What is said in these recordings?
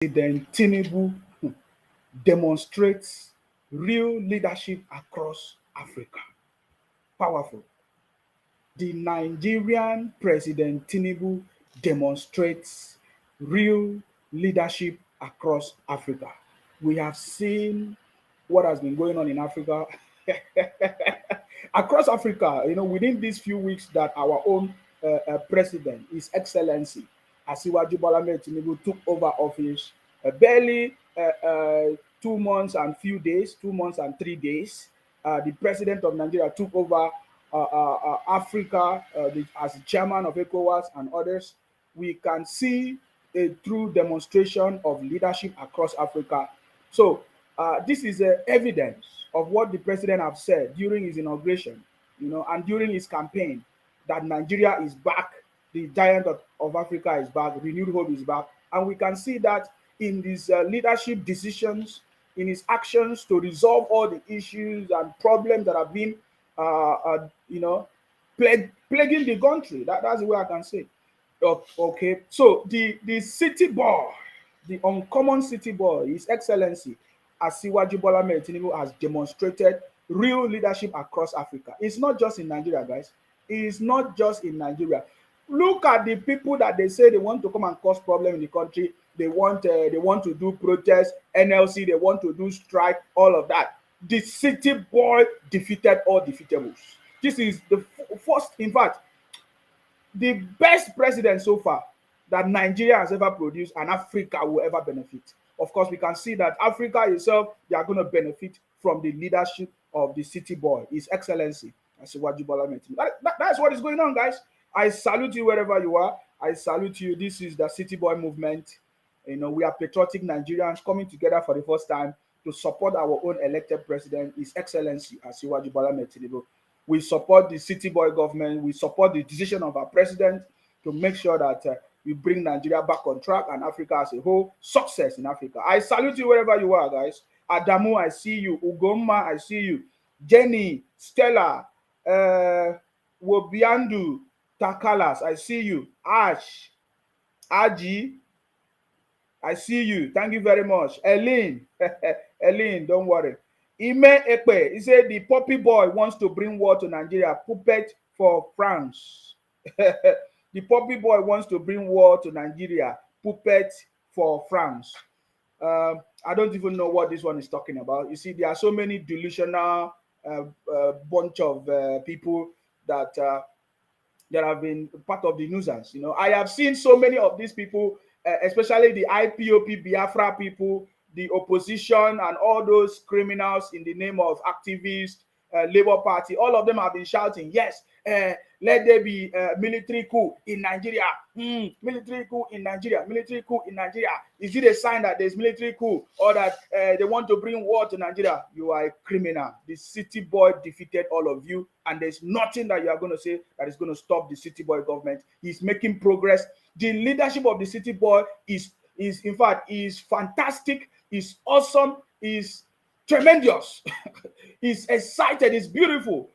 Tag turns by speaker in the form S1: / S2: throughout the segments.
S1: President Tinubu demonstrates real leadership across Africa. Powerful. The Nigerian President Tinubu demonstrates real leadership across Africa. We have seen what has been going on in Africa. Across Africa, within these few weeks that our own president, His Excellency Asiwaju Bola Tinubu took over office, barely 2 months and few days, 2 months and 3 days, the president of Nigeria took over Africa as chairman of ECOWAS and others. We can see a true demonstration of leadership across Africa. So this is evidence of what the president have said during his inauguration, and during his campaign, that Nigeria is back, the giant of Africa is back, renewed hope is back, and we can see that in his leadership decisions, in his actions to resolve all the issues and problems that have been, plaguing the country. That's the way I can say. Okay, so the city boy, the uncommon city boy, His Excellency Asiwaju Bola Tinubu has demonstrated real leadership across Africa. It's not just in Nigeria, guys. It's not just in Nigeria. Look at the people that they say they want to come and cause problem in the country. They want to do protests, NLC. They want to do strike, all of that. The city boy defeated all defeatables. This is the first, in fact, the best president so far that Nigeria has ever produced and Africa will ever benefit. Of course, we can see that Africa itself, they are going to benefit from the leadership of the city boy, His Excellency Asiwaju Bola Tinubu. That's what is going on, guys. I salute you wherever you are. I salute you. This is the city boy movement. We are patriotic Nigerians coming together for the first time to support our own elected president, His Excellency Asiwaju Bola Tinubu. We support the city boy government. We support the decision of our president to make sure that we bring Nigeria back on track and Africa as a whole, success in Africa. I salute you wherever you are, guys. Adamu, I see you. Ugoma, I see you. Jenny, Stella, Wobiandu, Takalas, I see you. Ash, Aji, I see you. Thank you very much. Eileen, Eileen, don't worry. Ime Ekpe, he said the puppy boy wants to bring war to Nigeria. Puppet for France. The puppy boy wants to bring war to Nigeria. Puppet for France. I don't even know what this one is talking about. You see, there are so many delusional bunch of people that have been part of the nuisance. I have seen so many of these people, especially the IPOP Biafra people, the opposition, and all those criminals in the name of activists, Labour Party. All of them have been shouting, yes, let there be military coup in Nigeria. Military coup in Nigeria. Military coup in Nigeria. Is it a sign that there's military coup or that they want to bring war to Nigeria? You are a criminal. The city boy defeated all of you, and there's nothing that you are going to say that is going to stop the city boy government. He's making progress. The leadership of the city boy is in fact, is fantastic, is awesome, is tremendous. Is excited, is beautiful,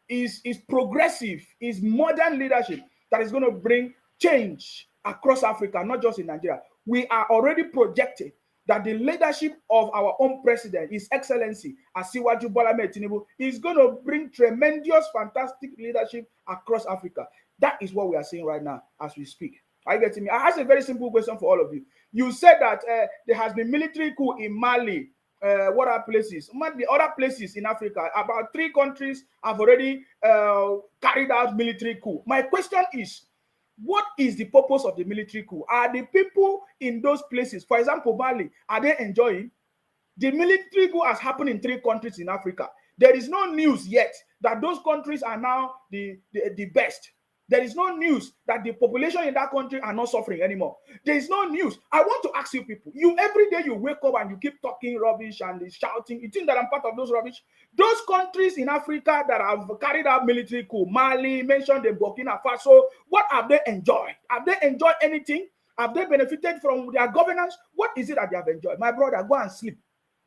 S1: is progressive, is modern leadership that is going to bring change across Africa, not just in Nigeria. We are already projected that the leadership of our own president, His Excellency Asiwaju Bola Tinubu, is going to bring tremendous, fantastic leadership across Africa. That is what we are seeing right now as we speak. Are you getting me? I ask a very simple question for all of you. You said that there has been military coup in Mali. What are places? The other places in Africa, about 3 countries have already carried out military coup. My question is, what is the purpose of the military coup? Are the people in those places, for example, Mali, are they enjoying? The military coup has happened in 3 countries in Africa. There is no news yet that those countries are now the best. There is no news that the population in that country are not suffering anymore. There is no news. I want to ask you people, every day you wake up and you keep talking rubbish and shouting, you think that I'm part of those rubbish? Those countries in Africa that have carried out military coup, Mali, mentioned the Burkina Faso, what have they enjoyed? Have they enjoyed anything? Have they benefited from their governance? What is it that they have enjoyed? My brother, go and sleep.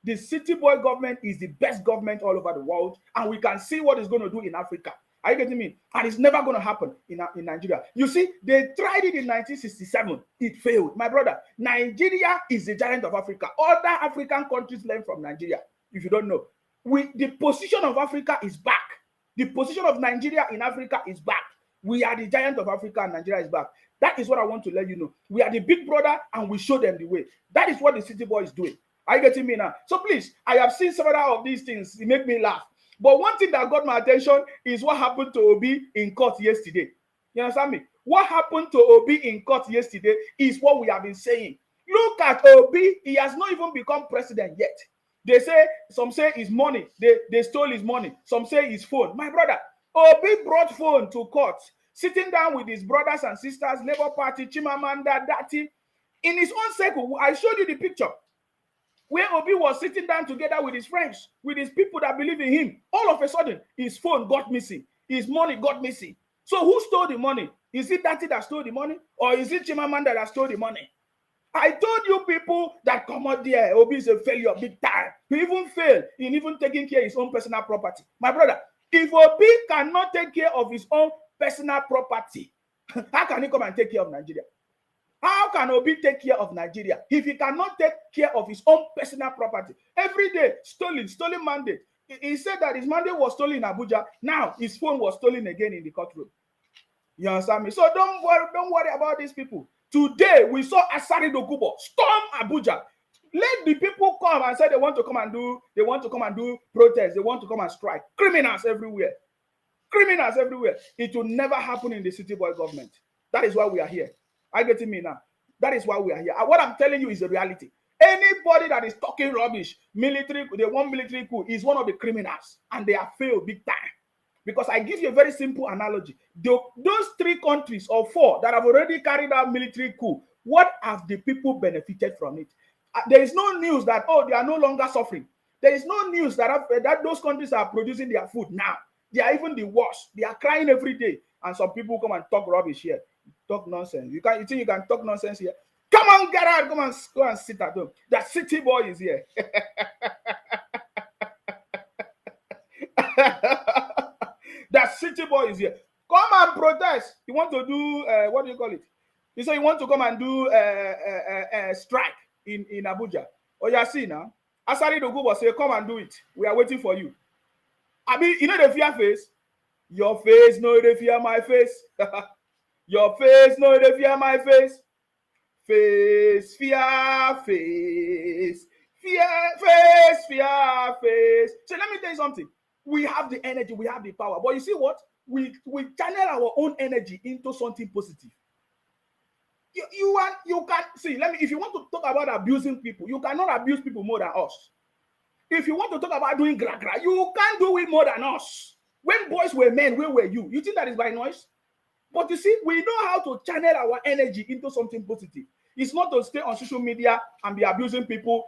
S1: The city boy government is the best government all over the world, and we can see what it's going to do in Africa. Are you getting me? And it's never going to happen in Nigeria. You see, they tried it in 1967. It failed. My brother, Nigeria is the giant of Africa. Other African countries learn from Nigeria, if you don't know. The position of Africa is back. The position of Nigeria in Africa is back. We are the giant of Africa and Nigeria is back. That is what I want to let you know. We are the big brother and we show them the way. That is what the city boy is doing. Are you getting me now? So please, I have seen several of these things. It make me laugh. But one thing that got my attention is what happened to Obi in court yesterday. You understand me? What happened to Obi in court yesterday is what we have been saying. Look at Obi. He has not even become president yet. They say, some say his money. They stole his money. Some say his phone. My brother, Obi brought phone to court, sitting down with his brothers and sisters, Labour Party, Chimamanda, Dati, in his own circle. I showed you the picture where Obi was sitting down together with his friends, with his people that believe in him. All of a sudden, his phone got missing. His money got missing. So who stole the money? Is it Dati that stole the money? Or is it Chimamanda that stole the money? I told you people that come out there, Obi is a failure big time. He even failed in even taking care of his own personal property. My brother, if Obi cannot take care of his own personal property, how can he come and take care of Nigeria? How can Obi take care of Nigeria if he cannot take care of his own personal property? Every day, stolen mandate. He said that his mandate was stolen in Abuja. Now, his phone was stolen again in the courtroom. You understand me? So don't worry about these people. Today, we saw Asari Dokubo storm Abuja. Let the people come and say they want to come and do protests. They want to come and strike. Criminals everywhere. Criminals everywhere. It will never happen in the city boy government. That is why we are here. Are you getting me now? That is why we are here. What I'm telling you is the reality. Anybody that is talking rubbish, military, they want military coup, is one of the criminals. And they have failed big time. Because I give you a very simple analogy. Those 3 countries or 4 that have already carried out military coup, what have the people benefited from it? There is no news that, they are no longer suffering. There is no news that those countries are producing their food now. They are even the worst. They are crying every day. And some people come and talk rubbish here. Talk nonsense. You think you can talk nonsense here? Come on, get out. Go and sit at home. That city boy is here. That city boy is here. Come and protest. You want to do, what do you call it? You say you want to come and do a strike in Abuja. Oh, you see now. Asari Dokubo say, come and do it. We are waiting for you. I mean, you know the fear face? Your face, no, they fear my face. Your face, no, they fear my face. Face, fear, face. Fear, face, fear, face. So let me tell you something. We have the energy, we have the power. But you see what? We channel our own energy into something positive. You can see, if you want to talk about abusing people, you cannot abuse people more than us. If you want to talk about doing gra, you can't do it more than us. When boys were men, where were you? You think that is by noise? But you see, we know how to channel our energy into something positive. It's not to stay on social media and be abusing people,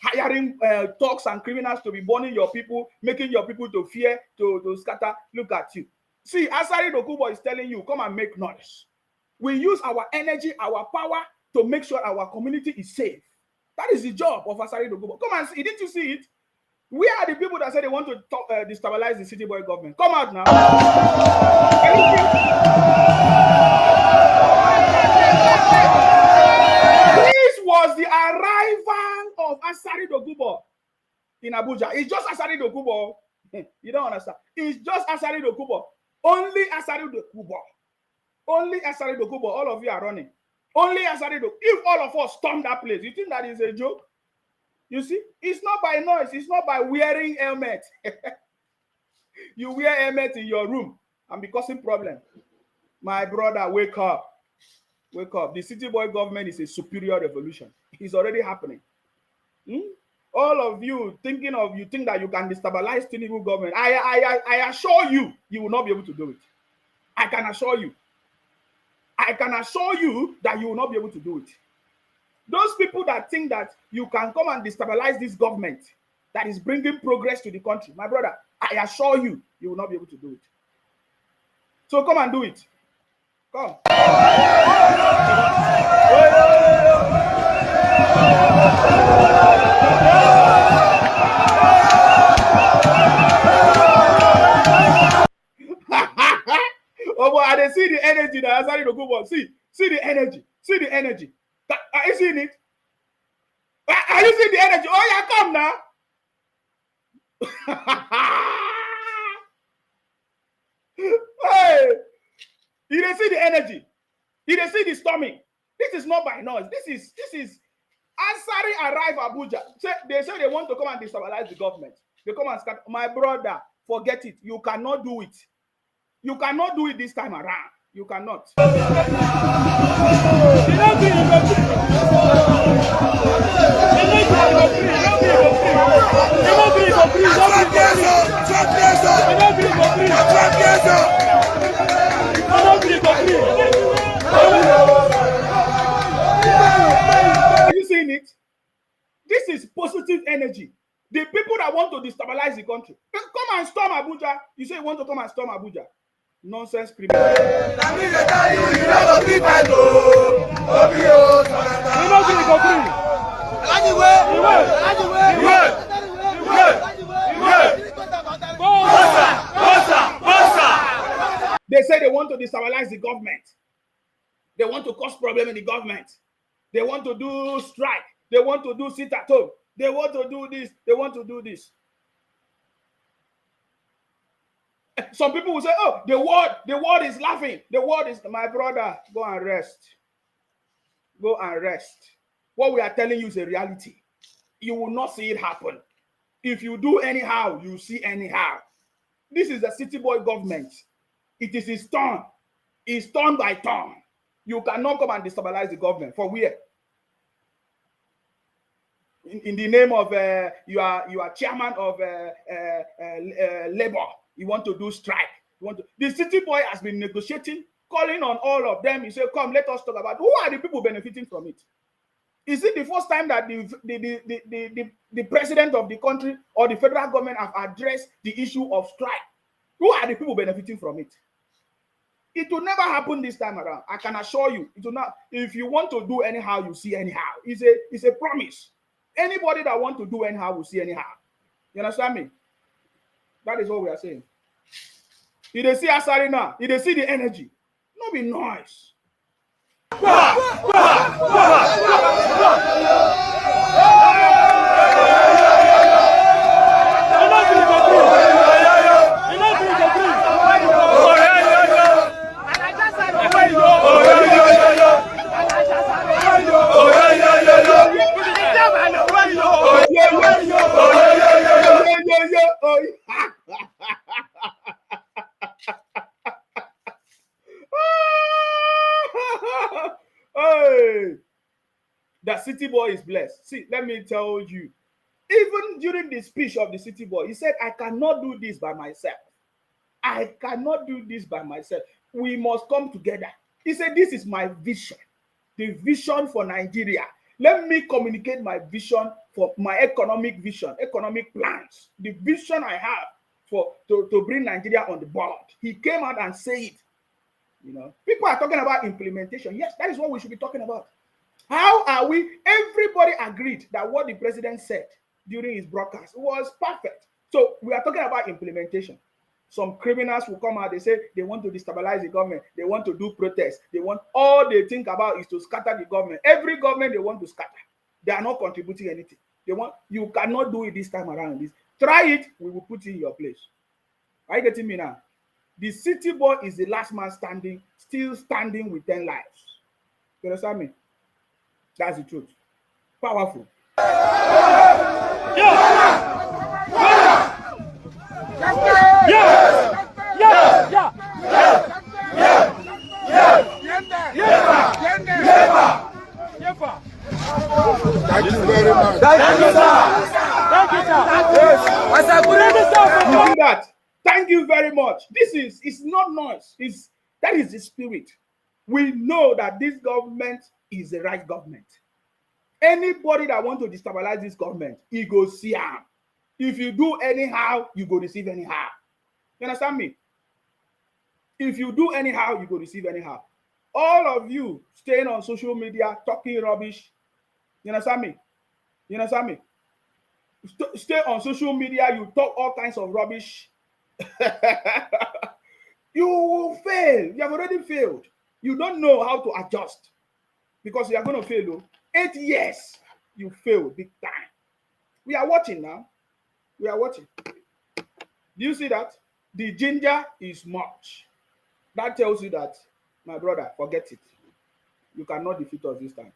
S1: hiring thugs and criminals to be burning your people, making your people to fear, to scatter. Look at you. See, Asari Dokubo is telling you, come and make noise. We use our energy, our power to make sure our community is safe. That is the job of Asari Dokubo. Come and see. Didn't you see it? We are the people that say they want to destabilize the city boy government. Come out now. This was the arrival of Asari Dokubo in Abuja. It's just Asari Dokubo. You don't understand. It's just Asari Dokubo. Only Asari Dokubo. Only Asari Dokubo. All of you are running. Only Asari Dokubo. If all of us storm that place, you think that is a joke? You see, it's not by noise. It's not by wearing helmet. You wear helmet in your room and be causing problem. My brother, wake up. Wake up. The city boy government is a superior revolution. It's already happening. All of you think that you can destabilize Tinubu government. I assure you, you will not be able to do it. I can assure you. I can assure you that you will not be able to do it. Those people that think that you can come and destabilize this government that is bringing progress to the country, my brother, I assure you, you will not be able to do it. So come and do it. Come. in Azari to go. See the energy. See the energy. Are you seeing it? Are you seeing the energy? Oh, yeah, come now. Hey, you didn't see the energy. You didn't see the storming. This is not by noise. This is Ansari arrive Abuja. They say they want to come and destabilize the government. They come and start. My brother, forget it. You cannot do it. You cannot do it this time around. You cannot. Are you seeing it? This is positive energy. The people that want to destabilize the country. Come and storm Abuja. You say you want to come and storm Abuja. Nonsense criminal. They say they want to destabilize the government. They want to cause problem in the government. They want to do strike. They want to do sit at home. They want to do this. They want to do this. Some people will say, oh, the world is laughing. The world is, my brother, go and rest. Go and rest. What we are telling you is a reality. You will not see it happen. If you do anyhow, you see anyhow. This is the city boy government. It is his turn. It's turn by turn. You cannot come and destabilize the government. For where? In the name of you are chairman of labor. You want to do strike. The city boy has been negotiating, calling on all of them. He said, come, let us talk about who are the people benefiting from it. Is it the first time that the president of the country or the federal government have addressed the issue of strike? Who are the people benefiting from it? It will never happen this time around. I can assure you, it will not. If you want to do anyhow, you see anyhow. It's a promise. Anybody that want to do anyhow will see anyhow. You understand me? That is what we are saying. If they see Asari now, if they see the energy, no be noise. Hey, the city boy is blessed. See, let me tell you, even during the speech of the city boy, he said, I cannot do this by myself. I cannot do this by myself. We must come together. He said, this is my vision, the vision for Nigeria. Let me communicate my vision for my economic vision, economic plans, the vision I have to bring Nigeria on the board. He came out and said it. You know, people are talking about implementation. Yes, that is what we should be talking about. How are we? Everybody agreed that what the president said during his broadcast was perfect. So we are talking about implementation. Some criminals will come out, they say they want to destabilize the government, they want to do protests, all they think about is to scatter the government. Every government they want to scatter. They are not contributing anything. You cannot do it this time around. Try it, we will put you in your place. Are you getting me now? The city boy is the last man standing, still standing with 10 lives. You understand me? That's the truth. Powerful.
S2: Thank you very much.
S1: Thank you, sir. Thank you, sir. Thank you very much. It's not noise. That is the spirit. We know that this government is the right government. Anybody that wants to destabilize this government, he go see him. If you do anyhow, you go receive anyhow. You understand me? If you do anyhow, you go receive anyhow. All of you staying on social media, talking rubbish. You understand me? You understand me? Stay on social media, you talk all kinds of rubbish. You will fail. You have already failed. You don't know how to adjust because you are going to fail. Oh. 8 years, you fail big time. We are watching now. We are watching. Do you see that? The ginger is much. That tells you that, my brother, forget it. You cannot defeat us this time.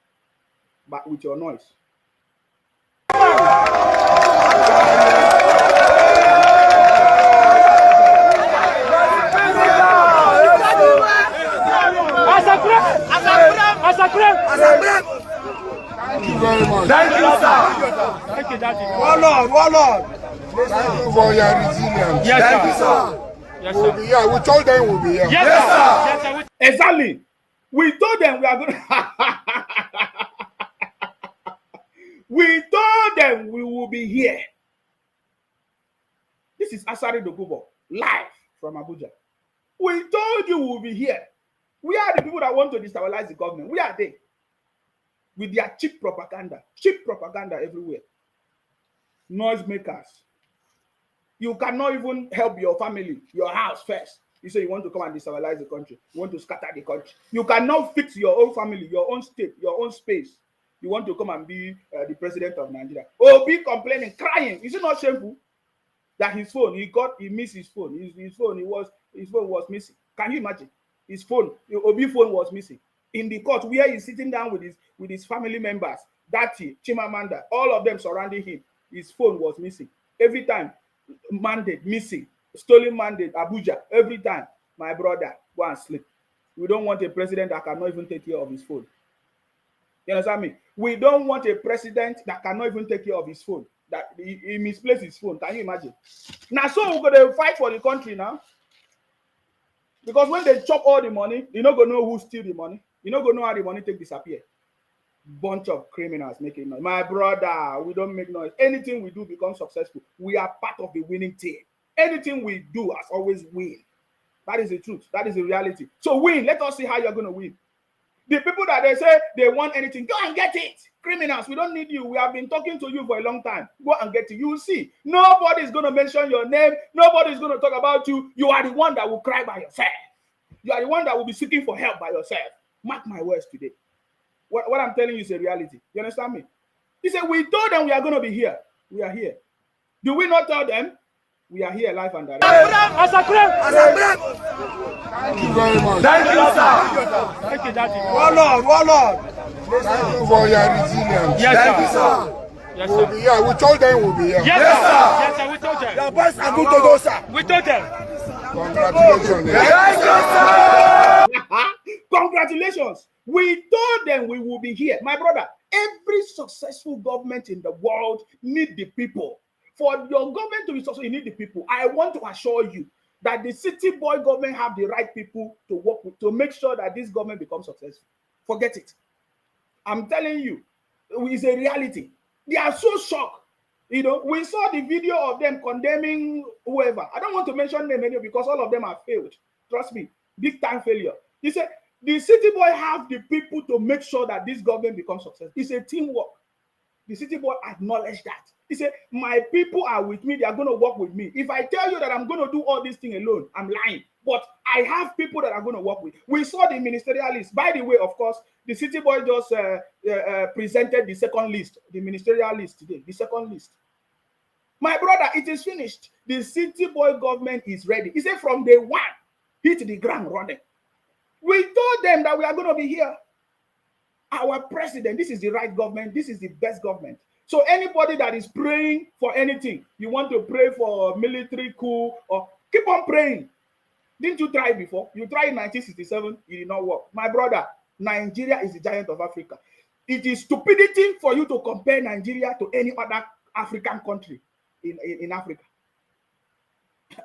S1: But with your noise.
S2: Thank you very much.
S3: Thank you, sir. Thank you, Daddy.
S2: Warlord. Thank you for your resilience.
S3: Yes,
S2: Thank you,
S3: sir.
S2: sir.
S3: Yes,
S2: We'll
S3: sir.
S2: be here. We told them we'll be here.
S3: Yes, sir. Yes, sir.
S1: Exactly. We told them we are going we told them we will be here. This is Asari Dokubo, live from Abuja. We told you we will be here. We are the people that want to destabilize the government. We are they. With their cheap propaganda everywhere. Noisemakers. You cannot even help your family, your house first. You say you want to come and destabilize the country. You want to scatter the country. You cannot fix your own family, your own state, your own space. You want to come and be the president of Nigeria. Obi complaining, crying. Is it not shameful that his phone, he missed his phone. His phone was missing. Can you imagine? His phone, Obi phone was missing. In the court where he's sitting down with his family members, Dati, Chimamanda, all of them surrounding him, his phone was missing. Every time, mandate missing, stolen mandate, Abuja, every time, my brother, go and sleep. We don't want a president that cannot even take care of his phone. You understand me? We don't want a president that cannot even take care of his phone. That he misplaced his phone. Can you imagine? Now, so we're going to fight for the country now. Because when they chop all the money, you're not going to know who steal the money. You're not going to know how the money disappear. Bunch of criminals making noise. My brother, we don't make noise. Anything we do becomes successful. We are part of the winning team. Anything we do has always win. That is the truth. That is the reality. So win. Let us see how you're going to win. The people that they say they want anything, go and get it. Criminals, we don't need you. We have been talking to you for a long time. Go and get it. You will see. Nobody is going to mention your name. Nobody is going to talk about you. You are the one that will cry by yourself. You are the one that will be seeking for help by yourself. Mark my words today. What I'm telling you is a reality. You understand me? He said, we told them we are going to be here. We are here. Do we not tell them? We are here live and direct.
S2: Thank you very much.
S3: Thank you, sir. Thank you, Daddy.
S2: Warlord. Thank you for your resilience.
S3: Yes,
S2: Thank you,
S3: sir.
S2: sir.
S3: Yes,
S2: We'll
S3: sir.
S2: be here. We told them we'll be here.
S3: Yes, sir. Yes, sir. We told them.
S2: Your boys are good to go, sir.
S3: We told them.
S2: Congratulations.
S3: Thank you, sir.
S1: Congratulations. We told them we will be here. My brother, every successful government in the world needs the people. For your government to be successful, you need the people. I want to assure you that the city boy government have the right people to work with, to make sure that this government becomes successful. Forget it. I'm telling you, it's a reality. They are so shocked. You know, we saw the video of them condemning whoever. I don't want to mention them anyway because all of them have failed. Trust me, big time failure. He said, the city boy have the people to make sure that this government becomes successful. It's a teamwork. The city boy acknowledged that. He said, my people are with me. They are going to work with me. If I tell you that I'm going to do all this thing alone, I'm lying. But I have people that are going to work with. We saw the ministerial list. By the way, of course, the city boy just presented the second list, the ministerial list today, the second list. My brother, it is finished. The city boy government is ready. He said from day one, hit the ground running. We told them that we are going to be here. Our president, this is the right government. This is the best government. So anybody that is praying for anything, you want to pray for military coup, or keep on praying. Didn't you try before? You tried in 1967, it did not work. My brother, Nigeria is the giant of Africa. It is stupidity for you to compare Nigeria to any other African country in Africa.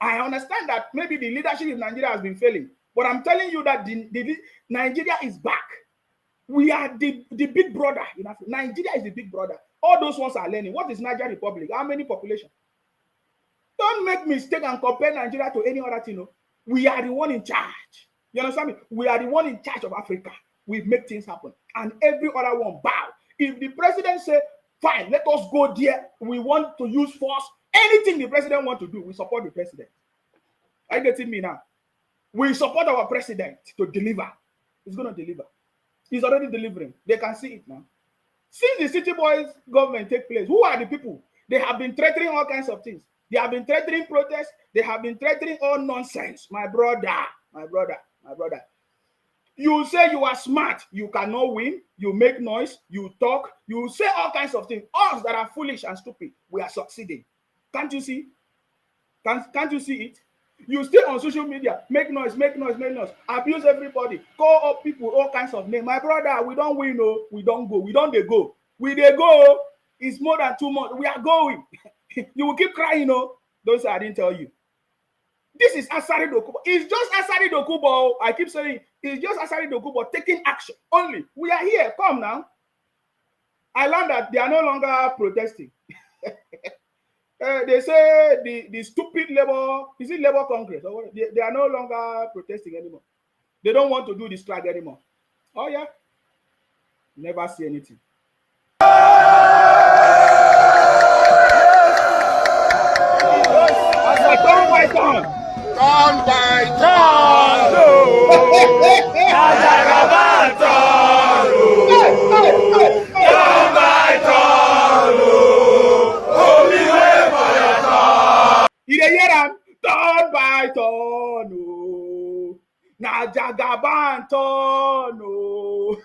S1: I understand that maybe the leadership in Nigeria has been failing, but I'm telling you that Nigeria is back. We are the big brother in Africa. Nigeria is the big brother. All those ones are learning. What is Nigeria Republic? How many population? Don't make mistake and compare Nigeria to any other thing. No? We are the one in charge. You understand me? We are the one in charge of Africa. We make things happen. And every other one bow. If the president say, fine, let us go there. We want to use force. Anything the president wants to do, we support the president. Are you getting me now? We support our president to deliver. He's going to deliver. He's already delivering. They can see it now. Since the City Boys government take place, who are the people? They have been threatening all kinds of things. They have been threatening protests. They have been threatening all nonsense. My brother. You say you are smart. You cannot win. You make noise. You talk. You say all kinds of things. Us that are foolish and stupid, we are succeeding. Can't you see? Can't you see it? You stay on social media, make noise, abuse everybody, call up people, all kinds of names. My brother, we don't win, no, we don't go. We don't they go. We they go. It's more than 2 months. We are going. You will keep crying, no. Don't say I didn't tell you. This is Asari Dokubo. It's just Asari Dokubo. I keep saying it's just Asari Dokubo taking action only. We are here. Come now. I learned that they are no longer protesting. They say the stupid labor, is it Labor Congress? Or what? They are no longer protesting anymore. They don't want to do the strike anymore. Oh, yeah. Never see anything. Turn by turn.
S2: Turn by turn. Turn by turn.
S1: You dey hear am? Turn by turn, oh. Na Jagaban turn, oh.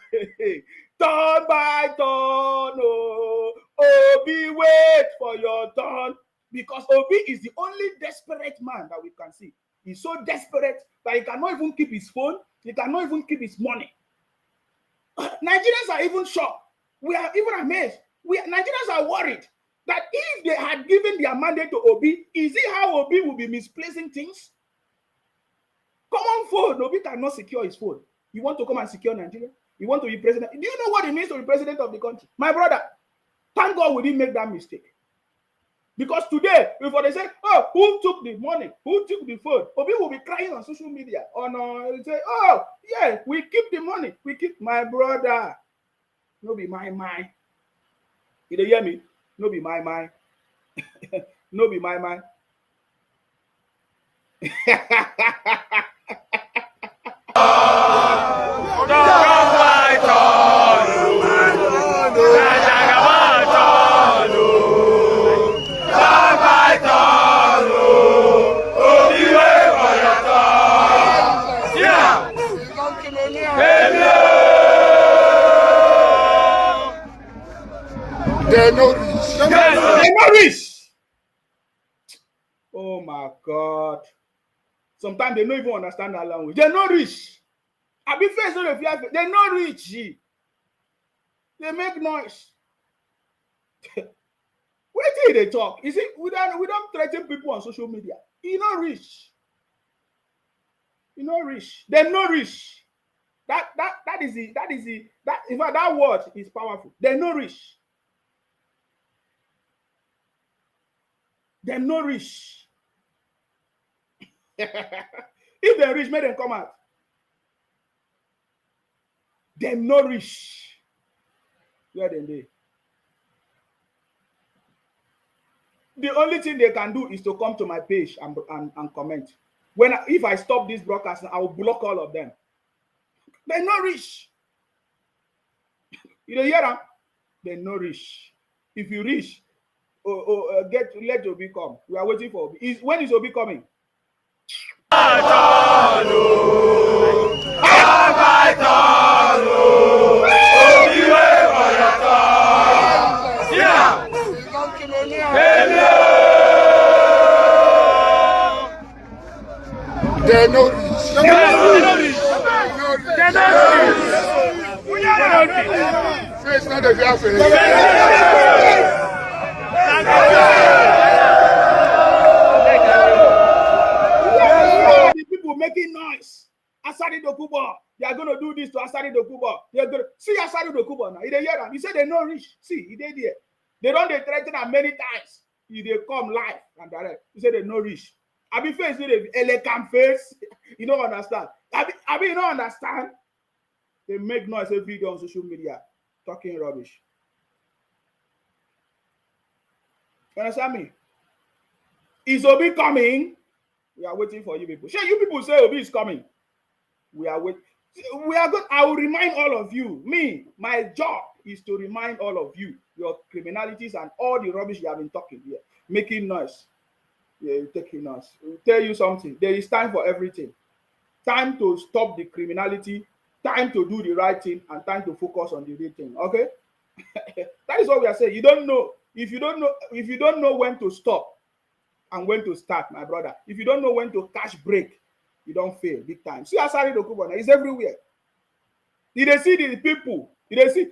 S1: Turn by turn, oh. Obi, wait for your turn. Because Obi is the only desperate man that we can see. He's so desperate that he cannot even keep his phone. He cannot even keep his money. Nigerians are even shocked. We are even amazed. Nigerians are worried that if they had given their mandate to Obi, is it how Obi will be misplacing things? Common phone, Obi cannot secure his phone. You want to come and secure Nigeria? You want to be president? Do you know what it means to be president of the country? My brother, thank God we didn't make that mistake. Because today, before they say, oh, who took the money? Who took the phone? Obi will be crying on social media. Say, oh, yeah, we keep the money. We keep my brother. No be my mind. You dey hear me? No be my mind. No be my mind.
S2: They no reach.
S1: They no reach. Oh my God. Sometimes they don't even understand that language. They no reach. I be faced with the they no reach. They make noise. Wait till they talk. You see, we don't threaten people on social media. You no reach. You no reach. They no reach. That is in fact that word is powerful. They no reach. They no reach. If they reach, make them come out. They no reach. Where they? The only thing they can do is to come to my page and comment. If I stop this broadcast, I will block all of them. They no reach. You don't hear them? They no reach. If you reach, let Obi come. We are waiting for Obi. When is Obi coming?
S2: They no reach. Face not the face.
S1: The people making noise. Asari Dokubo, they are going to do this to Asari Dokubo. They are going to see Asari Dokubo now. He dey hear them. He said they no reach. See, he did there. They don't threaten them many times. They come live and direct. He said they no reach. I be face with a elegant face. You don't understand. I be you don't understand. They make noise every day on social media, talking rubbish. You understand me? Is Obi coming? We are waiting for you people. Sure, you people say Obi is coming. We are waiting. We are good. I will remind all of you. My job is to remind all of you your criminalities and all the rubbish you have been talking here, making noise. Yeah, taking us. We'll tell you something. There is time for everything. Time to stop the criminality, time to do the right thing, and time to focus on the real thing. Okay? That is what we are saying. You don't know. If you don't know when to stop and when to start, my brother. If you don't know when to catch break, you don't fail big time. See Asari Dokubana, he's everywhere. Did they see the people? Did they see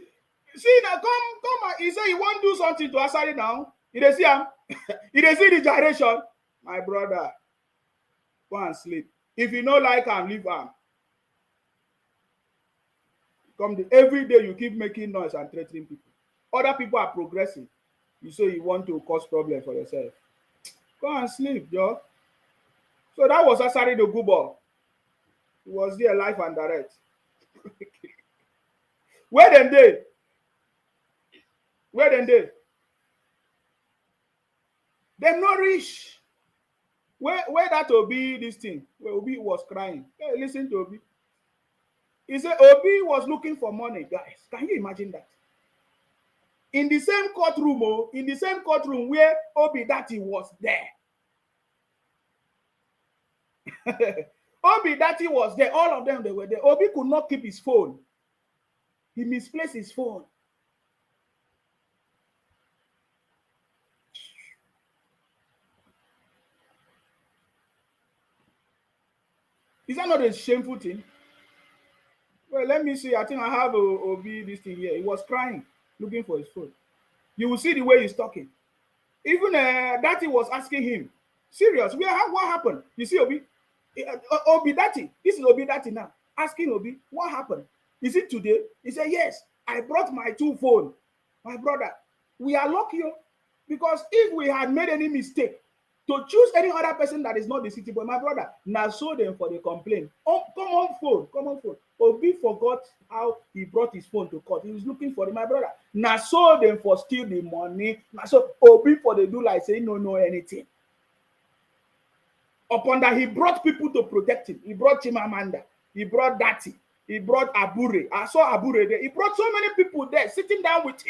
S1: now come he say he won't do something to Asari now. Did they see him? Did they see the gyration? My brother, go and sleep. If you don't like him, leave him. Every day you keep making noise and threatening people. Other people are progressing. You say you want to cause problem for yourself. Go and sleep, Joe. So that was Asari the Gubo. He was there live and direct. Where them they? Where them they? Them not rich. Where that Obi this thing? Where Obi was crying. Hey, listen to Obi. He said Obi was looking for money, guys. Can you imagine that? In the same courtroom, where Obi Dati was there. Obi Dati was there. All of them, they were there. Obi could not keep his phone. He misplaced his phone. Is that not a shameful thing? Well, let me see. I think I have Obi this thing here. He was crying, looking for his phone. You will see the way he's talking. Even Dati was asking him, serious, what happened? You see Obi? Obi Dati, this is Obi Dati now, asking Obi, what happened? Is it today? He said, yes, I brought my 2 phones. My brother, we are lucky because if we had made any mistake to choose any other person that is not the city boy, my brother, now show them for the complaint. Oh, come on phone. Obi forgot how he brought his phone to court. He was looking for it, my brother. Now show them for steal the money. Now so Obi for the do like say no know anything. Upon that, he brought people to protect him. He brought Chimamanda. He brought Dati. He brought Abure. I saw Abure there. He brought so many people there, sitting down with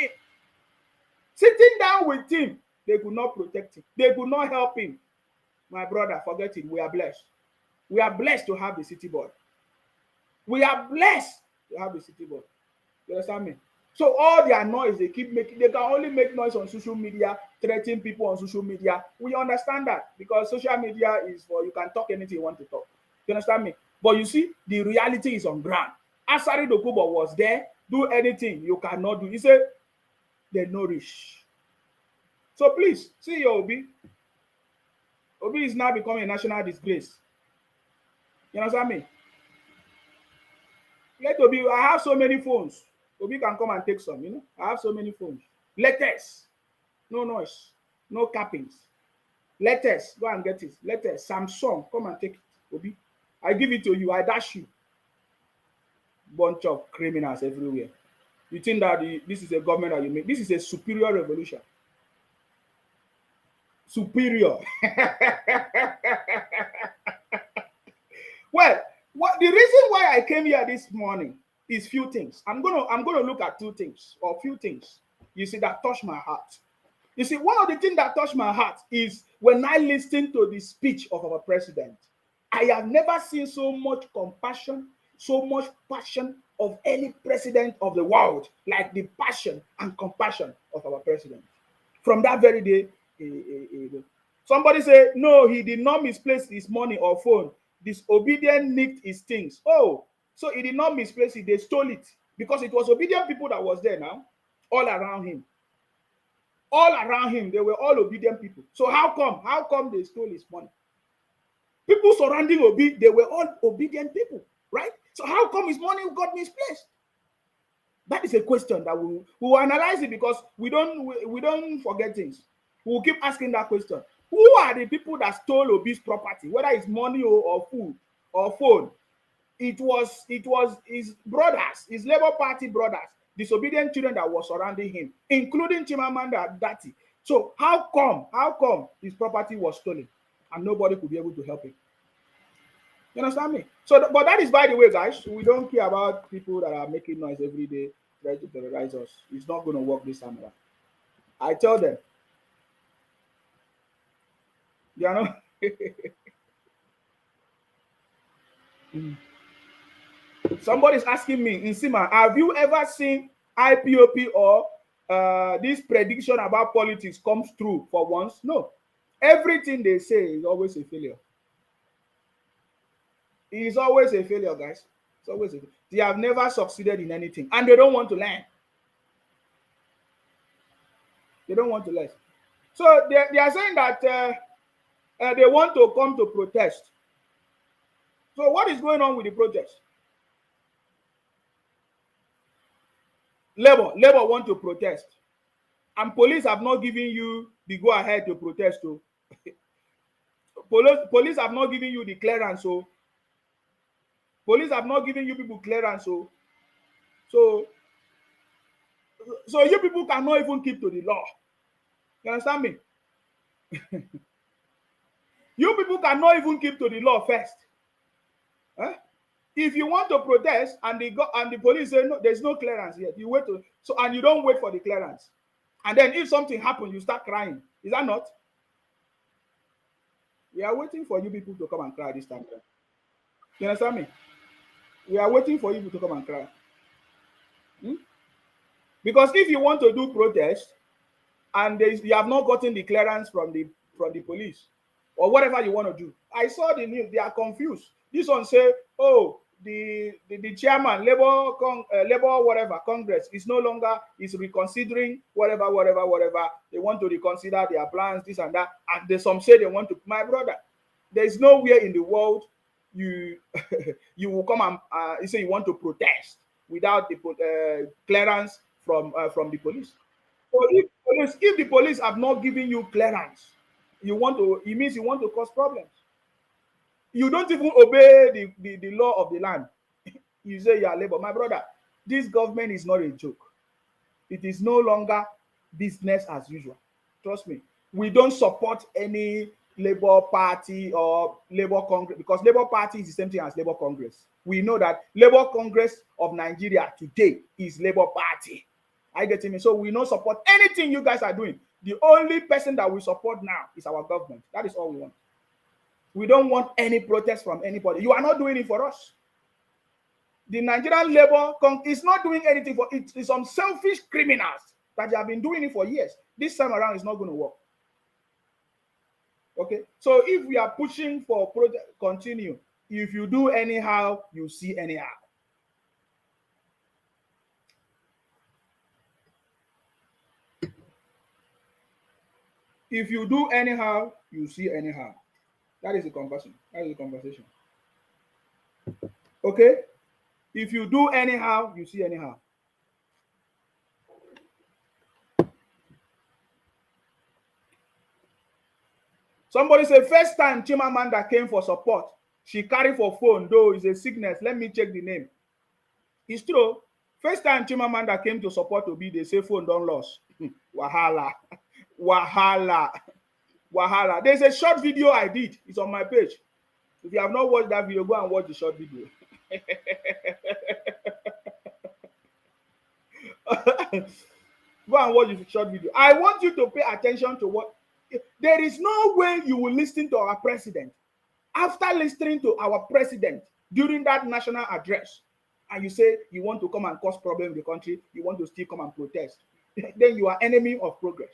S1: him. They could not protect him. They could not help him. My brother, forget it. We are blessed. We are blessed to have the city boy. We are blessed to have the city boy. You understand me? So all their noise they keep making, they can only make noise on social media, threatening people on social media. We understand that because social media is for you can talk anything you want to talk. You understand me? But you see, the reality is on ground. Asari Dokubo was there, do anything you cannot do. He said, they nourish. So please, see your Obi. Obi is now becoming a national disgrace. You understand me? Let Obi, I have so many phones. Obi can come and take some, you know. I have so many phones. Letters. No noise. No cappings. Letters. Go and get it. Letters. Samsung. Come and take it. Obi. I give it to you. I dash you. Bunch of criminals everywhere. You think that this is a government that you make? This is a superior revolution. Superior. Well, the reason why I came here this morning is few things. I'm gonna look at 2 things or few things. You see that touch my heart. You see, one of the things that touched my heart is when I listened to the speech of our president. I have never seen so much compassion, so much passion of any president of the world like the passion and compassion of our president. From that very day, somebody say, no, he did not misplace his money or phone. Disobedient nicked his things. Oh, so he did not misplace it. They stole it because it was obedient people that was there now, all around him. All around him, they were all obedient people. So how come they stole his money? People surrounding Obi, they were all obedient people, right? So how come his money got misplaced? That is a question that we will analyze it because we don't forget things. We will keep asking that question. Who are the people that stole Obi's property, whether it's money or food or phone? It was his brothers, his Labour Party brothers, disobedient children that were surrounding him, including Chimamanda Dati. So how come his property was stolen and nobody could be able to help him? You understand me? So, but that is by the way, guys. We don't care about people that are making noise every day, trying to terrorize us. It's not going to work this time around. I tell them, you know. Somebody's asking me, Insima, have you ever seen IPOP or this prediction about politics comes true for once? No. Everything they say is always a failure. It is always a failure, guys. It's always a failure. They have never succeeded in anything, and they don't want to learn. They don't want to learn. So they are saying that they want to come to protest. So what is going on with the protest? Labor want to protest, and police have not given you the go ahead to protest. So police have not given you the clearance. So police have not given you people clearance. So you people cannot even keep to the law. You understand me? You people cannot even keep to the law first. Huh? If you want to protest and the police say no, there's no clearance yet. You wait and you don't wait for the clearance. And then if something happens, you start crying. Is that not? We are waiting for you people to come and cry this time. You understand me? We are waiting for you people to come and cry. Because if you want to do protest and you have not gotten the clearance from the police or whatever you want to do, I saw the news. They are confused. This one say, oh, the chairman, labor whatever Congress is no longer is reconsidering whatever. They want to reconsider their plans, this and that, and some say they want to. My brother, there is nowhere in the world you you will come and you say you want to protest without the clearance from the police. So if the police have not given you clearance, it means you want to cause problems. You don't even obey the law of the land. You say you are labor. My brother, this government is not a joke. It is no longer business as usual. Trust me. We don't support any Labour Party or Labour Congress, because Labour Party is the same thing as Labour Congress. We know that Labour Congress of Nigeria today is Labour Party. I get me. So we don't support anything you guys are doing. The only person that we support now is our government. That is all we want. We don't want any protest from anybody. You are not doing it for us. The Nigerian Labour is not doing anything for it. It's some selfish criminals that have been doing it for years. This time around, it's not going to work. Okay? So if we are pushing for protest, continue. If you do anyhow, you see anyhow. If you do anyhow, you see anyhow. That is the conversation. That is the conversation. Okay? If you do anyhow, you see anyhow. Somebody say, first time Chimamanda came for support, she carried for phone, though it's a sickness. Let me check the name. It's true. First time Chimamanda came to support Obi, they say phone don't lost. Wahala. Wahala. Wahala. There's a short video I did. It's on my page. If you have not watched that video, go and watch the short video. Go and watch the short video. I want you to pay attention to what. There is no way you will listen to our president. After listening to our president during that national address, and you say you want to come and cause problems in the country, you want to still come and protest, then you are enemy of progress.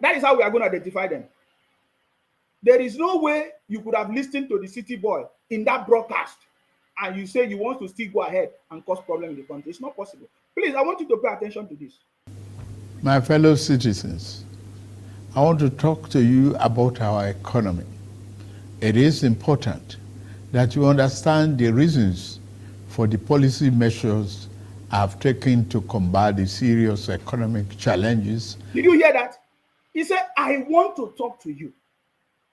S1: That is how we are going to identify them. There is no way you could have listened to the city boy in that broadcast and you say you want to still go ahead and cause problems in the country. It's not possible. Please, I want you to pay attention to this.
S2: My fellow citizens, I want to talk to you about our economy. It is important that you understand the reasons for the policy measures I've taken to combat the serious economic challenges.
S1: Did you hear that? He said, I want to talk to you.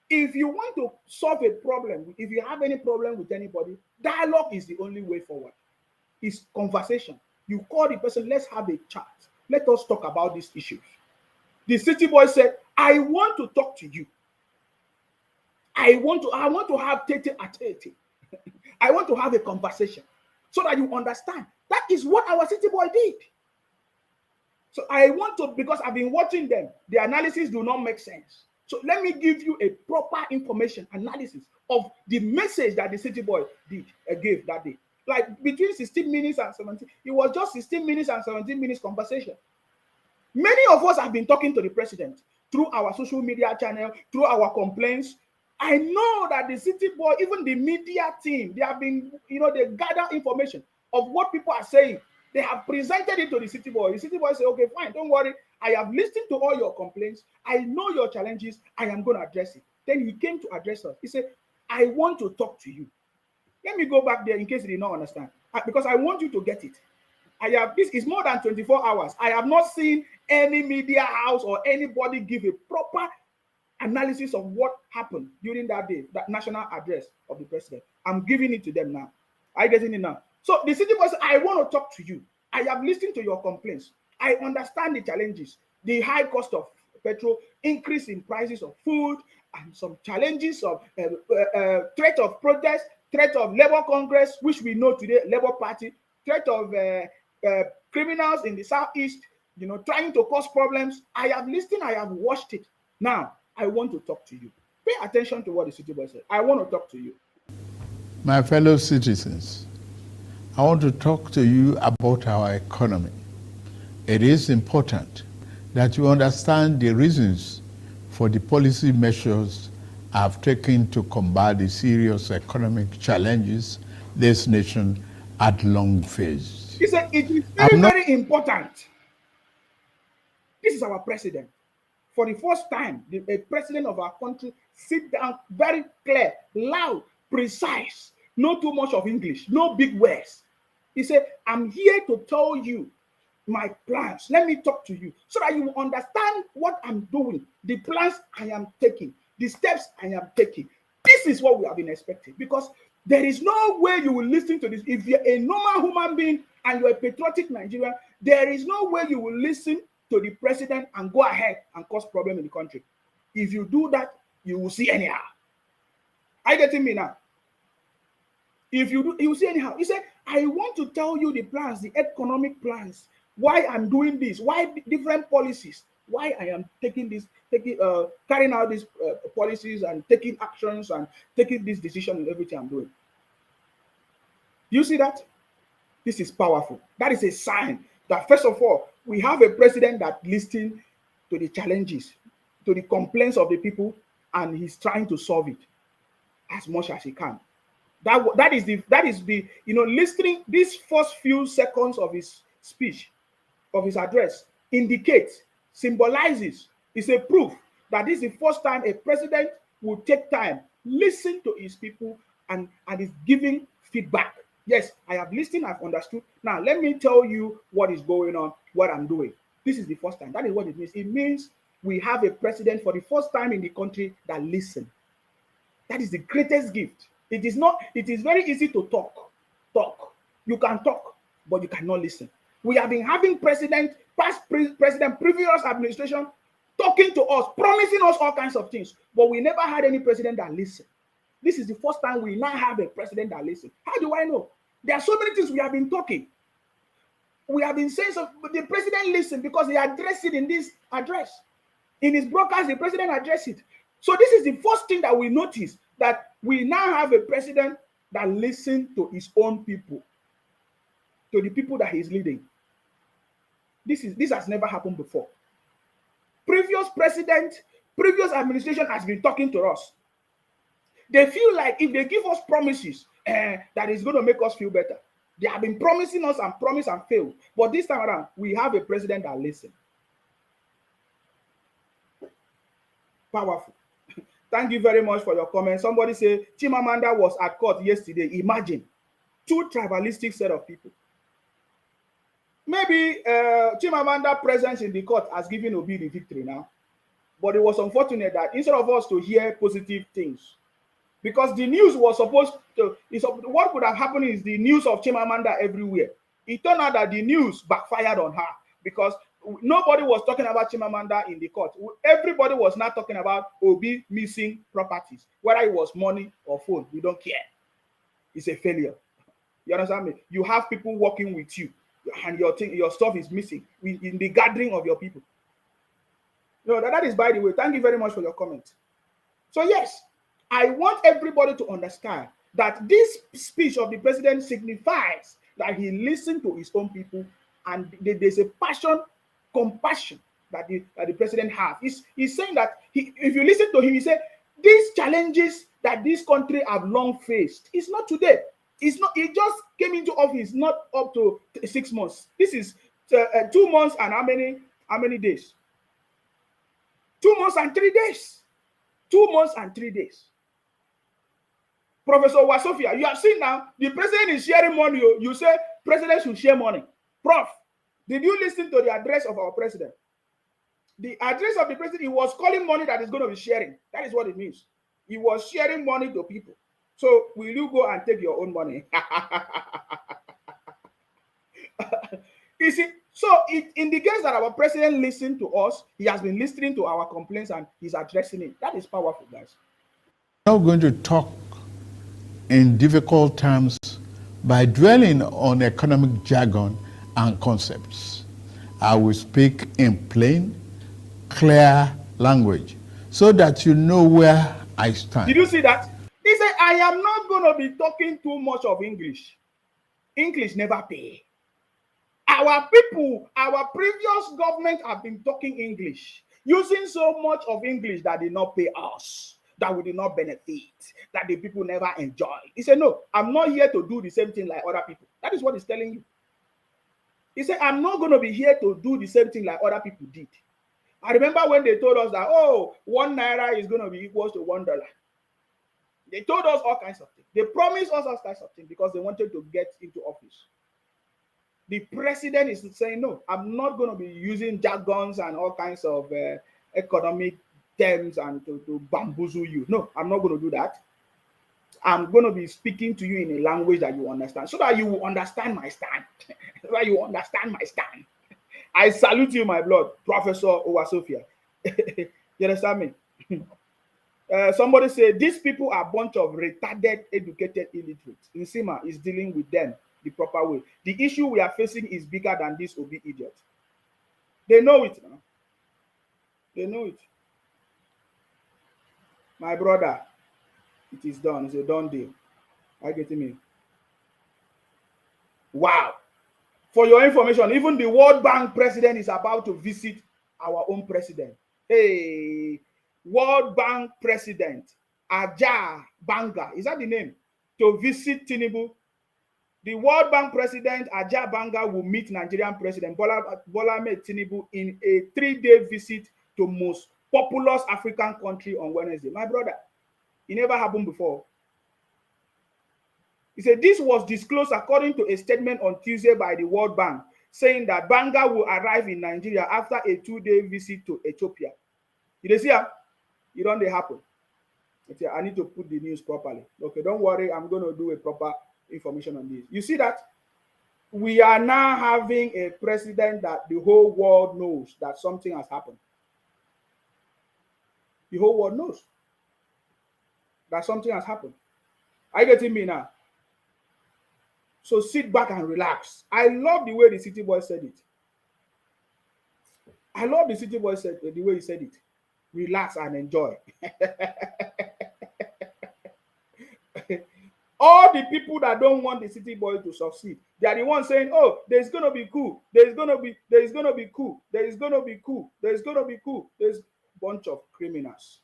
S1: If you want to solve a problem, if you have any problem with anybody, dialogue is the only way forward. It's conversation. You call the person, let's have a chat. Let us talk about these issues. The city boy said, I want to talk to you. I want to have tete a tete. I want to have a conversation so that you understand. That is what our city boy did. So I want to, because I've been watching them, the analysis do not make sense. So let me give you a proper information analysis of the message that the city boy gave that day. Like between 16 minutes and 17, it was just 16 minutes and 17 minutes conversation. Many of us have been talking to the president through our social media channel, through our complaints. I know that the city boy, even the media team, they have been, they gather information of what people are saying. They have presented it to the city boy. The city boy said, okay, fine, don't worry. I have listened to all your complaints. I know your challenges. I am going to address it. Then he came to address us. He said, I want to talk to you. Let me go back there in case you did not understand, because I want you to get it. This is more than 24 hours. I have not seen any media house or anybody give a proper analysis of what happened during that day, that national address of the president. I'm giving it to them now. Are you getting it now? So the city boy said, I want to talk to you. I have listened to your complaints. I understand the challenges, the high cost of petrol, increase in prices of food, and some challenges of threat of protest, threat of Labour Congress, which we know today, Labour Party, threat of criminals in the southeast, trying to cause problems. I have listened, I have watched it. Now, I want to talk to you. Pay attention to what the city boy said. I want to talk to you.
S2: My fellow citizens, I want to talk to you about our economy. It is important that you understand the reasons for the policy measures I've taken to combat the serious economic challenges this nation had long faced.
S1: He said it is very important. This is our president. For the first time, a president of our country sit down, very clear, loud, precise, not too much of English, no big words. He said, I'm here to tell you my plans. Let me talk to you so that you will understand what I'm doing, the plans I am taking, the steps I am taking. This is what we have been expecting, because there is no way you will listen to this. If you're a normal human being and you're a patriotic Nigerian, there is no way you will listen to the president and go ahead and cause problem in the country. If you do that, you will see anyhow. Are you getting me now? If you do, you will see anyhow. He said, I want to tell you the plans, the economic plans, why I'm doing this, why different policies, why I am taking this, carrying out these policies and taking actions and taking this decision in everything I'm doing. You see that? This is powerful. That is a sign that, first of all, we have a president that listens to the challenges, to the complaints of the people, and he's trying to solve it as much as he can. That is the listening. These first few seconds of his speech, of his address, indicates, symbolizes, is a proof that this is the first time a president will take time, listen to his people, and is giving feedback. Yes, I have listened, I've understood. Now, let me tell you what is going on, what I'm doing. This is the first time. That is what it means. It means we have a president for the first time in the country that listens. That is the greatest gift. It is very easy to talk. You can talk, but you cannot listen. We have been having president, previous administration, talking to us, promising us all kinds of things, but we never had any president that listened. This is the first time we now have a president that listens. How do I know? There are so many things we have been talking. We have been saying, so the president listened because he addressed it in this address. In his broadcast, the president addressed it. So this is the first thing that we notice, that we now have a president that listens to his own people, to the people that he's leading. This has never happened before. Previous administration has been talking to us. They feel like if they give us promises, that is going to make us feel better. They have been promising us and promise and fail. But this time around, we have a president that listens. Powerful. Thank you very much for your comment. Somebody say Chimamanda was at court yesterday. Imagine, two tribalistic set of people. Maybe Chimamanda presence in the court has given Obi the victory now. But it was unfortunate that instead of us to hear positive things, because the news was supposed to, what could have happened is the news of Chimamanda everywhere. It turned out that the news backfired on her, because Nobody was talking about Chimamanda in the court. Everybody was not talking about Obi missing properties, whether it was money or phone. We don't care. It's a failure. You understand me? You have people working with you, and your stuff is missing in the gathering of your people. No, that is, by the way. Thank you very much for your comment. So yes, I want everybody to understand that this speech of the president signifies that he listened to his own people, and there's a compassion that the president has. He's saying that if you listen to him, he said these challenges that this country have long faced. It's not today. It's not. He just came into office not up to 6 months. This is 2 months and how many days? 2 months and 3 days. 2 months and 3 days. Professor Wasofia, you have seen now the president is sharing money. You say president should share money. Prof, did you listen to the address of our president? The address of the president, he was calling money that is going to be sharing. That is what it means. He was sharing money to people. So will you go and take your own money? You see, so it indicates that our president listened to us. He has been listening to our complaints and he's addressing it. That is powerful, guys.
S2: I'm not going to talk in difficult terms by dwelling on economic jargon and concepts. I will speak in plain, clear language so that you know where I stand.
S1: Did you see that? He said, I am not going to be talking too much of English. English never pay. Our people, our previous government have been talking English, using so much of English that did not pay us, that we did not benefit, that the people never enjoy. He said, no, I'm not here to do the same thing like other people. That is what he's telling you. He said, I'm not going to be here to do the same thing like other people did. I remember when they told us that, oh, 1 naira is going to be equal to $1. They told us all kinds of things. They promised us all kinds of things because they wanted to get into office. The president is saying, no, I'm not going to be using jargons and all kinds of economic terms and to bamboozle you. No, I'm not going to do that. I'm going to be speaking to you in a language that you understand, so that you will understand my stand. So that you understand my stand. I salute you, my blood, Professor Owasofia. You understand me? Somebody said, these people are a bunch of retarded, educated illiterates. Nsima is dealing with them the proper way. The issue we are facing is bigger than this Obi idiot. They know it now. They know it. My brother, it is done. It's a done deal. I get me. Wow. For your information, even the World Bank president is about to visit our own president. Hey, World Bank president Aja Banga, is that the name? To visit Tinubu. The World Bank president Aja Banga will meet Nigerian President Bola Ahmed Tinubu in a 3-day visit to most populous African country on Wednesday. My brother, it never happened before. He said this was disclosed according to a statement on Tuesday by the World Bank, saying that Banga will arrive in Nigeria after a 2-day visit to Ethiopia. You see, it don't happen. I need to put the news properly. Okay, don't worry. I'm going to do a proper information on this. You see that we are now having a president that the whole world knows that something has happened. The whole world knows that something has happened. Are you getting me now? So sit back and relax. I love the way the city boy said it. I love the city boy said the way he said it. Relax and enjoy. All the people that don't want the city boy to succeed, they are the ones saying, oh, there's going to be cool. There's going to be cool. There's going to be cool. There's going to be cool. There's a bunch of criminals.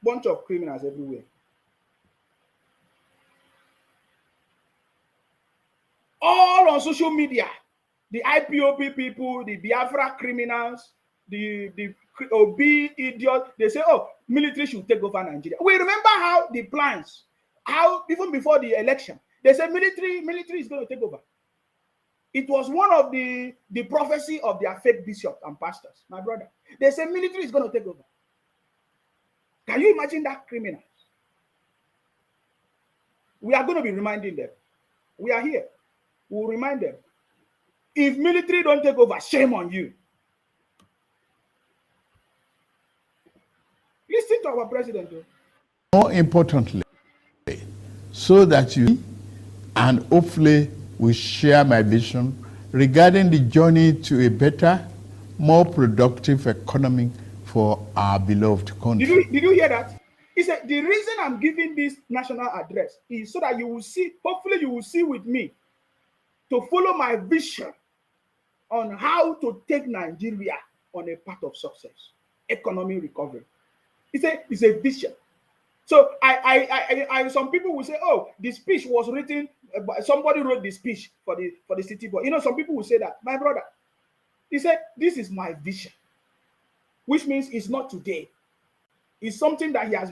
S1: Bunch of criminals everywhere. All on social media. The IPOP people, the Biafra criminals, the Obi idiot, they say, oh, military should take over Nigeria. We remember how the plans, how even before the election, they said military is going to take over. It was one of the prophecy of their fake bishops and pastors, my brother. They said military is going to take over. Can you imagine that criminal? We are going to be reminding them. We are here. We'll remind them. If military don't take over, shame on you. Listen to our president.
S2: More importantly, so that you and hopefully will share my vision regarding the journey to a better, more productive economy for our beloved country.
S1: Did you hear that? He said, the reason I'm giving this national address is so that you will see, hopefully you will see with me, to follow my vision on how to take Nigeria on a path of success, economic recovery. He said, it's a vision. So some people will say, oh, the speech was written, somebody wrote the speech for the city boy. You know, some people will say that. My brother, he said, this is my vision, which means it's not today. It's something that he has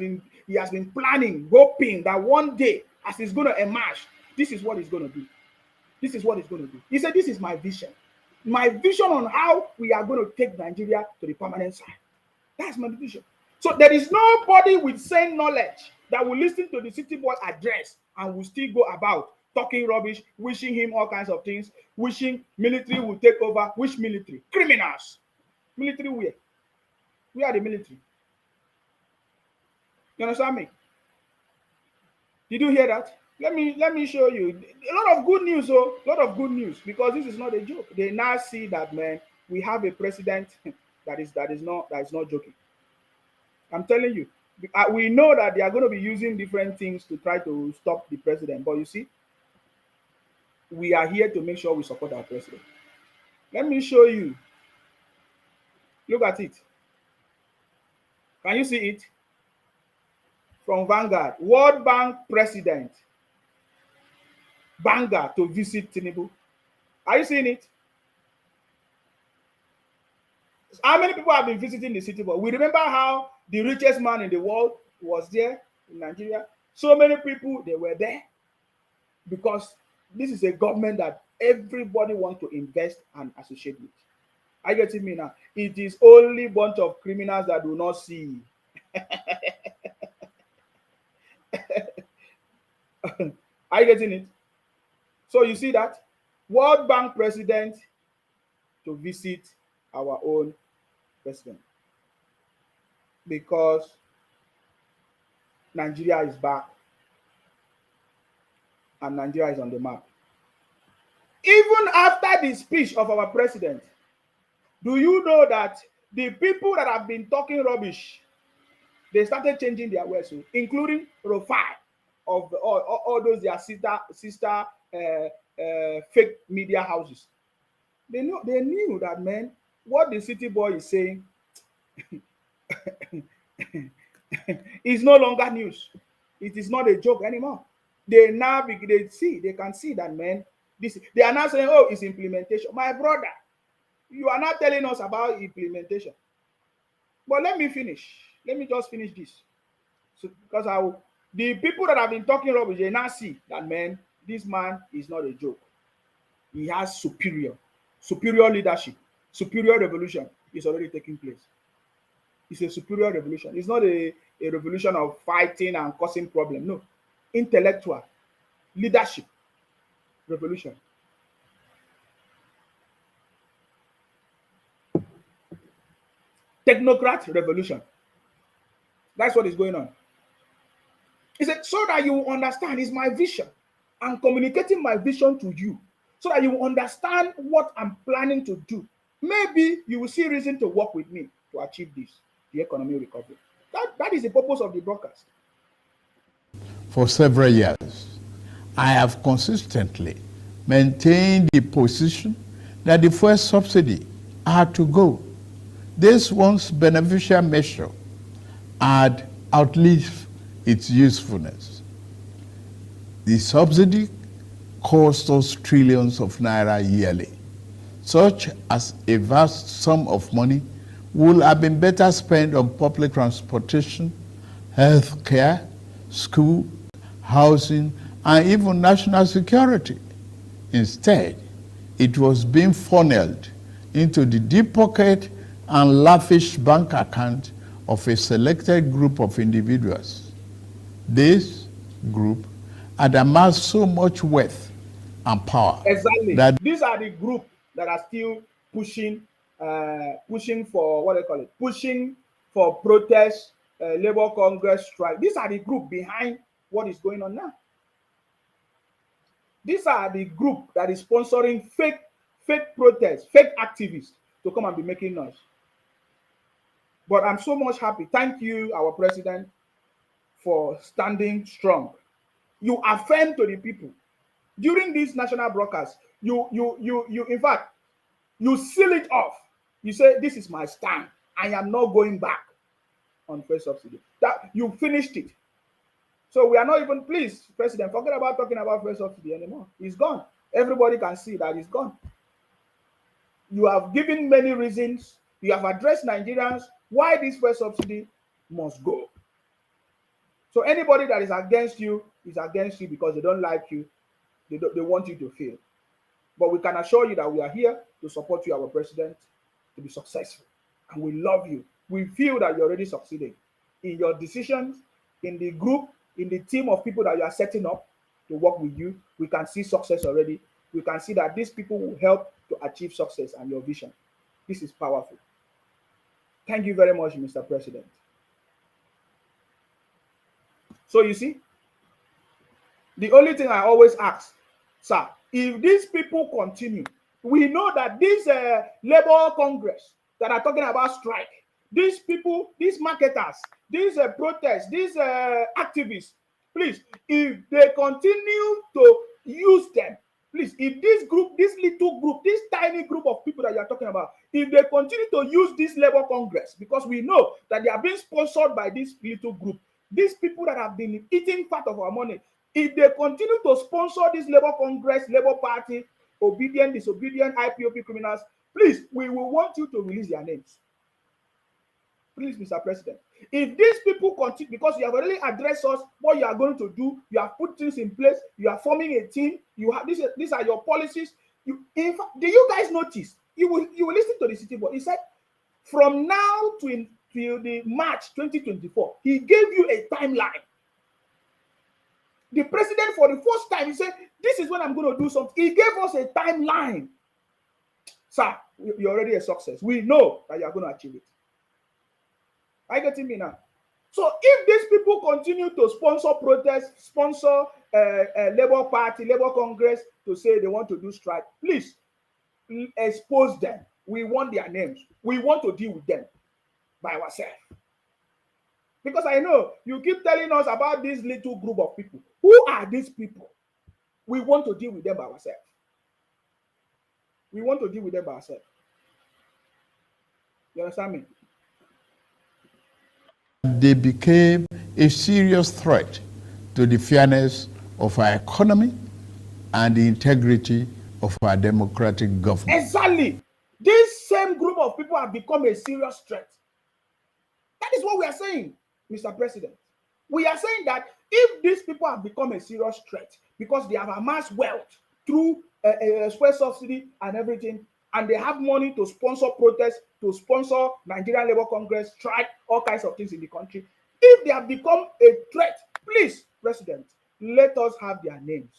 S1: been planning, hoping that one day, as he's going to emerge, this is what he's going to do. This is what he's going to do. He said, this is my vision. My vision on how we are going to take Nigeria to the permanent side. That's my vision. So there is nobody with sane knowledge that will listen to the city boy address and will still go about talking rubbish, wishing him all kinds of things, wishing military will take over. Which military? Criminals. Military where? We are the military. You understand me? Did you hear that? Let me show you a lot of good news. A lot of good news, because this is not a joke. They now see that, man, we have a president that is not joking. I'm telling you, we know that they are going to be using different things to try to stop the president. But you see, we are here to make sure we support our president. Let me show you. Look at it. Can you see it? From Vanguard, World Bank president Banga to visit Tinubu. Are you seeing it? How many people have been visiting the city? But we remember how the richest man in the world was there in Nigeria. So many people, they were there because this is a government that everybody wants to invest and associate with. Are you getting me now? It is only a bunch of criminals that do not see. Are you getting it? So you see that? World Bank president to visit our own president, because Nigeria is back and Nigeria is on the map. Even after the speech of our president, do you know that the people that have been talking rubbish, they started changing their words, including Rufai of all those their sister fake media houses. They knew that, man, what the city boy is saying is no longer news. It is not a joke anymore. They can see that, man. They are now saying, oh, it's implementation. My brother, you are not telling us about implementation. But let me finish. Let me just finish this. So, because the people that have been talking rubbish, they now see that, man, this man is not a joke. He has superior leadership. Superior revolution is already taking place. It's a superior revolution. It's not a revolution of fighting and causing problems. No. Intellectual leadership revolution. Technocrat revolution. That's what is going on. He said, so that you will understand, is my vision. I'm communicating my vision to you so that you will understand what I'm planning to do. Maybe you will see reason to work with me to achieve this, the economic recovery. That is the purpose of the broadcast.
S2: For several years, I have consistently maintained the position that the fuel subsidy had to go. This once beneficial measure had outlived its usefulness. The subsidy cost us trillions of naira yearly, such as a vast sum of money would have been better spent on public transportation, health care, school, housing, and even national security. Instead, it was being funneled into the deep pocket and lavish bank account of a selected group of individuals. This group and amassed so much wealth and power
S1: Exactly.
S2: that
S1: These are the group that are still pushing for what they call it, pushing for protest, labor congress strike. These are the group behind what is going on now. These are the group that is sponsoring fake protests, fake activists to come and be making noise. But I'm so much happy. Thank you, our president, for standing strong. You affirm to the people during this national broadcast. You in fact, you seal it off. You say, this is my stand. I am not going back on fuel subsidy. That you finished it. So we are not even, please, President, forget about talking about fuel subsidy anymore. It's gone. Everybody can see that it's gone. You have given many reasons. You have addressed Nigerians why this fuel subsidy must go. So anybody that is against you because they don't like you. They want you to fail. But we can assure you that we are here to support you, our president, to be successful. And we love you. We feel that you're already succeeding in your decisions, in the group, in the team of people that you are setting up to work with you. We can see success already. We can see that these people will help to achieve success and your vision. This is powerful. Thank you very much, Mr. President. So you see, the only thing I always ask, sir, if these people continue, we know that this labor congress that are talking about strike, these people, these marketers, these protests, these activists, please, if they continue to use them, please, if this group, this little group, this tiny group of people that you are talking about, if they continue to use this labor congress, because we know that they are being sponsored by this little group, these people that have been eating part of our money, if they continue to sponsor this labor congress, labor party, obedient, disobedient, IPOP criminals, please, we will want you to release their names. Please, Mr. President. If these people continue, because you have already addressed us, what you are going to do, you have put things in place, you are forming a team, you have these are your policies. In fact, do you guys notice? You will listen to the city board. He said, from now till the March 2024, he gave you a timeline. The president, for the first time, he said, this is when I'm going to do something. He gave us a timeline. Sir, you're already a success. We know that you're going to achieve it. Are you getting me now? So if these people continue to sponsor protests, sponsor Labour Party, Labour Congress to say they want to do strike, please expose them. We want their names. We want to deal with them by ourselves. Because I know you keep telling us about this little group of people. Who are these people? We want to deal with them by ourselves. We want to deal with them by ourselves. You understand me?
S2: they became a serious threat to the fairness of our economy and the integrity of our democratic government.
S1: Exactly. This same group of people have become a serious threat. That is what we are saying, Mr. President. We are saying that if these people have become a serious threat because they have amassed wealth through fuel subsidy and everything, and they have money to sponsor protests, to sponsor Nigerian Labour Congress, strike, all kinds of things in the country, if they have become a threat, please, President, let us have their names.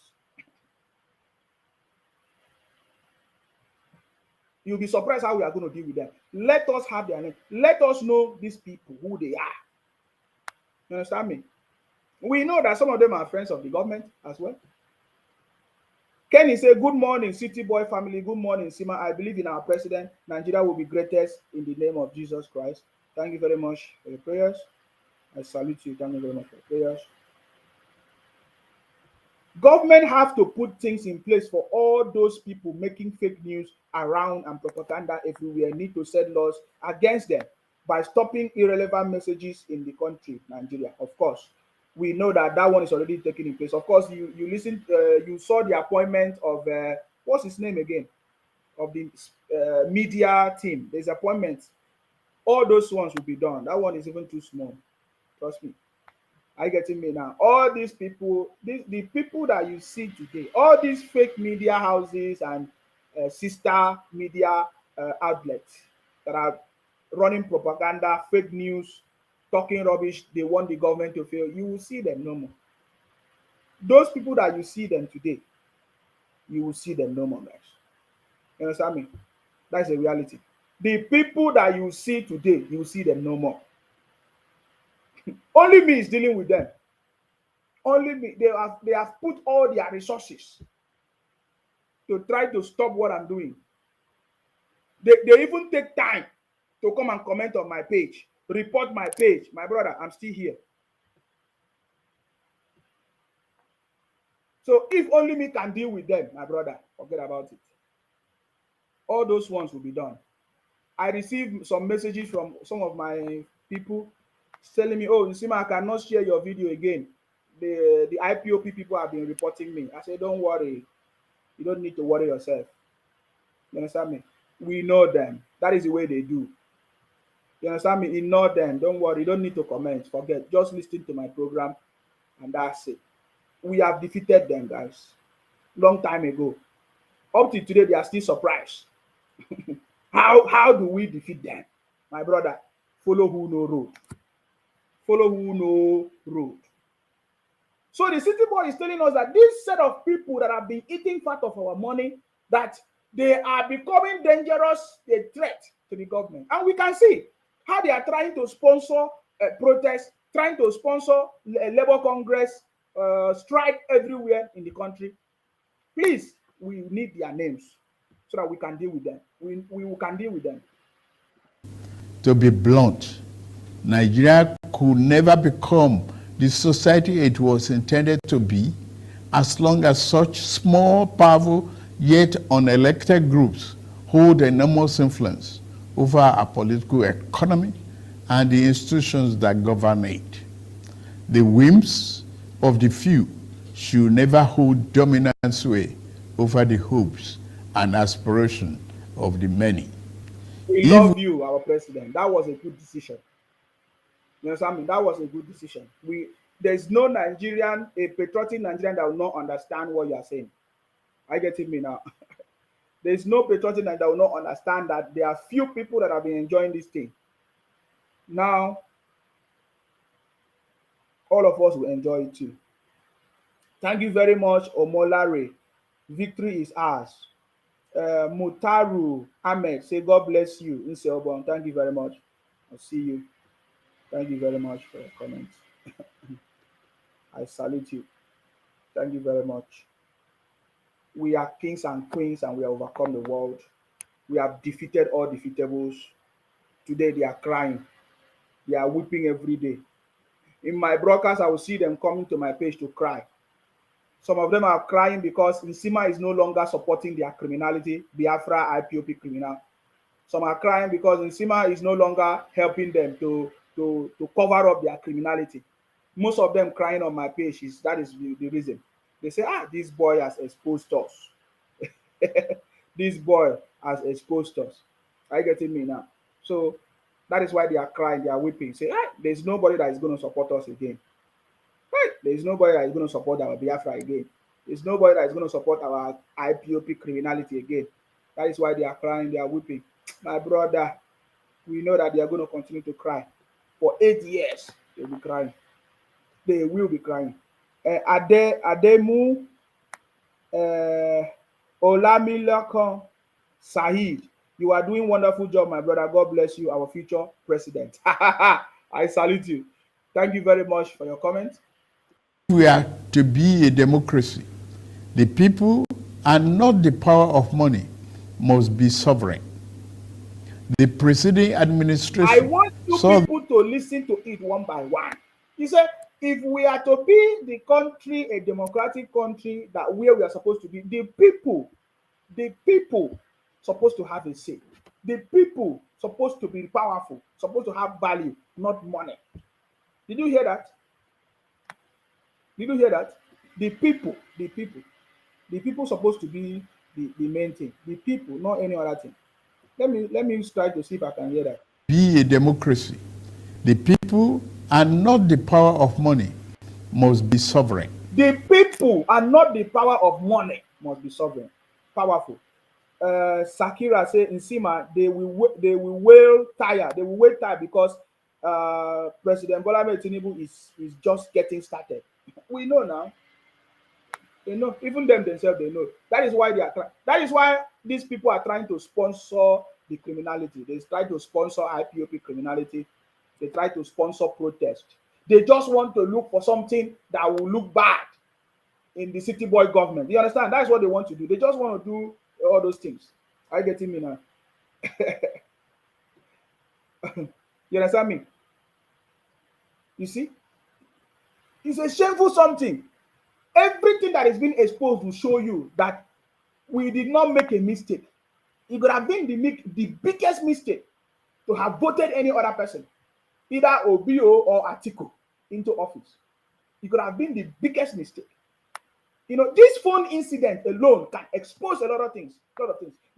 S1: You'll be surprised how we are going to deal with them. Let us have their name. Let us know these people, who they are. You understand me? We know that some of them are friends of the government as well. Kenny say, good morning, City Boy family. Good morning, Sima. I believe in our president. Nigeria will be greatest in the name of Jesus Christ. Thank you very much for your prayers. I salute you. Thank you very much for your prayers. Government have to put things in place for all those people making fake news around and propaganda everywhere. Need to set laws against them by stopping irrelevant messages in the country, Nigeria. Of course, we know that that one is already taking place. Of course, you listened, you saw the appointment of what's his name again, of the media team. There's appointments. All those ones will be done. That one is even too small. Trust me. Are you getting me now? All these people, the people that you see today, all these fake media houses and sister media outlets that are running propaganda, fake news, talking rubbish, they want the government to fail, you will see them no more. Those people that you see them today, you will see them no more, guys. You understand me? That's a reality. The people that you see today, you will see them no more. Only me is dealing with them. Only me. They have put all their resources to try to stop what I'm doing. They even take time to come and comment on my page, report my page. My brother, I'm still here. So if only me can deal with them, my brother, forget about it. All those ones will be done. I received some messages from some of my people telling me, oh, Nsima, I cannot share your video again. The IPOP people have been reporting me. I said, don't worry. You don't need to worry yourself. You understand me? We know them. That is the way they do. You understand me? Ignore them. Don't worry. You don't need to comment. Forget. Just listen to my program and that's it. We have defeated them, guys. Long time ago. Up to today, they are still surprised. How do we defeat them? My brother, follow who know road. Follow who know road. So the city boy is telling us that this set of people that have been eating fat of our money, that they are becoming dangerous, a threat to the government. And we can see how they are trying to sponsor protests, trying to sponsor a labor congress, strike everywhere in the country. Please, we need their names so that we can deal with them. We can deal with them.
S2: To be blunt, Nigeria could never become the society it was intended to be as long as such small, powerful, yet unelected groups hold enormous influence over our political economy and the institutions that govern it. The whims of the few should never hold dominant sway over the hopes and aspirations of the many.
S1: We love you, our president. That was a good decision. You understand me? That was a good decision. There's no Nigerian, a patriotic Nigerian that will not understand what you are saying. I get me now. There's no patriotic Nigerian that will not understand that there are few people that have been enjoying this thing. Now, all of us will enjoy it too. Thank you very much, Omolare. Victory is ours. Mutaru Ahmed, say God bless you. Inselborn, thank you very much. I'll see you. Thank you very much for your comments. I salute you. Thank you very much. We are kings and queens and we have overcome the world. We have defeated all defeatables. Today they are crying. They are weeping every day. In my broadcast, I will see them coming to my page to cry. Some of them are crying because Nsima is no longer supporting their criminality, Biafra IPOP criminal. Some are crying because Nsima is no longer helping them to cover up their criminality. Most of them crying on my page that is the reason. They say, this boy has exposed us. This boy has exposed us. Are you getting me now? So that is why they are crying, they are weeping. Say, there's nobody that is going to support us again. There's nobody that is going to support our Biafra again. There's nobody that is going to support our IPOP criminality again. That is why they are crying, they are weeping. My brother, we know that they are going to continue to cry. For 8 years, they will be crying. They will be crying. Ademu Olamilekan Saheed, you are doing wonderful job, my brother. God bless you, our future president. I salute you. Thank you very much for your comment.
S2: We are to be a democracy. The people and not the power of money must be sovereign. The preceding administration.
S1: I want you people to listen to it one by one. He said, if we are to be the country, a democratic country, that where we are supposed to be, the people supposed to have a say. The people supposed to be powerful, supposed to have value, not money. Did you hear that? Did you hear that? The people supposed to be the main thing. The people, not any other thing. Let me try to see if I can hear that.
S2: Be a democracy. The people and not the power of money must be sovereign.
S1: The people and not the power of money must be sovereign. Powerful. Sakira say Nsima, they will wail tired. They will wait tired because President Bola Tinubu is just getting started. We know now. They know. Even them themselves, they know. That is why that is why these people are trying to sponsor the criminality. They try to sponsor IPOP criminality. They try to sponsor protest. They just want to look for something that will look bad in the city boy government. You understand? That's what they want to do. They just want to do all those things. Are you getting me now? You understand me? You see? It's a shameful something. Everything that is being exposed will show you that we did not make a mistake. It could have been the biggest mistake to have voted any other person, either OBO or Atiku, into office. It could have been the biggest mistake. You know, this phone incident alone can expose a lot of things.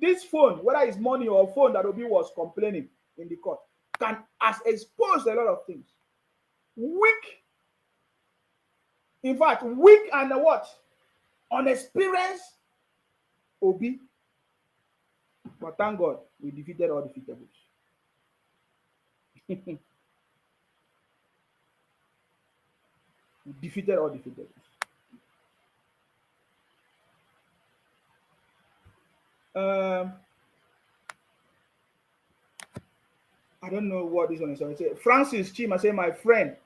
S1: This phone, whether it's money or phone that Obi was complaining in the court, has exposed a lot of things. Weak. In fact, weak and what? Unexperienced Obi. But thank God, we defeated all defeatables. We defeated all defeatables. I don't know what this one is. I say, Francis Chima say, my friend,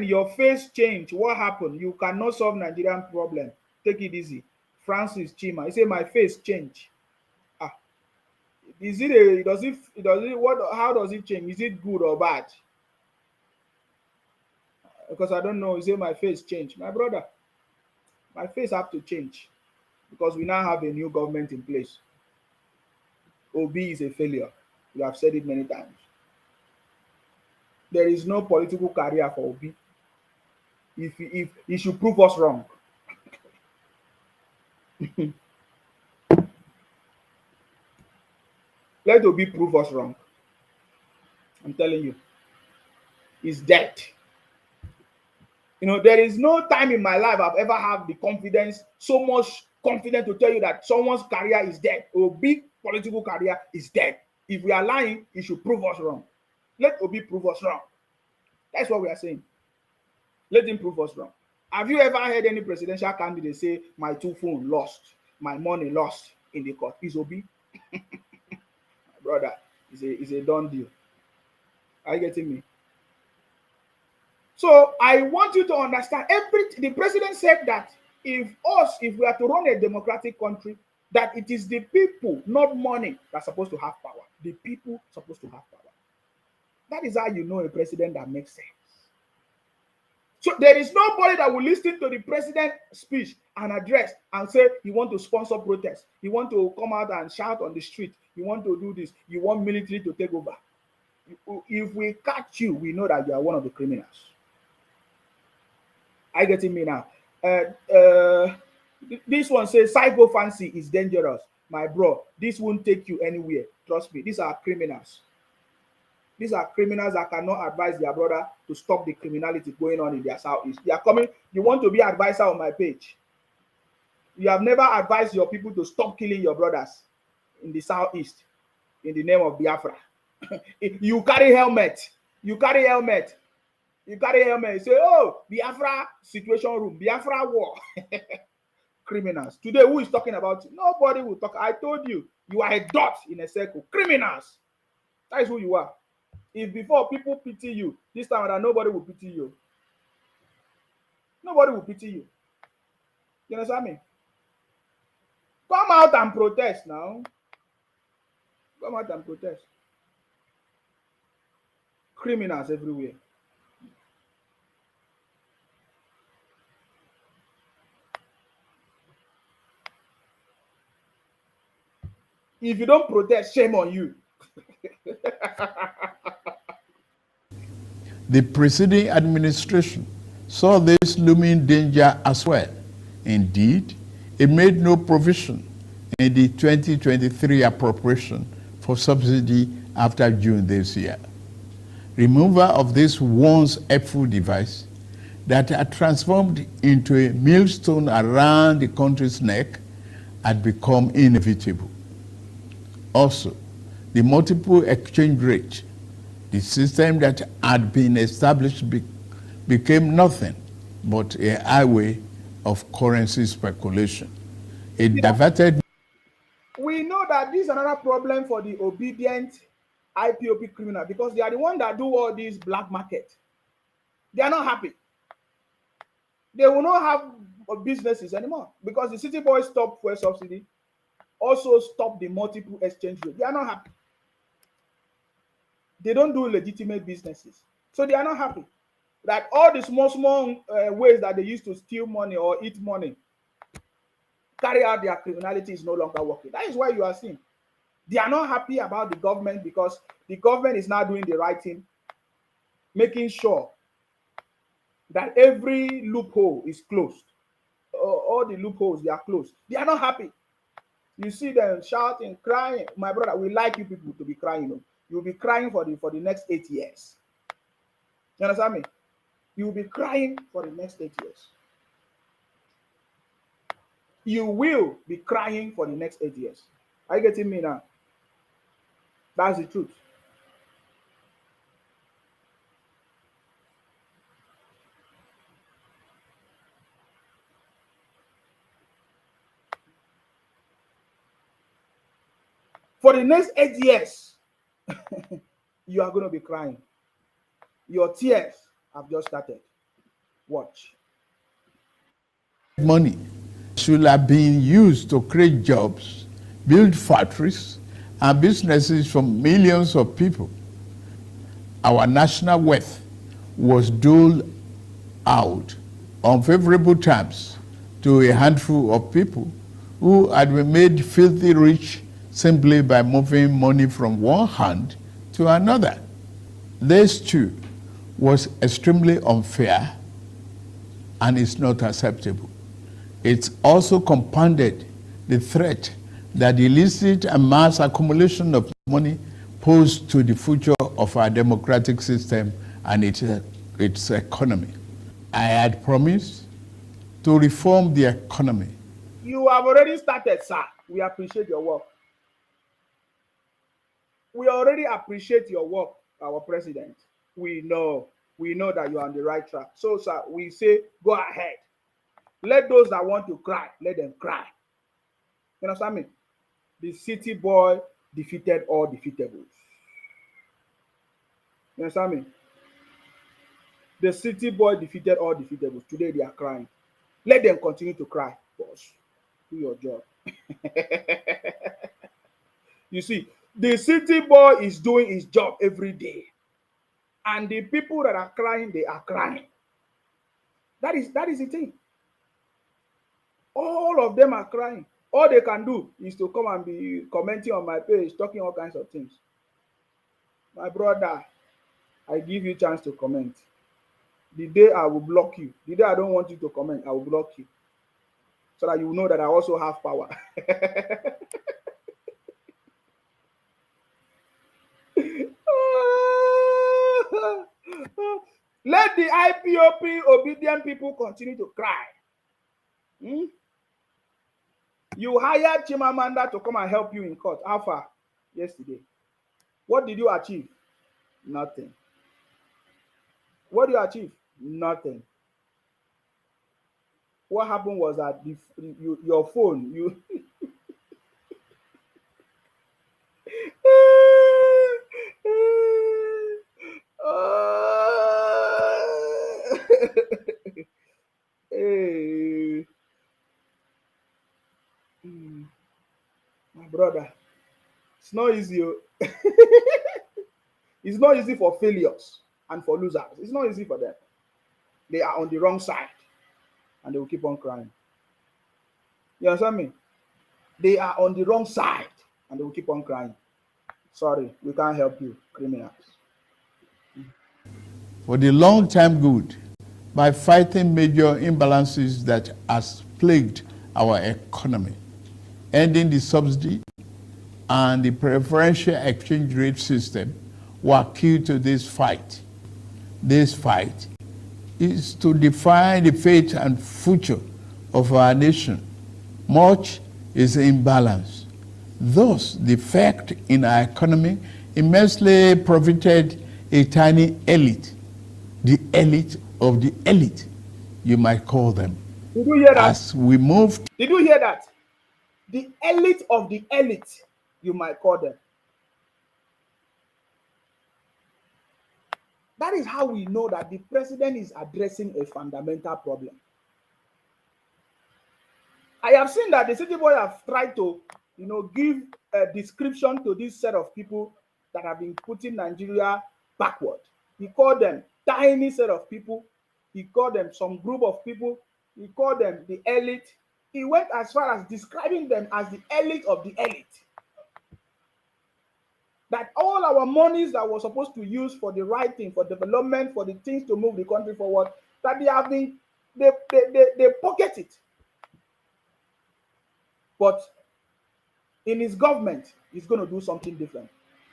S1: your face changed. What happened? You cannot solve Nigerian problem. Take it easy. Francis Chima. He say, my face changed. Is it how does it change? Is it good or bad? Because I don't know. He say, my face changed. My brother, my face have to change because we now have a new government in place. Obi is a failure. We have said it many times. There is no political career for Obi. If he should prove us wrong. Let Obi prove us wrong. I'm telling you. He's dead. You know, there is no time in my life I've ever had the confidence, so much confident to tell you that someone's career is dead. Obi political career is dead. If we are lying, he should prove us wrong. Let Obi prove us wrong. That's what we are saying. Let him prove us wrong. Have you ever heard any presidential candidate say, my 2 phones lost, my money lost in the court? Is Obi? My brother, it's a done deal. Are you getting me? So I want you to understand, the president said that if we are to run a democratic country, that it is the people, not money, that's supposed to have power. The people supposed to have power. That is how you know a president that makes sense. So there is nobody that will listen to the president's speech and address and say, you want to sponsor protests, you want to come out and shout on the street, you want to do this, you want military to take over. If we catch you, we know that you are one of the criminals. Are you getting me now? This one says psycho fancy is dangerous. My bro, this won't take you anywhere. Trust me, these are criminals. These are criminals that cannot advise their brother to stop the criminality going on in their southeast. They are coming. You want to be an advisor on my page. You have never advised your people to stop killing your brothers in the southeast in the name of Biafra. You carry helmet. You carry helmet. You carry helmet. You say, oh, Biafra situation room, Biafra war. Criminals. Today, who is talking about it? Nobody will talk. I told you, you are a dot in a circle. Criminals. That is who you are. If before people pity you, this time around, nobody will pity you. Nobody will pity you. You understand me? Come out and protest now. Come out and protest. Criminals everywhere. If you don't protest, shame on you.
S2: The preceding administration saw this looming danger as well. Indeed, it made no provision in the 2023 appropriation for subsidy after June this year. Removal of this once helpful device that had transformed into a millstone around the country's neck had become inevitable. Also, the multiple exchange rate, the system that had been established became nothing but a highway of currency speculation. It diverted.
S1: We know that this is another problem for the obedient IPOP criminal because they are the ones that do all these black market. They are not happy. They will not have businesses anymore because the city boys stopped fuel subsidy, also stopped the multiple exchange rate. They are not happy. They don't do legitimate businesses. So they are not happy. That all the small ways that they used to steal money or eat money, carry out their criminality is no longer working. That is why you are seeing. They are not happy about the government because the government is now doing the right thing, making sure that every loophole is closed. All the loopholes, they are closed. They are not happy. You see them shouting, crying. My brother, we like you people to be crying. You know? You'll be crying for the next 8 years. You understand me? You'll be crying for the next 8 years. You will be crying for the next 8 years. Are you getting me now? That's the truth. For the next 8 years, you are going to be crying. Your tears have just started. Watch.
S2: Money should have been used to create jobs, build factories, and businesses for millions of people. Our national wealth was doled out on favorable terms to a handful of people who had been made filthy rich simply by moving money from one hand to another. This too was extremely unfair and is not acceptable. It also compounded the threat that the illicit and mass accumulation of money posed to the future of our democratic system and its economy. I had promised to reform the economy.
S1: You have already started, sir. We appreciate your work. We already appreciate your work, our president. We know that you are on the right track. So, sir, we say, go ahead. Let those that want to cry, let them cry. You understand me? The city boy defeated all defeatables. You understand me? The city boy defeated all defeatables. Today they are crying. Let them continue to cry, boss. Do your job. You see, the city boy is doing his job every day. And the people that are crying, they are crying. That is the thing. All of them are crying. All they can do is to come and be commenting on my page, talking all kinds of things. My brother, I give you a chance to comment. The day I will block you, the day I don't want you to comment, I will block you. So that you know that I also have power. Let the IPOP obedient people continue to cry. You hired Chimamanda to come and help you in court. How far? Yesterday. What did you achieve? Nothing. What did you achieve? Nothing. What happened was that your phone, you hey. My brother, it's not easy. It's not easy for failures and for losers. It's not easy for them. They are on the wrong side and they will keep on crying. You understand me? They are on the wrong side and they will keep on crying. Sorry, we can't help you, criminals.
S2: For the long-term good, by fighting major imbalances that has plagued our economy, ending the subsidy and the preferential exchange rate system were key to this fight. This fight is to define the fate and future of our nation. Much is imbalanced. Thus, the effect in our economy immensely profited a tiny elite, the elite of the elite. you might call them.
S1: Did you hear that?
S2: As we move.
S1: Did you hear that? The elite of the elite, you might call them. That is how we know that the president is addressing a fundamental problem. I have seen that the city boy have tried to, give a description to this set of people that have been putting Nigeria backward. He called them tiny set of people. He called them some group of people. He called them the elite. He went as far as describing them as the elite of the elite. That all our monies that we're supposed to use for the right thing, for development, for the things to move the country forward, that they have been, they pocket it. But in his government, he's going to do something different.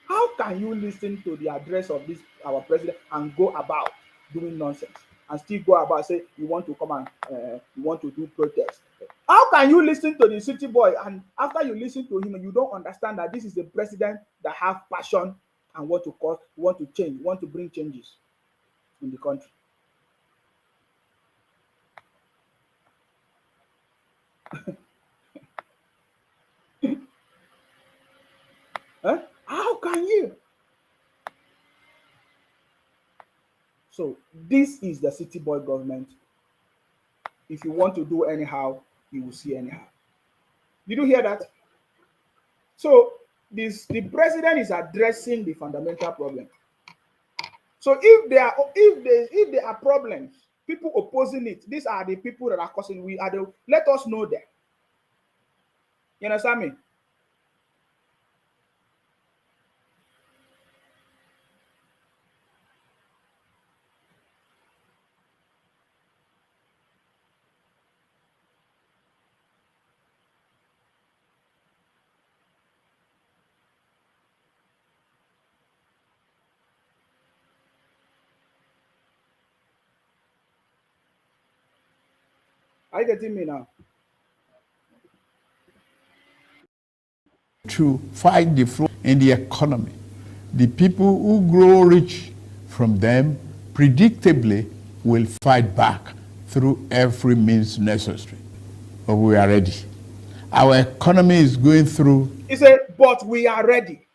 S1: How can you listen to the address of this, our president, and go about doing nonsense and still go about say you want to come and you want to do protest? How can you listen to the city boy and after you listen to him, you don't understand that this is a president that have passion and want to change, want to bring changes in the country? Huh? How can you? So this is the city boy government. If you want to do anyhow, you will see anyhow. Did you hear that? So the president is addressing the fundamental problem. So if there are problems, people opposing it, these are the people that are causing. Let us know them. You understand me? Are you getting me now?
S2: To fight the flow in the economy. The people who grow rich from them predictably will fight back through every means necessary. But we are ready. Our economy is going through.
S1: He said, but we are ready.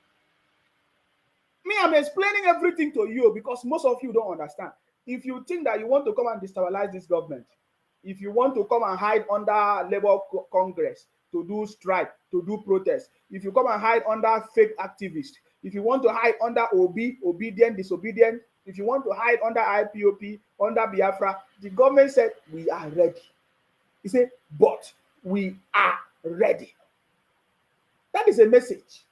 S1: Me, I'm explaining everything to you because most of you don't understand. If you think that you want to come and destabilize this government, if you want to come and hide under Labour Congress to do strike, to do protest, if you come and hide under fake activists, if you want to hide under obedient, disobedient, if you want to hide under IPOP, under Biafra, the government said, we are ready. He said, but we are ready. That is a message.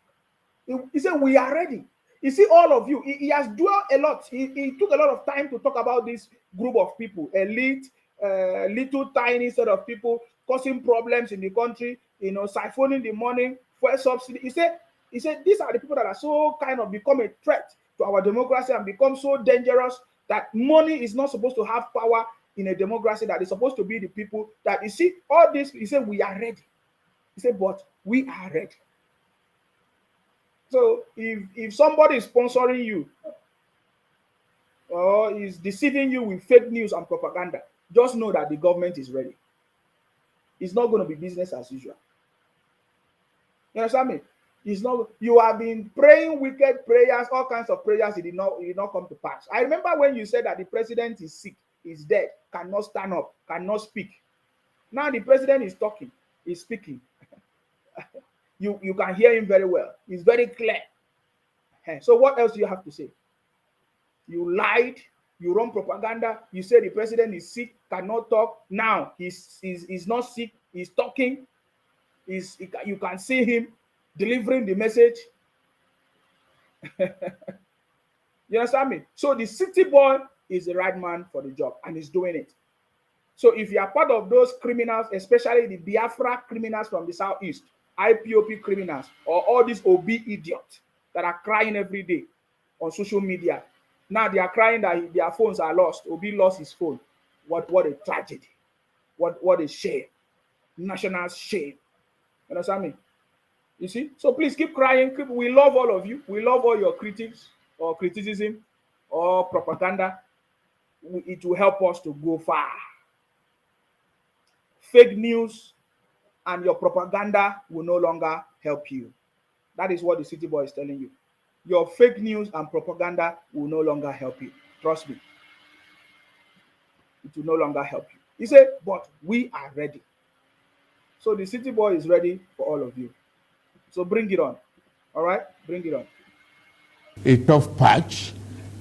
S1: He said, we are ready. You see, all of you, he has dwelt a lot. He took a lot of time to talk about this group of people, elite, little tiny set of people causing problems in the country, siphoning the money, fuel subsidy. He said, these are the people that are so kind of become a threat to our democracy and become so dangerous that money is not supposed to have power in a democracy, that is supposed to be the people that, you see, all this, he said, we are ready. He said, but we are ready. So if somebody is sponsoring you or is deceiving you with fake news and propaganda, just know that the government is ready. It's not going to be business as usual. You understand me? It's not. You have been praying wicked prayers, all kinds of prayers. It did not come to pass. I remember when you said that the president is sick, is dead, cannot stand up, cannot speak. Now the president is talking, is speaking. You can hear him very well. It's very clear. So what else do you have to say? You lied. You run propaganda. You say the president is sick, cannot talk. Now he's not sick. He's talking. You can see him delivering the message. You understand me? So the city boy is the right man for the job, and he's doing it. So if you are part of those criminals, especially the Biafra criminals from the southeast, IPOP criminals, or all these OB idiots that are crying every day on social media, now they are crying that their phones are lost. Obi lost his phone. What a tragedy. What a shame. National shame. You understand me? You see? So please keep crying. We love all of you. We love all your critics or criticism or propaganda. It will help us to go far. fake news and your propaganda will no longer help you. That is what the city boy is telling you. Your fake news and propaganda will no longer help you. Trust me. It will no longer help you. He said, but we are ready. So the city boy is ready for all of you. So bring it on. All right? Bring it on.
S2: A tough patch,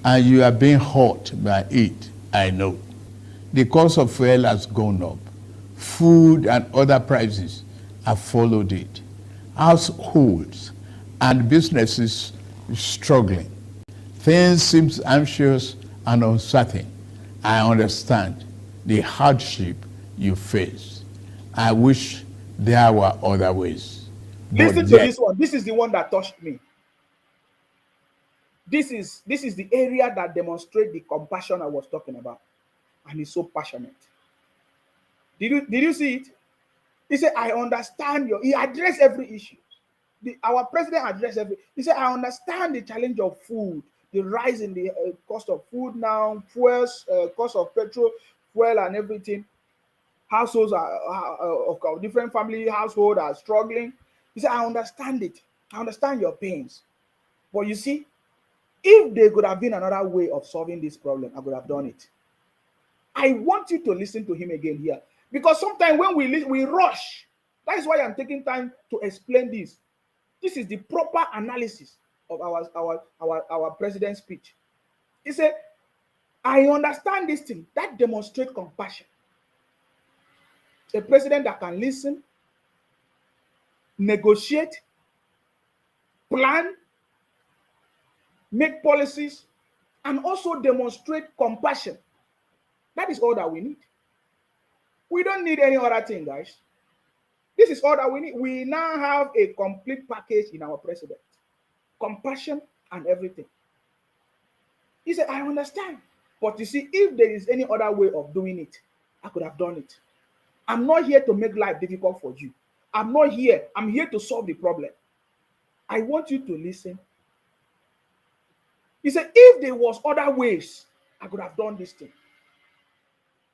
S2: and you are being hurt by it, I know. The cost of fuel has gone up. Food and other prices have followed it. Households and businesses struggling. Things seem anxious and uncertain. I understand the hardship you face. I wish there were other ways.
S1: Listen to this one. This is the one that touched me. This is the area that demonstrates the compassion I was talking about. And he's so passionate. Did you see it? He said, I understand he addressed every issue. Our president addressed every. He said, I understand the challenge of food, the rise in the cost of food now, fuels, cost of petrol, fuel and everything. Households of different family households are struggling. He said, I understand it. I understand your pains. But you see, if there could have been another way of solving this problem, I would have done it. I want you to listen to him again here. Because sometimes when we rush, that is why I'm taking time to explain this. This is the proper analysis of our president's speech. He said, I understand this thing. That demonstrates compassion. A president that can listen, negotiate, plan, make policies, and also demonstrate compassion. That is all that we need. We don't need any other thing, guys. This is all that we need. We now have a complete package in our president. Compassion and everything. He said, I understand. But you see, if there is any other way of doing it, I could have done it. I'm not here to make life difficult for you. I'm not here. I'm here to solve the problem. I want you to listen. He said, if there was other ways, I could have done this thing.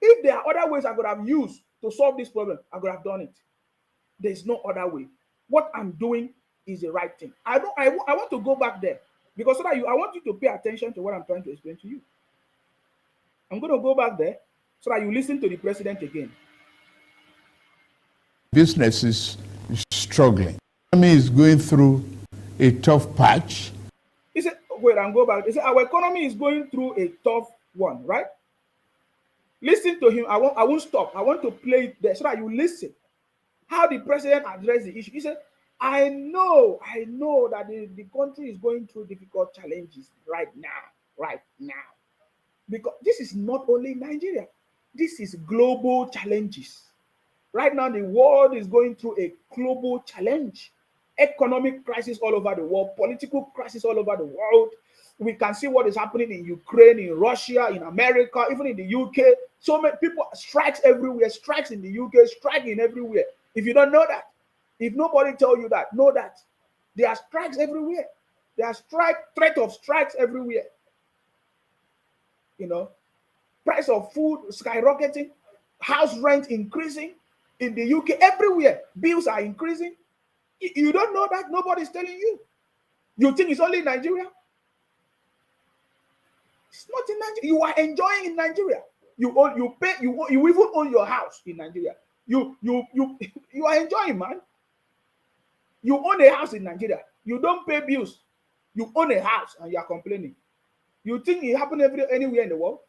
S1: If there are other ways I could have used to solve this problem, I could have done it. There's no other way. What I'm doing is the right thing. I want to go back there because so that I want you to pay attention to what I'm trying to explain to you. I'm going to go back there so that you listen to the president again.
S2: Business is struggling. The economy is going through a tough patch.
S1: He said, wait, I'll go back. He said, our economy is going through a tough one, right? Listen to him. I won't stop. I want to play it there so that you listen. How the president addressed the issue. He said, I know that the country is going through difficult challenges right now. Because this is not only Nigeria. This is global challenges. Right now, the world is going through a global challenge. Economic crisis all over the world, political crisis all over the world. We can see what is happening in Ukraine, in Russia, in America, even in the UK. So many people, strikes everywhere, strikes in the UK, striking everywhere. If you don't know that, if nobody tell you that, know that. There are strikes everywhere. There are threat of strikes everywhere. You know, price of food skyrocketing, house rent increasing in the UK, everywhere. Bills are increasing. You don't know that? Nobody's telling you. You think it's only in Nigeria? It's not in Nigeria. You are enjoying in Nigeria. You pay. You even own your house in Nigeria. You are enjoying, man. You own a house in Nigeria. You don't pay bills. You own a house and you are complaining. You think it happens anywhere in the world?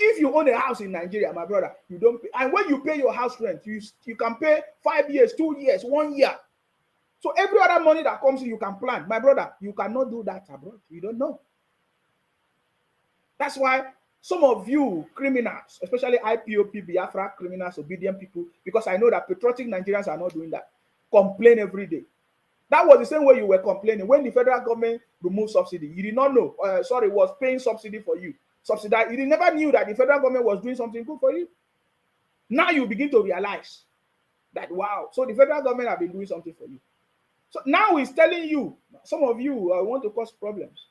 S1: If you own a house in Nigeria, my brother, you don't pay. And when you pay your house rent, you can pay 5 years, 2 years, 1 year. So every other money that comes in, you can plan. My brother, you cannot do that abroad. You don't know. That's why some of you criminals, especially IPOP, Biafra criminals, obedient people, because I know that patriotic Nigerians are not doing that, complain every day. That was the same way you were complaining when the federal government removed subsidy. You did not know, was paying subsidy for you. Subsidize. You never knew that the federal government was doing something good for you. Now you begin to realize that, wow, so the federal government have been doing something for you. So now he's telling you, some of you want to cause problems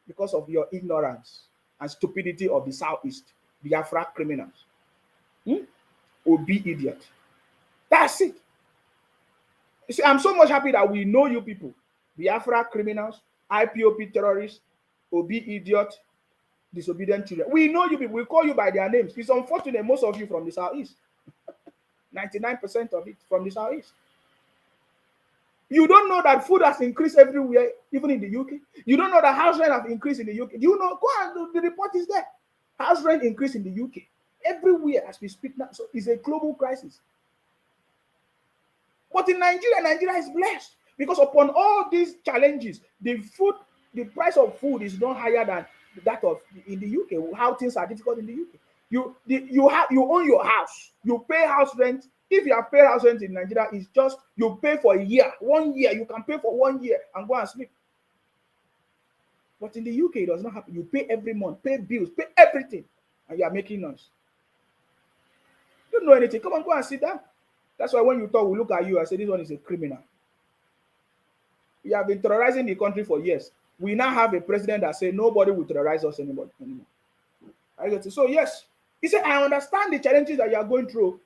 S1: because of your ignorance and stupidity of the Southeast, Biafra criminals. Obi idiot. That's it. You see, I'm so much happy that we know you people. Biafra criminals, IPOP terrorists, Obi idiot, disobedient children. We know you people. We call you by their names. It's unfortunate most of you from the southeast. 99% of it from the southeast. You don't know that food has increased everywhere, even in the UK. You don't know that house rent has increased in the UK. You know, go and the report is there. House rent increased in the UK. Everywhere as we speak now. So it's a global crisis. But in Nigeria, Nigeria is blessed because upon all these challenges, the price of food is not higher than that of in the UK. How things are difficult in the UK. You own your house. You pay house rent. If you have paid house rent in Nigeria, it's just you pay for a year. 1 year, you can pay for 1 year and go and sleep. But in the UK, it does not happen. You pay every month, pay bills, pay everything, and you are making noise. You don't know anything. Come on, go and sit down. That's why when you talk, we look at you and say, this one is a criminal. We have been terrorizing the country for years. We now have a president that says nobody will terrorize us anymore. So yes, he said, I understand the challenges that you are going through.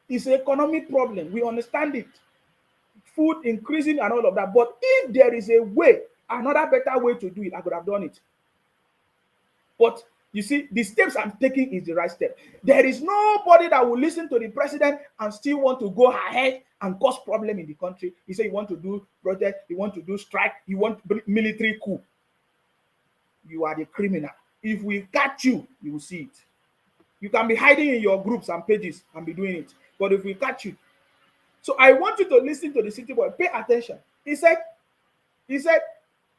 S1: It's an economic problem. We understand it. Food increasing and all of that. But if there is a way, another better way to do it, I could have done it. But you see, the steps I'm taking is the right step. There is nobody that will listen to the president and still want to go ahead and cause problem in the country. He said you want to do protest, you want to do strike, you want military coup. You are the criminal. If we catch you, you will see it. You can be hiding in your groups and pages and be doing it. But if we catch you. So I want you to listen to the city boy. Pay attention. He said,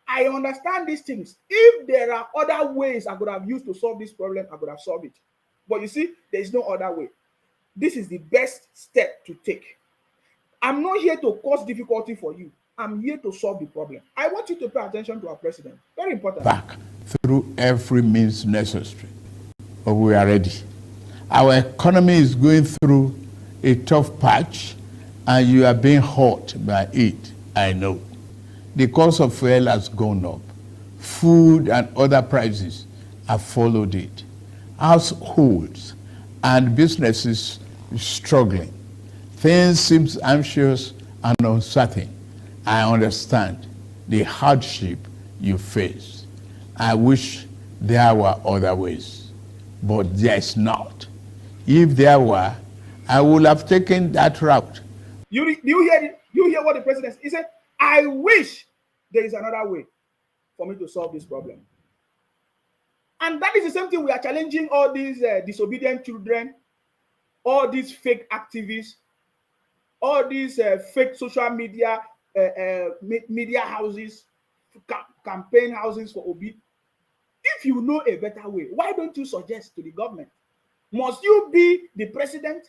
S1: I understand these things. If there are other ways I could have used to solve this problem, I could have solved it. But you see, there is no other way. This is the best step to take. I'm not here to cause difficulty for you. I'm here to solve the problem. I want you to pay attention to our president. Very important.
S2: Back through every means necessary. But we are ready. Our economy is going through a tough patch, and you are being hurt by it, I know. The cost of fuel has gone up. Food and other prices have followed it. Households and businesses struggling. Things seem anxious and uncertain. I understand the hardship you face. I wish there were other ways, but there is not. If there were, I would have taken that route.
S1: You hear what the president said? He said, I wish there is another way for me to solve this problem. And that is the same thing we are challenging all these disobedient children, all these fake activists, all these fake social media media houses, campaign houses for Obi. If you know a better way, why don't you suggest to the government? Must you be the president?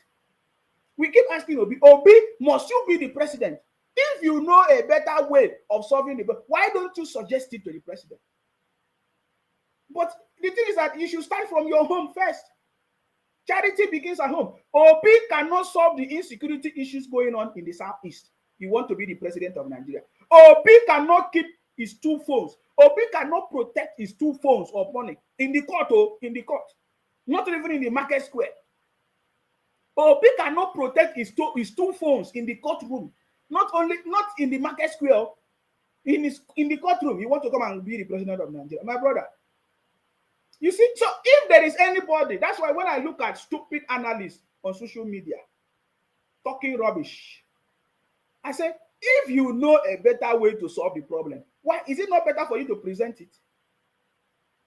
S1: We keep asking Obi, must you be the president? If you know a better way of solving the problem, why don't you suggest it to the president? But the thing is that you should start from your home first. Charity begins at home. Obi cannot solve the insecurity issues going on in the southeast. You want to be the president of Nigeria. Obi cannot keep his 2 phones. Obi cannot protect his 2 phones or money in the court in the court. Not even in the market square. Obi cannot protect his two phones in the courtroom. Not in the market square, in the courtroom. You want to come and be the president of Nigeria. My brother. You see, so if there is anybody, that's why when I look at stupid analysts on social media talking rubbish, I say, if you know a better way to solve the problem, why is it not better for you to present it?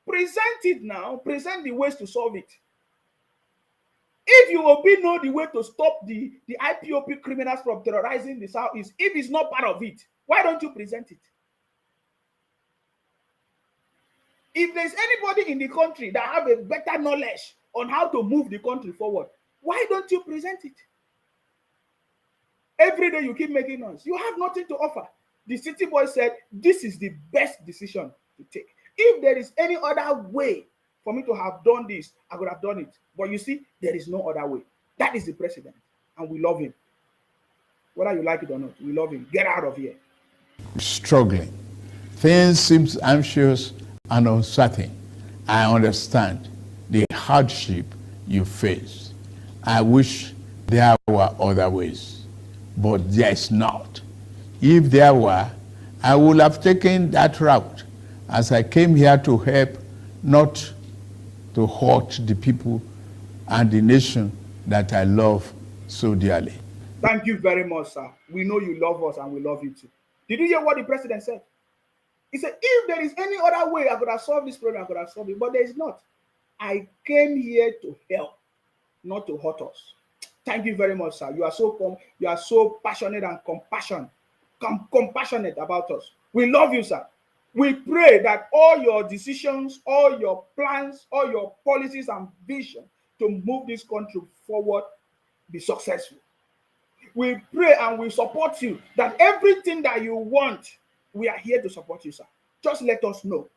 S1: Present it now. Present the ways to solve it. If you know the way to stop the IPOP criminals from terrorizing the Southeast, if it's not part of it, why don't you present it? If there's anybody in the country that have a better knowledge on how to move the country forward, why don't you present it? Every day you keep making noise. You have nothing to offer. The city boy said, this is the best decision to take. If there is any other way for me to have done this, I would have done it. But you see, there is no other way. That is the president, and we love him. Whether you like it or not, we love him. Get out of here.
S2: Struggling. Things seem anxious and uncertain. I understand the hardship you face. I wish there were other ways, but there is not. If there were, I would have taken that route, as I came here to help, not to hurt the people and the nation that I love so dearly.
S1: Thank you very much, sir. We know you love us and we love you too. Did you hear what the president said? He said, if there is any other way I could have solved this problem, I could have solved it, but there is not. I came here to help, not to hurt us. Thank you very much, sir. You are so passionate and compassionate about us. We love you, sir. We pray that all your decisions, all your plans, all your policies and vision to move this country forward be successful. We pray and we support you that everything that you want, we are here to support you, sir. Just let us know.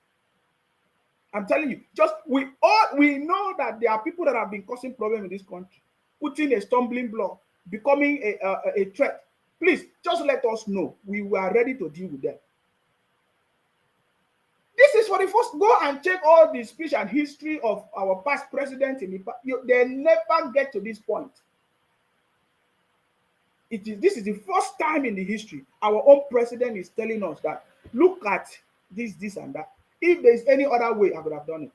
S1: I'm telling you, we know that there are people that have been causing problems in this country, putting a stumbling block, becoming a threat. Please, just let us know. We are ready to deal with them. This is for the first. Go and check all the speech and history of our past presidents. They never get to this point. This is the first time in the history our own president is telling us that, look at this, and that. If there is any other way, I would have done it.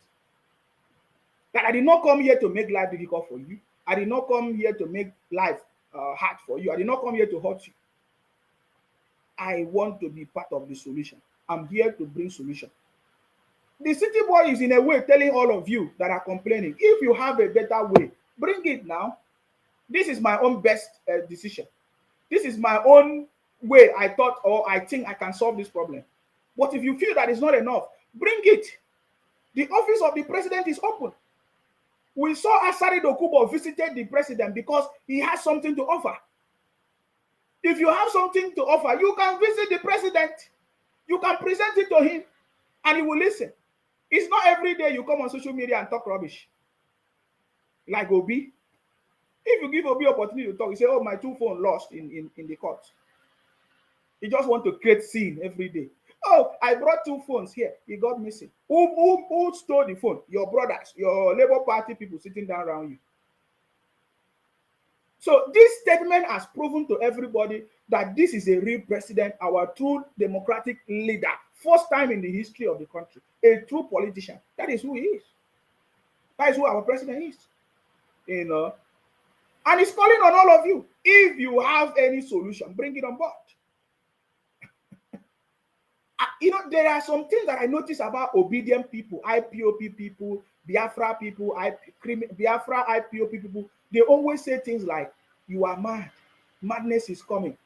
S1: That I did not come here to make life difficult for you. I did not come here to make life hard for you. I did not come here to hurt you. I want to be part of the solution. I'm here to bring solution. The city boy is in a way telling all of you that are complaining, if you have a better way, bring it now. This is my own best decision. This is my own way I thought or I think I can solve this problem. But if you feel that it's not enough, bring it. The office of the president is open. We saw Asari Dokubo visited the president because he has something to offer. If you have something to offer, you can visit the president. You can present it to him and he will listen. It's not every day you come on social media and talk rubbish. Like Obi. If you give Obi opportunity to talk, you say, oh, my 2 phones lost in the court. You just want to create scene every day. Oh, I brought 2 phones here. He got missing. Who stole the phone? Your brothers, your Labour Party people sitting down around you. So this statement has proven to everybody that this is a real president, our true democratic leader. First time in the history of the country. A true politician. That is who he is. That is who our president is. You know. And he's calling on all of you. If you have any solution, bring it on board. There are some things that I notice about obedient people, IPOP people, Biafra people, Biafra IPOP people. They always say things like, you are mad. Madness is coming.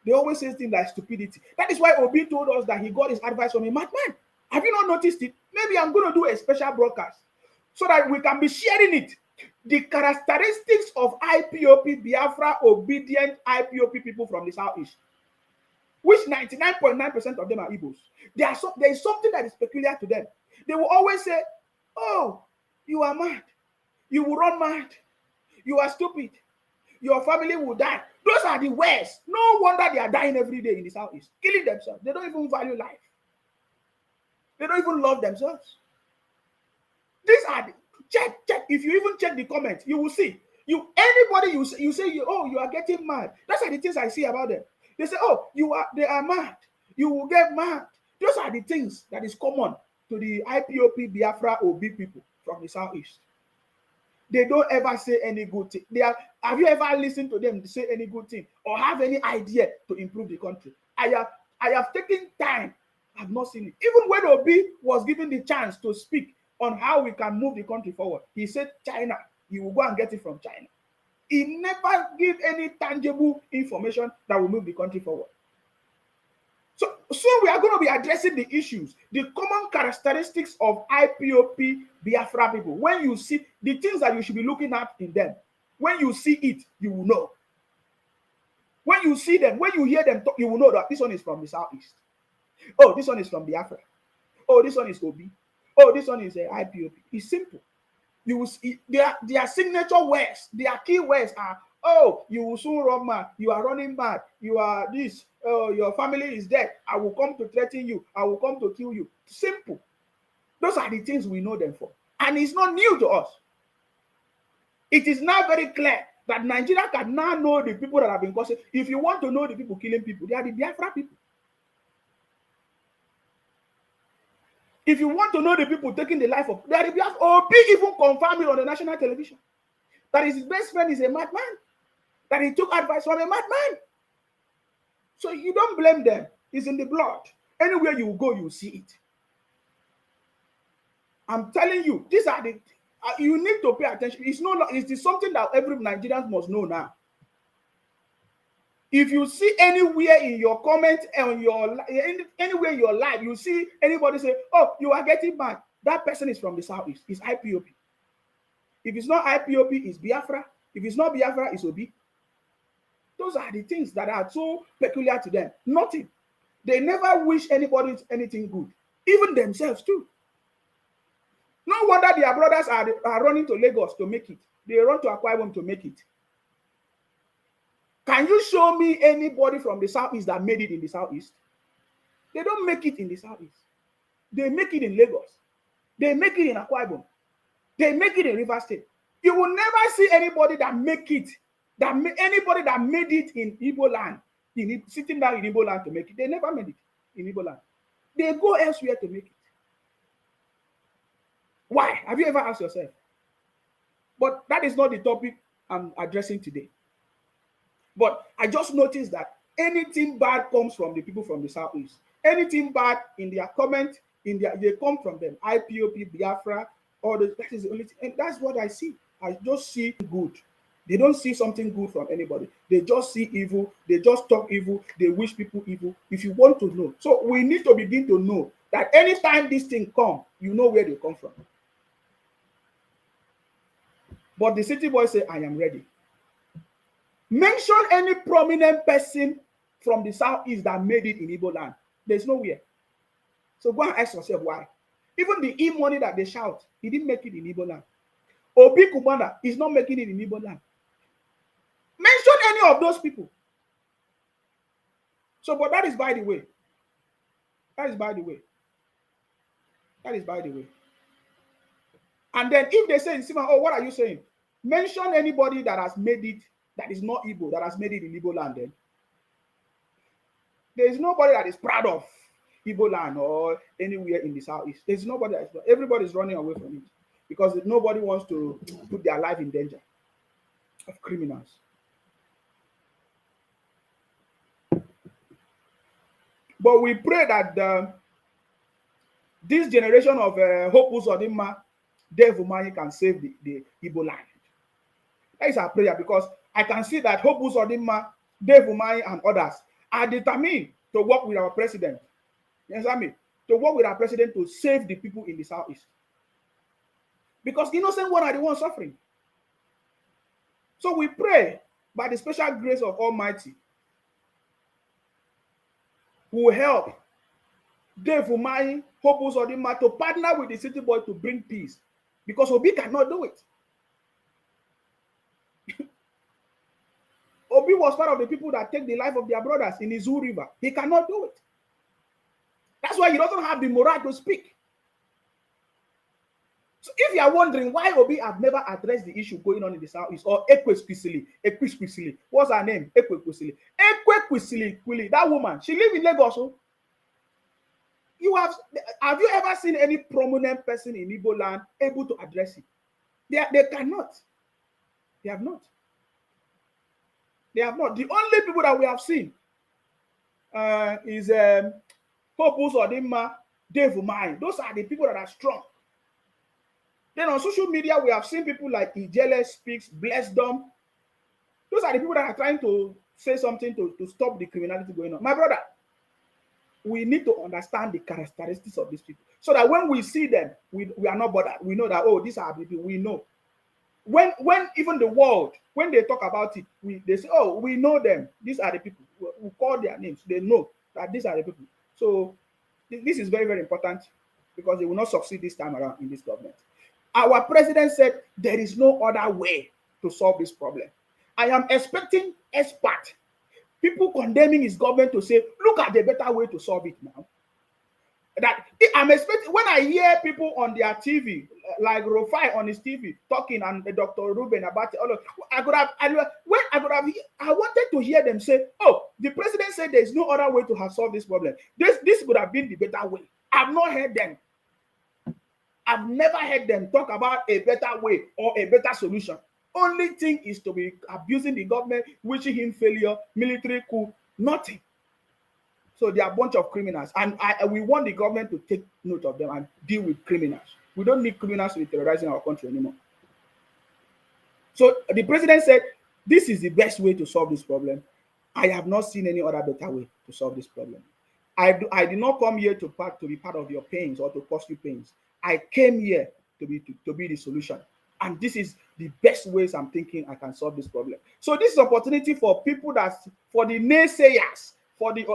S1: They always say things like stupidity. That is why Obi told us that he got his advice from a madman. Have you not noticed it? Maybe I'm going to do a special broadcast so that we can be sharing it. The characteristics of IPOP, Biafra, obedient IPOP people from the Southeast, which 99.9% of them are Igbos. There is something that is peculiar to them. They will always say, oh, you are mad. You will run mad. You are stupid. Your family will die. Those are the worst. No wonder they are dying every day in the Southeast, killing themselves. They don't even value life. They don't even love themselves. These are the check. If you even check the comments, you will see. Anybody you say you are getting mad. That's are the things I see about them. They say, oh, they are mad. You will get mad. Those are the things that is common to the IPOP, Biafra, OB people from the Southeast. They don't ever say any good thing. Have you ever listened to them say any good thing or have any idea to improve the country? I have taken time. I've not seen it. Even when Obi was given the chance to speak on how we can move the country forward, he said China. You will go and get it from China. He never gave any tangible information that will move the country forward. So soon we are going to be addressing the issues, the common characteristics of IPOP Biafra people. When you see the things that you should be looking at in them, when you see it, you will know. When you see them, when you hear them talk, you will know that this one is from the Southeast. Oh, this one is from Biafra. Oh, this one is Obi. Oh, this one is IPOP. It's simple. You will see their signature words, their key words are, oh, you will soon run mad. You are running mad. You are this. Oh, your family is dead. I will come to threaten you. I will come to kill you. Simple. Those are the things we know them for. And it's not new to us. It is now very clear that Nigeria can now know the people that have been causing. If you want to know the people killing people, they are the Biafra people. If you want to know the people taking the life of, they are the Biafra. Obi even confirmed it on the national television that his best friend is a madman, that he took advice from a madman. So you don't blame them. It's in the blood. Anywhere you go, you see it. I'm telling you, these are the. You need to pay attention. It's something that every Nigerian must know now. If you see anywhere in your comment and anywhere in your life, you see anybody say, "Oh, you are getting mad," that person is from the southeast. It's IPOP. If it's not IPOP, it's Biafra. If it's not Biafra, it's Obi. Those are the things that are so peculiar to them. Nothing. They never wish anybody anything good, even themselves too. No wonder their brothers are running to Lagos to make it. They run to Akwa Ibom to make it. Can you show me anybody from the southeast that made it in the southeast? They don't make it in the southeast. They make it in Lagos. They make it in Akwa Ibom. They make it in River State. You will never see anybody that make it, anybody that made it in Igbo land, sitting down in Igbo land to make it. They never made it in Igbo land. They go elsewhere to make it. Why? Have you ever asked yourself? But that is not the topic I'm addressing today. But I just noticed that anything bad comes from the people from the southeast. Anything bad in their comment, they come from them. IPOP, Biafra, that is the only thing. And that's what I see. I just see good. They don't see something good from anybody. They just see evil. They just talk evil. They wish people evil. If you want to know. So we need to begin to know that anytime this thing comes, you know where they come from. But the city boys say, I am ready. Mention any prominent person from the southeast that made it in Igbo land. There's nowhere. So go and ask yourself why. Even the e-money that they shout, he didn't make it in Igbo land. Obi Kubana is not making it in Igbo land. Mention any of those people. So, but that is by the way. That is by the way. That is by the way. And then if they say in Sima, oh, what are you saying? Mention anybody that has made it, that is not Igbo, that has made it in Igbo land then. There is nobody that is proud of Igbo land or anywhere in the southeast. There's nobody that is, everybody is running away from it because nobody wants to put their life in danger of criminals. But we pray that this generation of Hope Uzodinma, Dave Umahi can save the Igbo land. That is our prayer because I can see that Hope Uzodinma, Dave Umahi, and others are determined to work with our president. You understand me? To work with our president to save the people in the southeast. Because innocent ones are the ones suffering. So we pray by the special grace of Almighty who will help Dave Umahi, Hope Uzodinma to partner with the city boy to bring peace. Because Obi cannot do it. Obi was part of the people that take the life of their brothers in Izu River. He cannot do it. That's why he doesn't have the morale to speak. So if you are wondering why Obi have never addressed the issue going on in the southeast, or Ekwe, what's her name? Ekwe, that woman, she lives in Lagos. So have you ever seen any prominent person in Igbo land able to address it? They cannot. They have not. They have not. The only people that we have seen is Hope Uzodinma, Dave Umahi. Those are the people that are strong. Then on social media, we have seen people like Ijele Speaks, Bless Them. Those are the people that are trying to say something to stop the criminality going on. My brother, we need to understand the characteristics of these people so that when we see them, we are not bothered. We know that, oh, these are people we know. When even the world, when they talk about it, they say, oh, we know them. These are the people. We call their names. They know that these are the people. So this is very, very important because they will not succeed this time around in this government. Our president said there is no other way to solve this problem. I am expecting experts, people condemning his government to say, look at the better way to solve it now. That I'm expecting when I hear people on their TV, like Rufai on his TV talking and Dr. Ruben about it, all of, I wanted to hear them say, "Oh, the president said there is no other way to have solved this problem. This would have been the better way." I've not heard them. I've never heard them talk about a better way or a better solution. Only thing is to be abusing the government, wishing him failure, military coup, nothing. So they are a bunch of criminals, and we want the government to take note of them and deal with criminals. We don't need criminals to be terrorizing our country anymore. So the president said, this is the best way to solve this problem. I have not seen any other better way to solve this problem. I did not come here to be part of your pains or to cause you pains. I came here to be the solution. And this is the best ways I'm thinking I can solve this problem. So this is opportunity for people for the naysayers, for the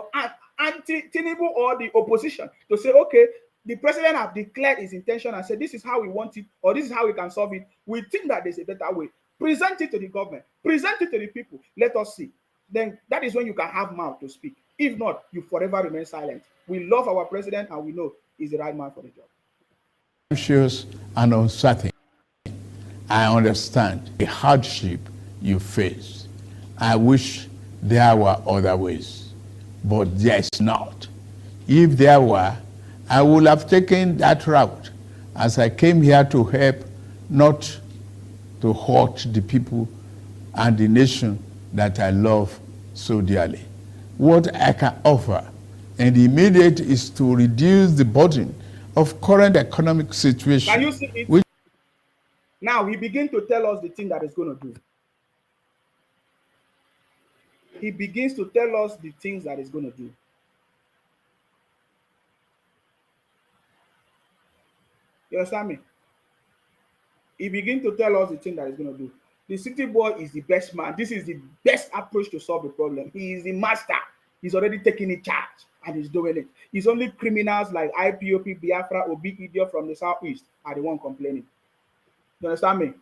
S1: anti-Tinubu or the opposition to say, okay, the president have declared his intention and said, this is how we want it, or this is how we can solve it. We think that there's a better way. Present it to the government. Present it to the people. Let us see. Then that is when you can have mouth to speak. If not, you forever remain silent. We love our president and we know he's the right man for the job.
S2: Anxious and uncertain. I understand the hardship you face. I wish there were other ways, but there is not. If there were, I would have taken that route, as I came here to help, not to hurt the people and the nation that I love so dearly. What I can offer in the immediate is to reduce the burden of current economic situation.
S1: Can you see it? Now he begins to tell us the thing that he's going to do. He begins to tell us the things that he's going to do. You understand me? He begins to tell us the thing that he's going to do. The city boy is the best man. This is the best approach to solve the problem. He is the master. He's already taking in charge and he's doing it. It's only criminals like IPOP, Biafra, or big idiot from the southeast are the one complaining. You understand me?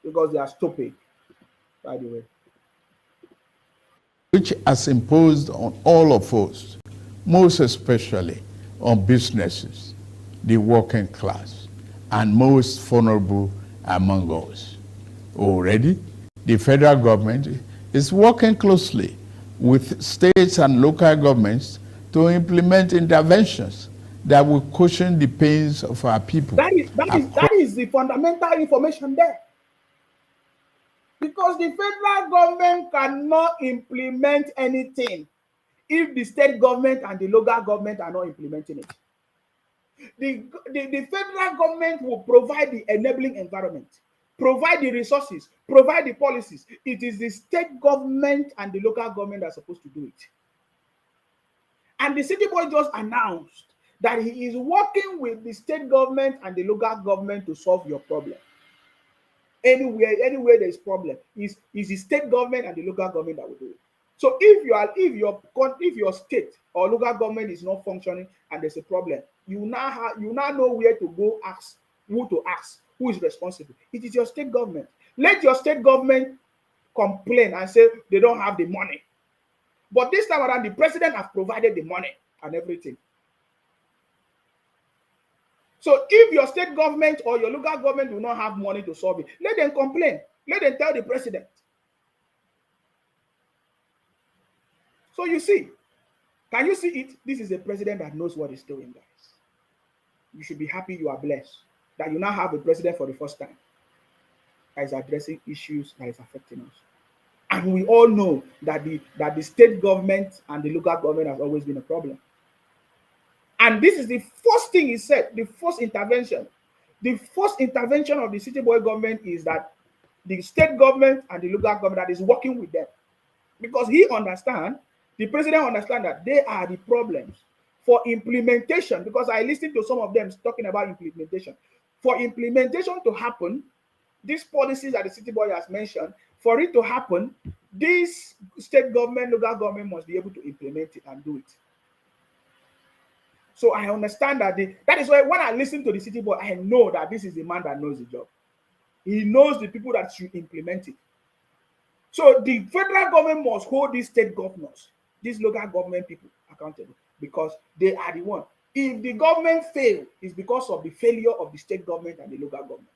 S1: Because they are stupid, by the way.
S2: Which has imposed on all of us, most especially on businesses, the working class, and most vulnerable among us. Already, the federal government is working closely with states and local governments to implement interventions that will cushion the pains of our people.
S1: That is the fundamental information there. Because the federal government cannot implement anything if the state government and the local government are not implementing it. The federal government will provide the enabling environment, provide the resources, provide the policies. It is the state government and the local government that are supposed to do it. And the city boy just announced that he is working with the state government and the local government to solve your problem. Anywhere there is problem, is the state government and the local government that will do it. So if your state or local government is not functioning and there's a problem, you now know where to go ask, who to ask, who is responsible. It is your state government. Let your state government complain and say they don't have the money. But this time around, the president has provided the money and everything. So if your state government or your local government do not have money to solve it, let them complain. Let them tell the president. So you see, can you see it? This is a president that knows what he's doing, guys. You should be happy you are blessed that you now have a president for the first time that is addressing issues that is affecting us. And we all know that the state government and the local government has always been a problem. And this is the first thing he said, the first intervention. The first intervention of the city boy government is that the state government and the local government that is working with them. Because he understands, the president understands that they are the problems for implementation. Because I listened to some of them talking about implementation. For implementation to happen, these policies that the city boy has mentioned, for it to happen, this state government, local government must be able to implement it and do it. So I understand that that is why when I listen to the city boy, I know that this is the man that knows the job. He knows the people that should implement it. So the federal government must hold these state governors, these local government people accountable because they are the one. If the government fail, it's because of the failure of the state government and the local government.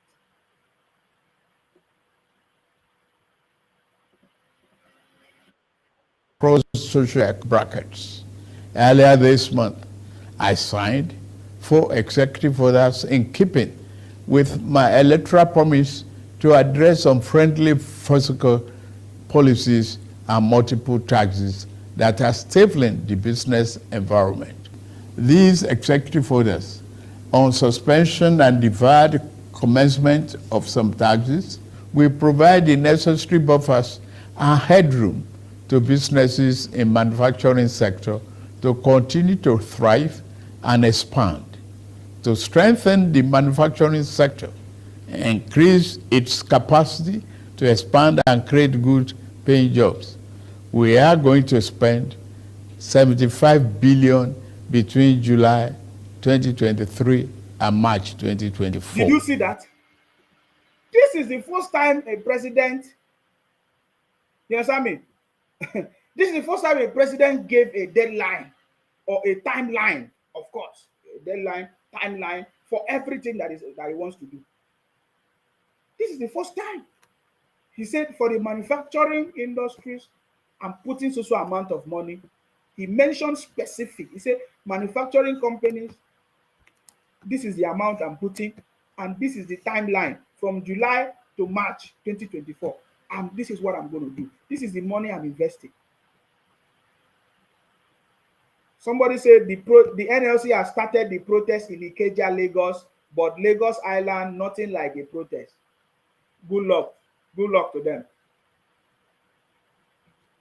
S2: Cross social brackets. Earlier this month, I signed 4 executive orders in keeping with my electoral promise to address unfriendly fiscal policies and multiple taxes that are stifling the business environment. These executive orders on suspension and deferred commencement of some taxes will provide the necessary buffers and headroom to businesses in manufacturing sector to continue to thrive and expand. To strengthen the manufacturing sector, increase its capacity to expand and create good paying jobs, we are going to spend 75 billion between July 2023 and March 2024.
S1: Did you see that? This is the first time a president, you understand me? This is the first time a president gave a deadline or a timeline, of course, a deadline, timeline for everything that he wants to do. This is the first time. He said for the manufacturing industries, I'm putting so amount of money. He mentioned specific. He said manufacturing companies, this is the amount I'm putting, and this is the timeline from July to March 2024. And this is what I'm going to do. This is the money I'm investing. Somebody said the NLC has started the protest in Ikeja, Lagos, but Lagos Island, nothing like a protest. Good luck. Good luck to them.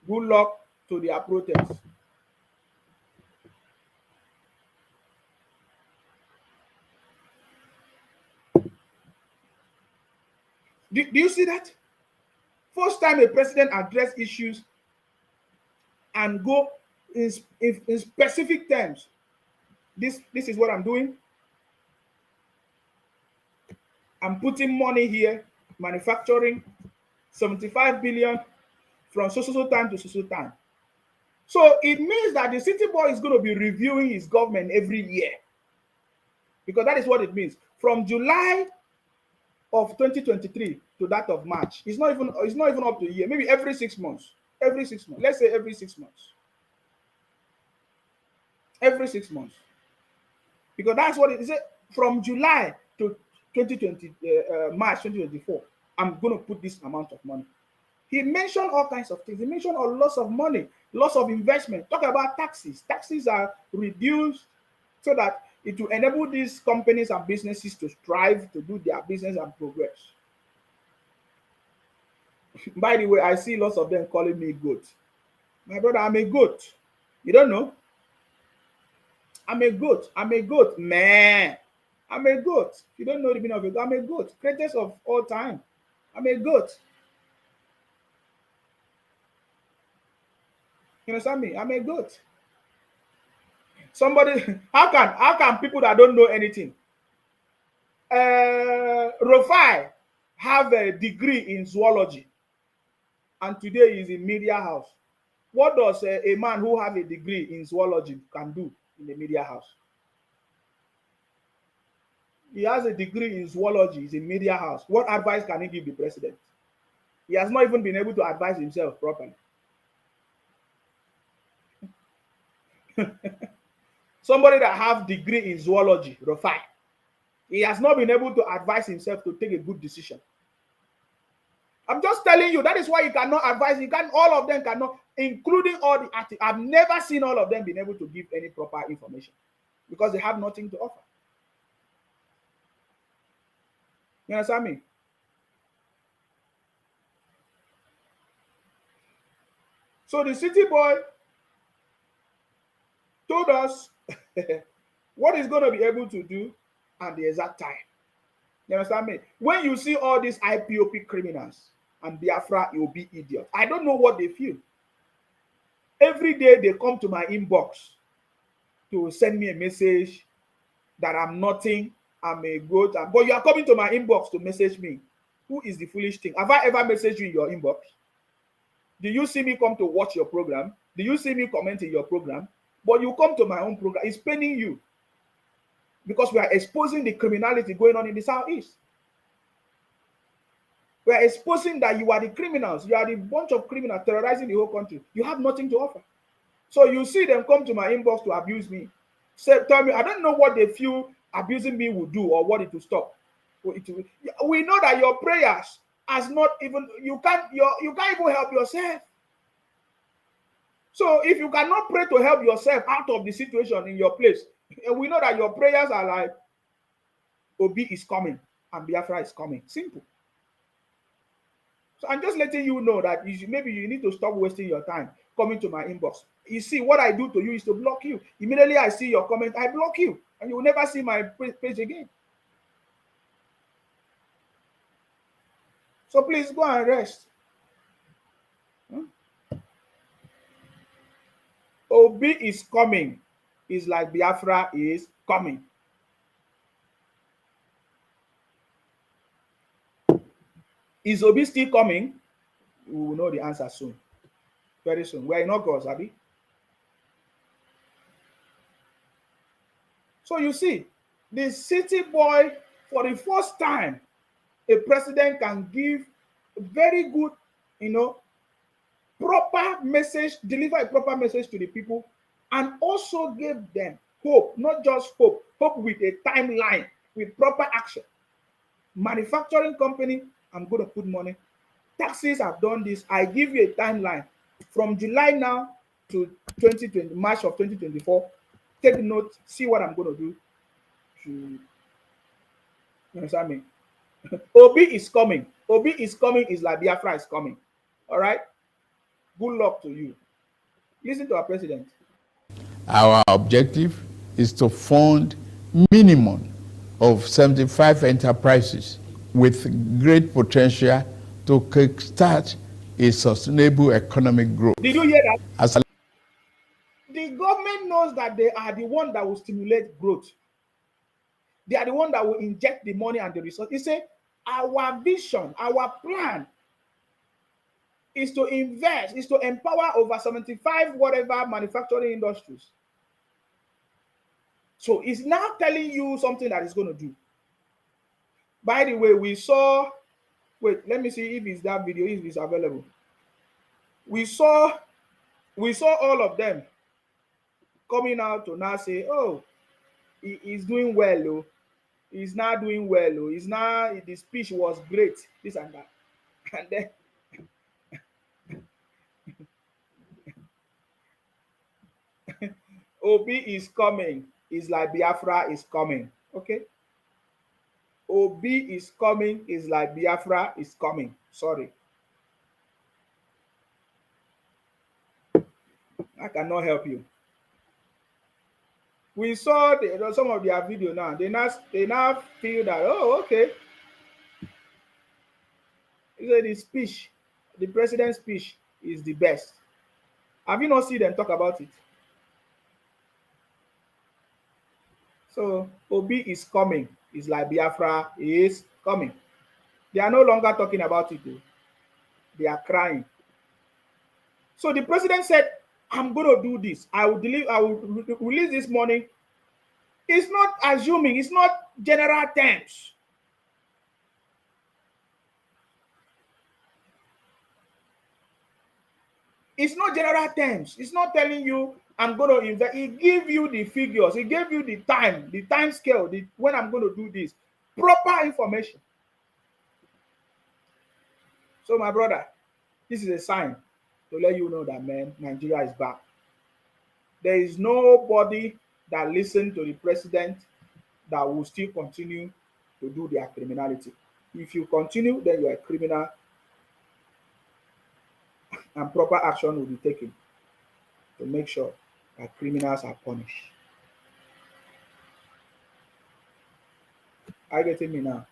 S1: Good luck to their protest. Do you see that? First time a president address issues and go in specific terms. This is what I'm doing. I'm putting money here, manufacturing, 75 billion from so time to so time. So it means that the city boy is going to be reviewing his government every year. Because that is what it means. From July of 2023 to that of March. It's not even up to a year. Maybe every 6 months. Every 6 months. Let's say every 6 months. Every 6 months. Because that's what it is. From July to 2020, March 2024, I'm going to put this amount of money. He mentioned all kinds of things. He mentioned a loss of money, loss of investment. Talk about taxes. Taxes are reduced so that it will enable these companies and businesses to strive to do their business and progress. By the way, I see lots of them calling me goat. My brother, I'm a goat. You don't know? I'm a goat. I'm a goat, man. I'm a goat. If you don't know the meaning of a goat, I'm a goat. Greatest of all time. I'm a goat. You understand me? I'm a goat. Somebody, how can people that don't know anything? Rufai have a degree in zoology, and today he's in media house. What does a man who have a degree in zoology can do in the media house? He has a degree in zoology, he's in media house. What advice can he give the president? He has not even been able to advise himself properly. Somebody that have degree in zoology, Rufai, he has not been able to advise himself to take a good decision. I'm just telling you, that is why you cannot advise. All of them cannot, including all the activists. I've never seen all of them being able to give any proper information because they have nothing to offer. You understand me? So the city boy told us what he's going to be able to do at the exact time. You understand me? When you see all these IPOP criminals and Biafra, you'll be idiots. I don't know what they feel. Every day they come to my inbox to send me a message that I'm nothing, I'm a goat. But you are coming to my inbox to message me. Who is the foolish thing? Have I ever messaged you in your inbox? Do you see me come to watch your program? Do you see me comment in your program? But you come to my own program. It's paining you. because we are exposing the criminality going on in the Southeast. We are exposing that you are the criminals. You are the bunch of criminals terrorizing the whole country. You have nothing to offer. So you see them come to my inbox to abuse me. Say, tell me, I don't know what they feel abusing me will do or what it will stop. We know that your prayers has not even, you can't even help yourself. So if you cannot pray to help yourself out of the situation in your place, we know that your prayers are like, Obi is coming and Biafra is coming. Simple. So I'm just letting you know that maybe you need to stop wasting your time coming to my inbox. You see, what I do to you is to block you. Immediately I see your comment, I block you, and you will never see my page again. So please go and rest. Obi is coming. It's like Biafra is coming. Is Obi still coming? We will know the answer soon. Very soon. We're in August, Abi. So you see, the city boy, for the first time, a president can give very good, proper message, deliver a proper message to the people, and also give them hope, not just hope with a timeline, with proper action. Manufacturing company, I'm going to put money. Taxis have done this. I give you a timeline from July now to March of 2024. Take note, see what I'm going to do. You understand me? Obi is coming. Obi is coming is like Biafra is coming. All right? Good luck to you. Listen to our president.
S2: Our objective is to fund minimum of 75 enterprises with great potential to kickstart a sustainable economic growth.
S1: Did you hear that?
S2: As
S1: the government knows that they are the one that will stimulate growth. They are the one that will inject the money and the resources. He said, our vision, our plan is to invest, is to empower over 75 whatever manufacturing industries. So he's now telling you something that he's going to do. By the way, we saw, wait, let me see if it's that video, if it's available. We saw all of them coming out to now say, oh, he's doing well, oh. He's not doing well, oh. He's not, the speech was great, this and that. And then Obi is coming. It's like Biafra is coming. Okay? Obi is coming. It's like Biafra is coming. Sorry. I cannot help you. We saw some of their video now. They now feel that, oh, okay. He said the speech, the president's speech is the best. Have you not seen them talk about it? So Obi is coming. It's like Biafra is coming. They are no longer talking about it, though. They are crying. So the president said, I'm going to do this. I will release this money. It's not assuming, it's not general terms. It's not general terms. It's not telling you I'm going to invest. He gave you the figures. He gave you the time scale, when I'm going to do this. Proper information. So my brother, this is a sign to let you know that, man, Nigeria is back. There is nobody that listens to the president that will still continue to do their criminality. If you continue, then you are a criminal, and proper action will be taken to make sure that criminals are punished. Are you getting me now?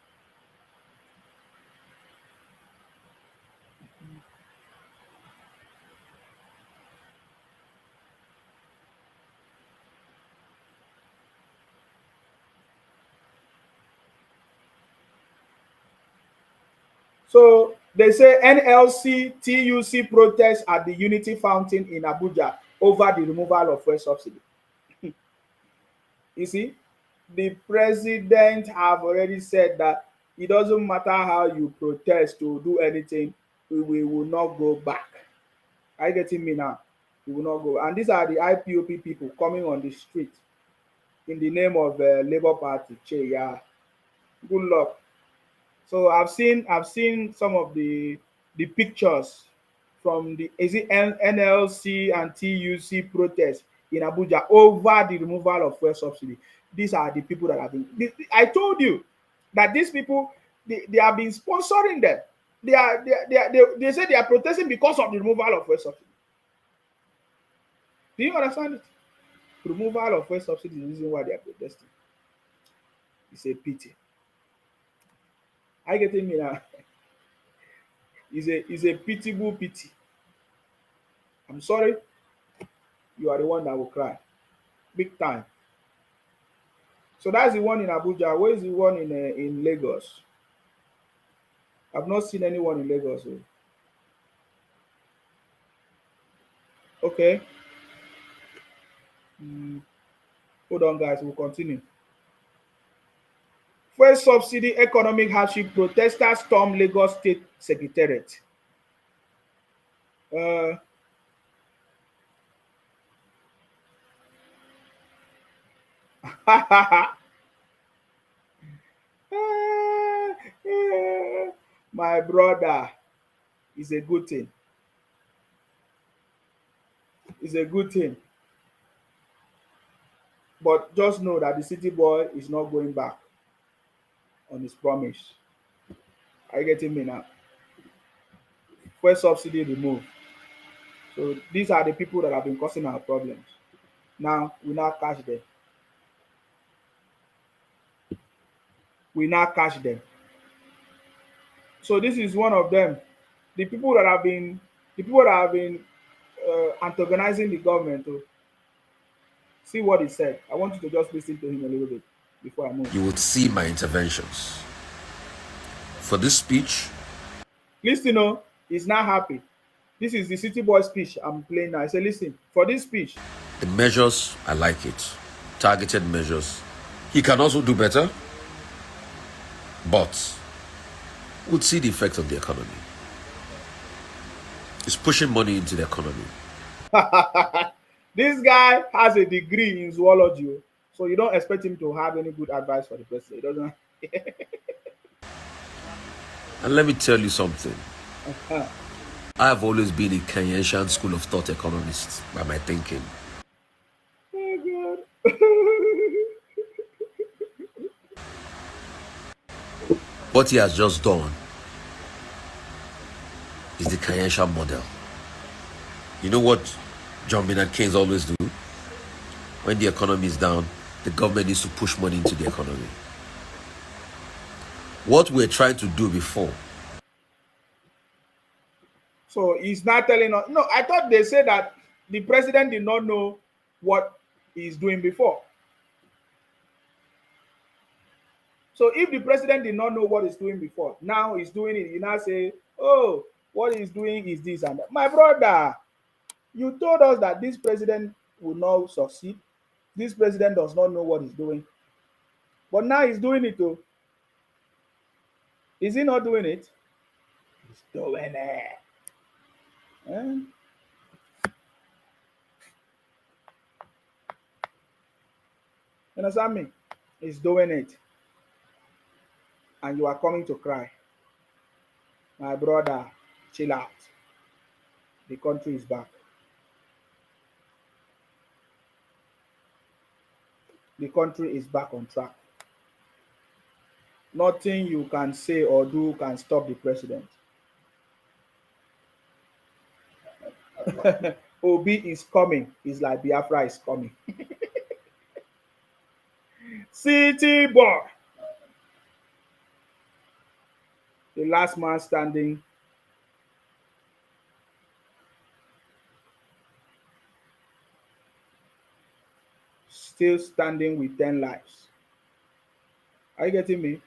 S1: So they say NLC TUC protest at the Unity Fountain in Abuja over the removal of fuel subsidy. You see, The president have already said that it doesn't matter how you protest to do anything, we will not go back. Are you getting me now? We will not go. And these are the IPOP people coming on the street in the name of Labour Party. Che, yeah. Good luck. So I've seen some of the pictures from the is it NLC and TUC protests in Abuja over the removal of fuel subsidy. These are the people that have been. I told you that these people they have been sponsoring them. They say they are protesting because of the removal of fuel subsidy. Do you understand it? Removal of fuel subsidy is the reason why they are protesting. It's a pity. I getting me now. Is a pitiable pity. I'm sorry, you are the one that will cry. Big time. So that's the one in Abuja. Where is the one in Lagos? I've not seen anyone in Lagos. Oh. Okay. Hold on, guys. We'll continue. Fuel subsidy economic hardship protesters storm Lagos State Secretariat. My brother, is a good thing. It's a good thing. But just know that the city boy is not going back on his promise. Are you getting me now? First subsidy removed. So these are the people that have been causing our problems. Now we now catch them. We now catch them. So this is one of them. The people that have been antagonizing the government. To see what he said. I want you to just listen to him a little bit before I move.
S4: You would see my interventions. For this speech,
S1: listen, oh, he's not happy. This is the city boy speech I'm playing now. I say, listen, for this speech.
S4: The measures, I like it. Targeted measures. He can also do better, but we'll see the effect on the economy. It's pushing money into the economy.
S1: This guy has a degree in zoology, so you don't expect him to have any good advice for the president. He doesn't.
S4: And let me tell you something. I have always been a Keynesian school of thought economist by my thinking.
S1: Oh, God.
S4: What he has just done is the Keynesian model. You know what John Maynard Keynes always do? When the economy is down, the government needs to push money into the economy. What we're trying to do before.
S1: So he's not telling us. No, I thought they said that the president did not know what he's doing before. So if the president did not know what he's doing before, now he's doing it. You now say, oh, what he's doing is this and that. My brother, you told us that this president will not succeed. This president does not know what he's doing. But now he's doing it too. Is he not doing it? He's doing it. Eh? You understand me? He's doing it. And you are coming to cry. My brother, chill out. The country is back. The country is back on track. Nothing you can say or do can stop the president. Obi is coming. It's like Biafra is coming. City boy. The last man standing. Still standing with 10 lives. Are you getting me?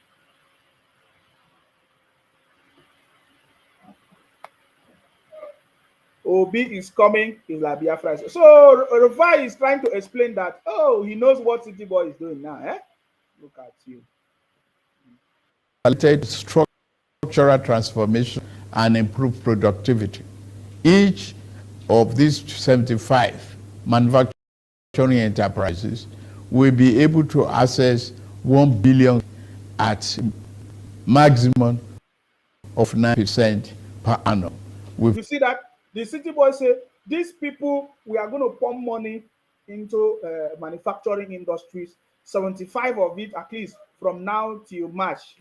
S1: Obi is coming, is like Biafra. So Rufai is trying to explain that, oh, he knows what City Boy is doing now. Eh? Look at you.
S2: Structural transformation and improve productivity. Each of these 75 manufacturing enterprises will be able to access 1 billion at maximum of 9% per annum.
S1: You see that? The city boy say, these people, we are going to pump money into manufacturing industries, 75 of it at least from now till March.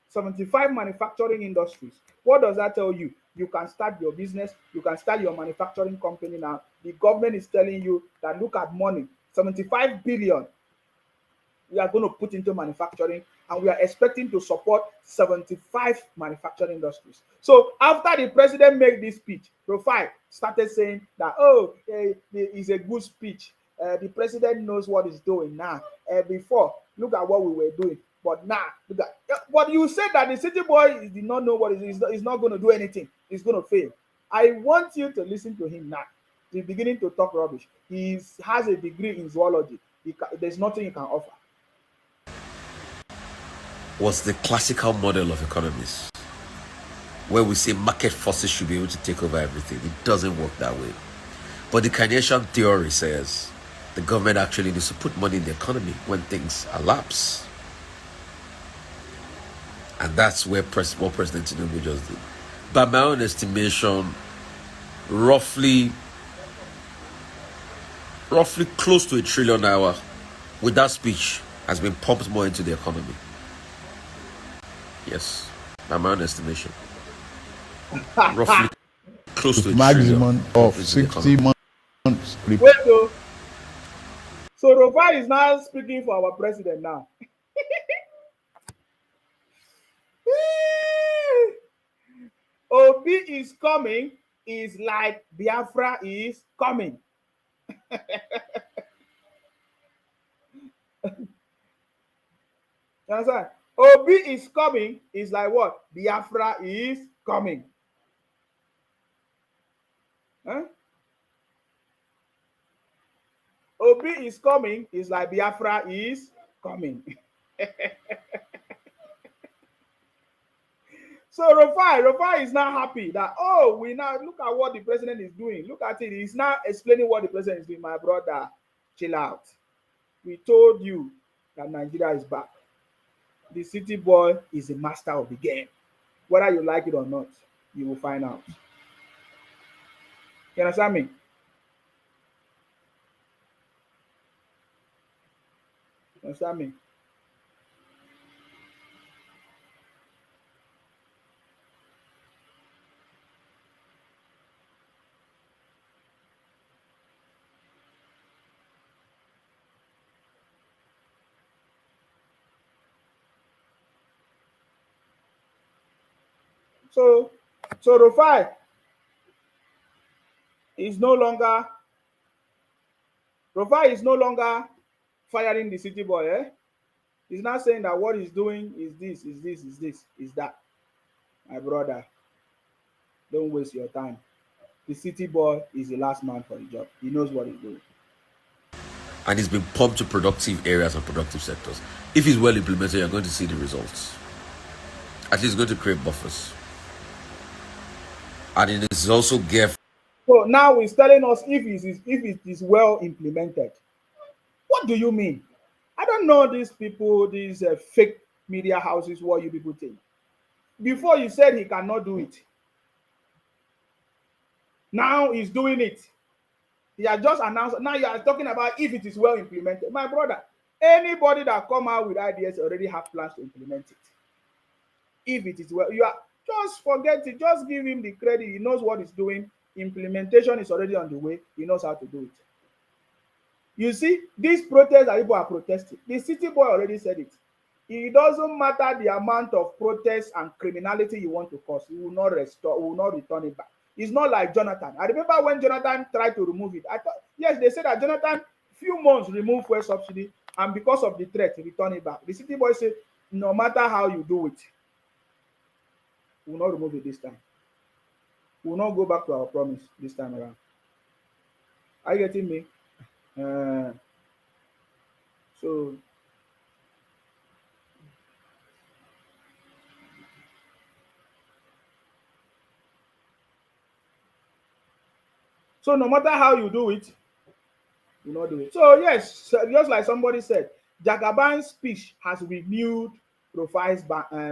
S1: 75 manufacturing industries. What does that tell you? You can start your business, you can start your manufacturing company now. The government is telling you that look at money, 75 billion we are going to put into manufacturing, and we are expecting to support 75 manufacturing industries. So after the president made this speech, Profile started saying that, oh, it's a good speech. The president knows what he's doing now. Before, look at what we were doing. But now, look at, but you said that the city boy did not know what it is. He's not going to do anything. He's going to fail. I want you to listen to him now. He's beginning to talk rubbish. He has a degree in zoology. There's nothing he can offer.
S4: Was the classical model of economists, where we say market forces should be able to take over everything. It doesn't work that way. But the Keynesian theory says the government actually needs to put money in the economy when things elapse. And that's where what President Tinubu just did. By my own estimation, roughly close to $1 trillion with that speech has been pumped more into the economy. Yes, by my own estimation. Roughly close to
S2: maximum of 60 months.
S1: Wait, though. So Rofa is now speaking for our president now. Obi is coming is like Biafra is coming. You understand? Obi is coming is like what? Biafra is coming. Huh? Obi is coming is like Biafra is coming. So Rufai is now happy that, oh, we now look at what the president is doing. Look at it. He's now explaining what the president is doing. My brother, chill out. We told you that Nigeria is back. The city boy is the master of the game. Whether you like it or not, you will find out. You understand me? You understand me? So Rufai is no longer firing the city boy. Eh? He's not saying that what he's doing is this, is that. My brother, don't waste your time. The city boy is the last man for the job. He knows what he's doing.
S4: And it's been pumped to productive areas and productive sectors. If it's well implemented, you're going to see the results. At least it's going to create buffers. And it is also geared.
S1: So now he's telling us if it is well implemented. What do you mean? I don't know these people, these fake media houses, what you people think. Before you said he cannot do it. Now he's doing it. He has just announced. Now you are talking about if it is well implemented. My brother, anybody that come out with ideas already have plans to implement it. If it is well, you are just forget it. Just give him the credit. He knows what he's doing. Implementation is already on the way. He knows how to do it. You see, these protests that people are protesting, the city boy already said it. It doesn't matter the amount of protests and criminality you want to cause. He will not restore, will not return it back. It's not like Jonathan. I remember when Jonathan tried to remove it. I thought, yes, they said that Jonathan, few months removed fuel subsidy, and because of the threat, he returned it back. The city boy said, no matter how you do it, we will not remove it this time. We will not go back to our promise this time around. Are you getting me? So So no matter how you do it, you not do it. So yes, just like somebody said, Jagaban's speech has renewed Rufai's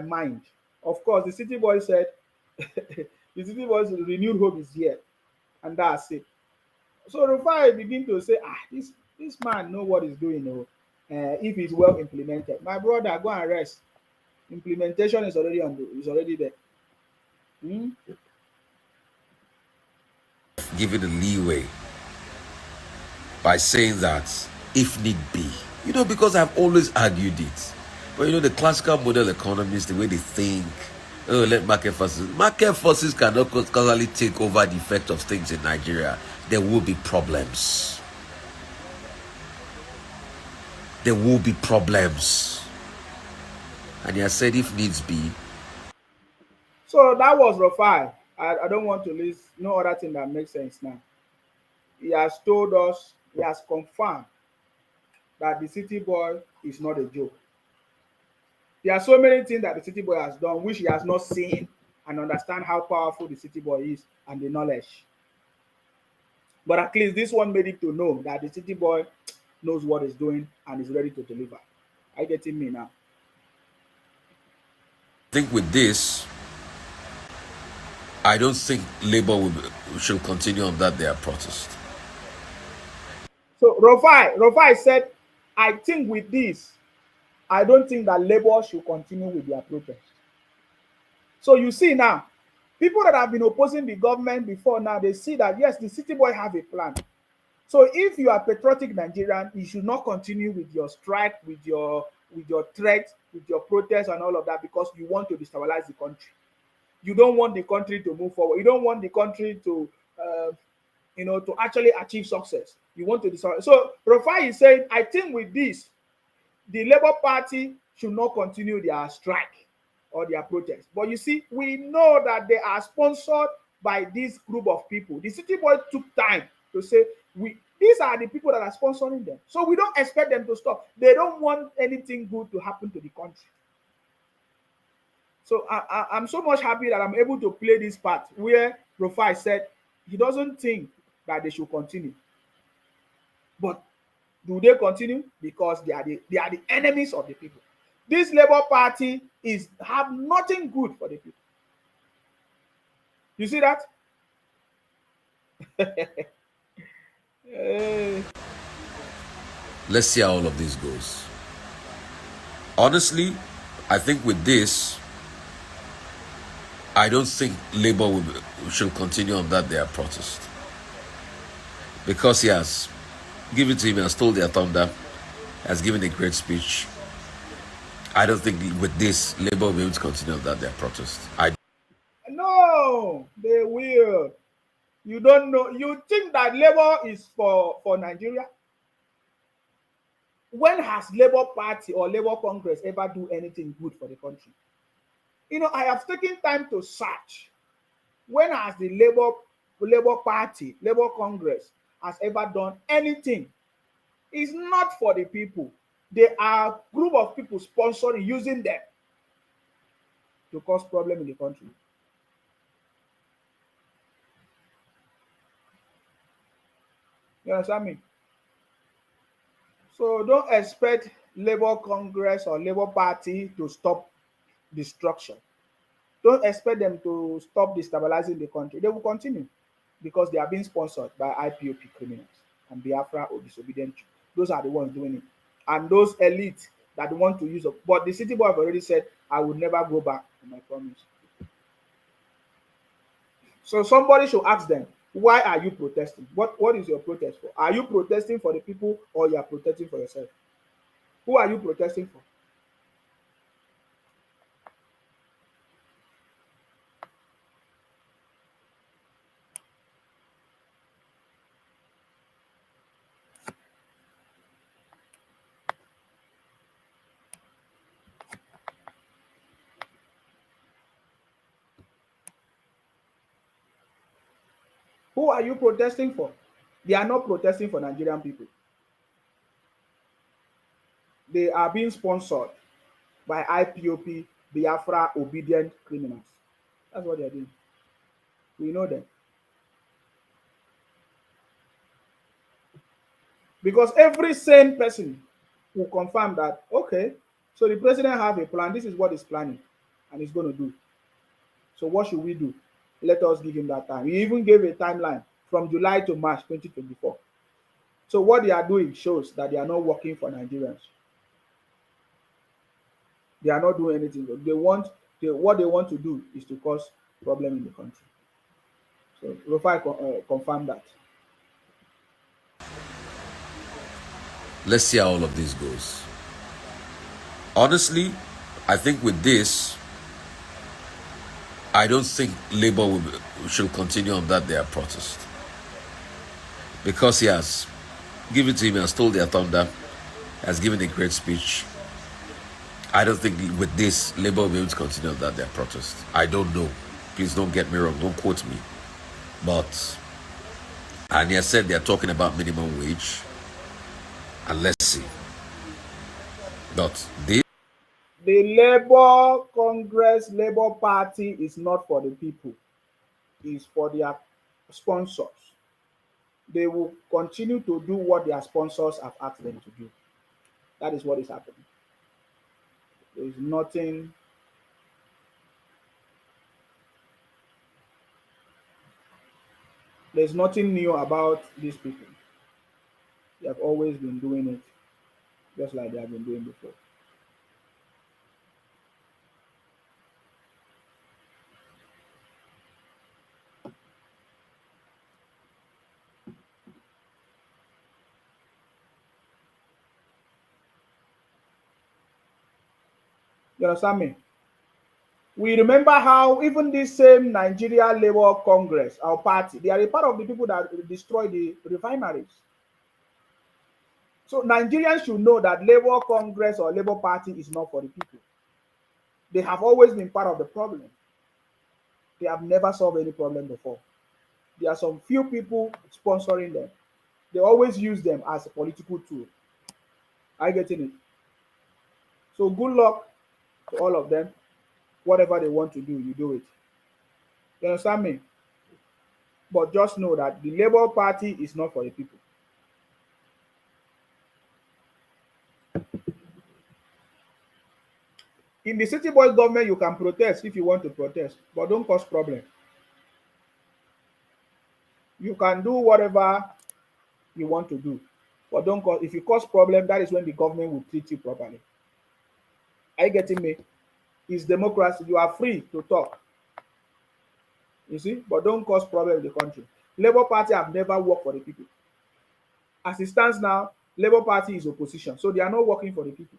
S1: mind. Of course, the city boy said, the city boy's renewed hope is here, and that's it. So Rufai begin to say, this man know what he's doing. Oh, if it's well implemented, my brother, go and rest. Implementation is already is already there. Hmm?
S4: Giving the leeway by saying that if need be, because I've always argued it. But the classical model economists, the way they think, oh, let market forces cannot causally take over the effect of things in Nigeria. There will be problems. There will be problems. And he has said if needs be.
S1: So that was Rufai. I don't want to list no other thing that makes sense now. He has told us, he has confirmed that the city boy is not a joke. There are so many things that the city boy has done which he has not seen and understand how powerful the city boy is and the knowledge. But at least this one made it to know that the city boy knows what he's doing and is ready to deliver. Are you getting me now?
S4: I think with this, I don't think Labour should continue on that their protest.
S1: So Rufai said, I think with this, I don't think that Labour should continue with their protest. So you see now, people that have been opposing the government before now, they see that yes, the city boy have a plan. So if you are patriotic Nigerian, you should not continue with your strike, with your threat, with your protest and all of that because you want to destabilize the country. You don't want the country to move forward. You don't want the country to, to actually achieve success. You want to destabilize. So Rufai is saying, I think with this, the Labour Party should not continue their strike or their protest. But you see, we know that they are sponsored by this group of people. The city boy took time to say, these are the people that are sponsoring them. So we don't expect them to stop. They don't want anything good to happen to the country. So I'm so much happy that I'm able to play this part where Rufai said he doesn't think that they should continue. But do they continue? Because they are the enemies of the people. This Labour Party have nothing good for the people. You see that?
S4: Let's see how all of this goes. Honestly, I think with this, I don't think Labour should continue on that their protest. Because he has given to him, has told their thunder, has given a great speech. I don't think with this, Labour will be able to continue on that their protest.
S1: No, they will. You don't know. You think that Labour is for Nigeria? When has Labour Party or Labour Congress ever do anything good for the country? I have taken time to search. When has the Labour Party, Labour Congress has ever done anything? It's not for the people. They are a group of people sponsoring, using them to cause problem in the country. You understand me? So don't expect Labour Congress or Labour Party to stop destruction. Don't expect them to stop destabilizing the country. They will continue because they are being sponsored by IPOP criminals and Biafra or disobedient. Those are the ones doing it. And those elites that want to use it. But the city boy have already said, I will never go back on my promise. So somebody should ask them, why are you protesting? What is your protest for? Are you protesting for the people or you are protesting for yourself? Who are you protesting for? Who are you protesting for? They are not protesting for Nigerian people. They are being sponsored by IPOP, Biafra, obedient criminals. That's what they are doing. We know them. Because every sane person will confirm that, okay, so the president have a plan. This is what he's planning and he's going to do. So what should we do? Let us give him that time. He even gave a timeline from July to March 2024. So what they are doing shows that they are not working for Nigerians. They are not doing anything. What they want to do is to cause problem in the country. So Rufai confirm that.
S4: Let's see how all of this goes. Honestly, I think with this, I don't think Labour should continue on that their protest. Because he has given to him, he has told their thunder, has given a great speech. I don't think with this, Labour will be able to continue on that their protest. I don't know. Please don't get me wrong, don't quote me. But, and he has said they're talking about minimum wage. And let's see. But this,
S1: the Labour Congress, Labour Party is not for the people. It's for their sponsors. They will continue to do what their sponsors have asked them to do. That is what is happening. There is nothing. There's nothing new about these people. They have always been doing it, just like they have been doing before. You understand me? We remember how even this same Nigeria Labour Congress, our party, they are a part of the people that destroy the refineries. So Nigerians should know that Labour Congress or Labour Party is not for the people. They have always been part of the problem. They have never solved any problem before. There are some few people sponsoring them. They always use them as a political tool. Are you getting it? So good luck to all of them. Whatever they want to do, you do it. You understand me? But just know that the Labour Party is not for the people. In the city boy government, you can protest if you want to protest, but don't cause problem. You can do whatever you want to do, but don't cause. If you cause problem, that is when the government will treat you properly. Are you getting me? It's democracy. You are free to talk. You see, but don't cause problem in the country. Labour Party have never worked for the people. As it stands now, Labour Party is opposition, so they are not working for the people.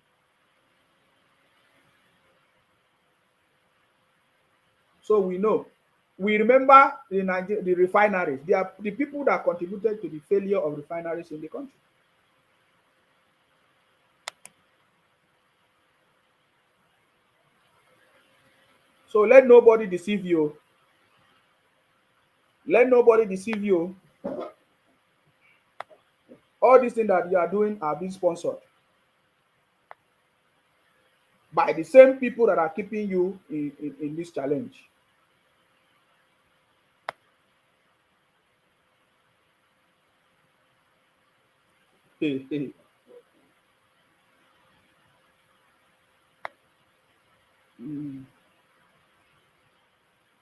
S1: So we know. We remember the refineries. They are the people that contributed to the failure of refineries in the country. So let nobody deceive you. Let nobody deceive you. All these things that you are doing are being sponsored by the same people that are keeping you in this challenge.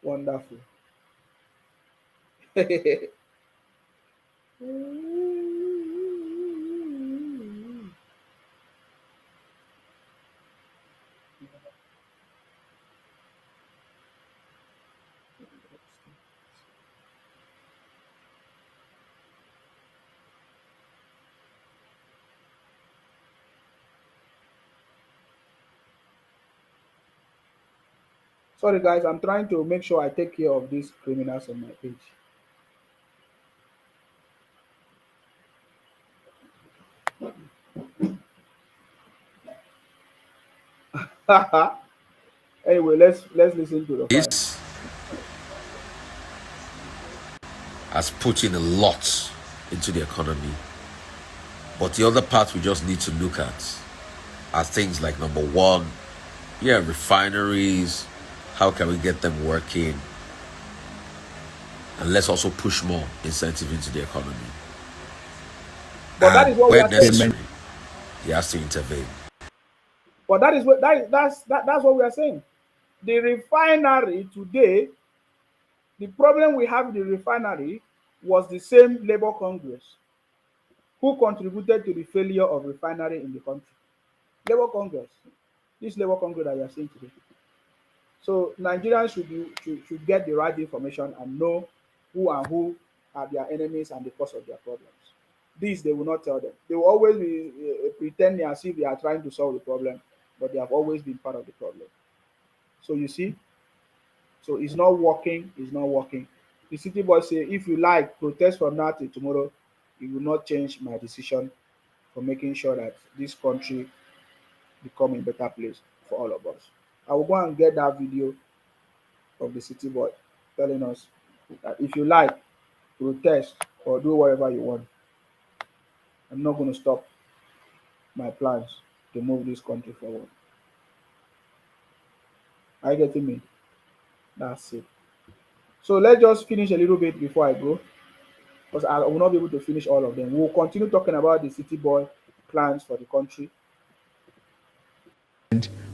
S1: Wonderful. Sorry guys, I'm trying to make sure I take care of these criminals on my page. Anyway, let's listen to the
S4: this has put in a lot into the economy. But the other part we just need to look at are things like number one, refineries. How can we get them working? And let's also push more incentive into the economy.
S1: But that is what we
S4: where
S1: are saying.
S4: necessary, he has to intervene.
S1: But that is what that's what we are saying. The refinery today, the problem we have with the refinery was the same Labour Congress who contributed to the failure of refinery in the country. Labour Congress, this Labour Congress that we are seeing today. So Nigerians should get the right information and know who are their enemies and the cause of their problems. This they will not tell them. They will always be pretending as if they are trying to solve the problem, but they have always been part of the problem. So you see, so it's not working. It's not working. The city boys say, if you like, protest from now till tomorrow. It will not change my decision for making sure that this country become a better place for all of us. I will go and get that video of the city boy telling us that if you like, protest or do whatever you want. I'm not going to stop my plans to move this country forward. Are you getting me? That's it. So let's just finish a little bit before I go, because I will not be able to finish all of them. We'll continue talking about the city boy plans for the country.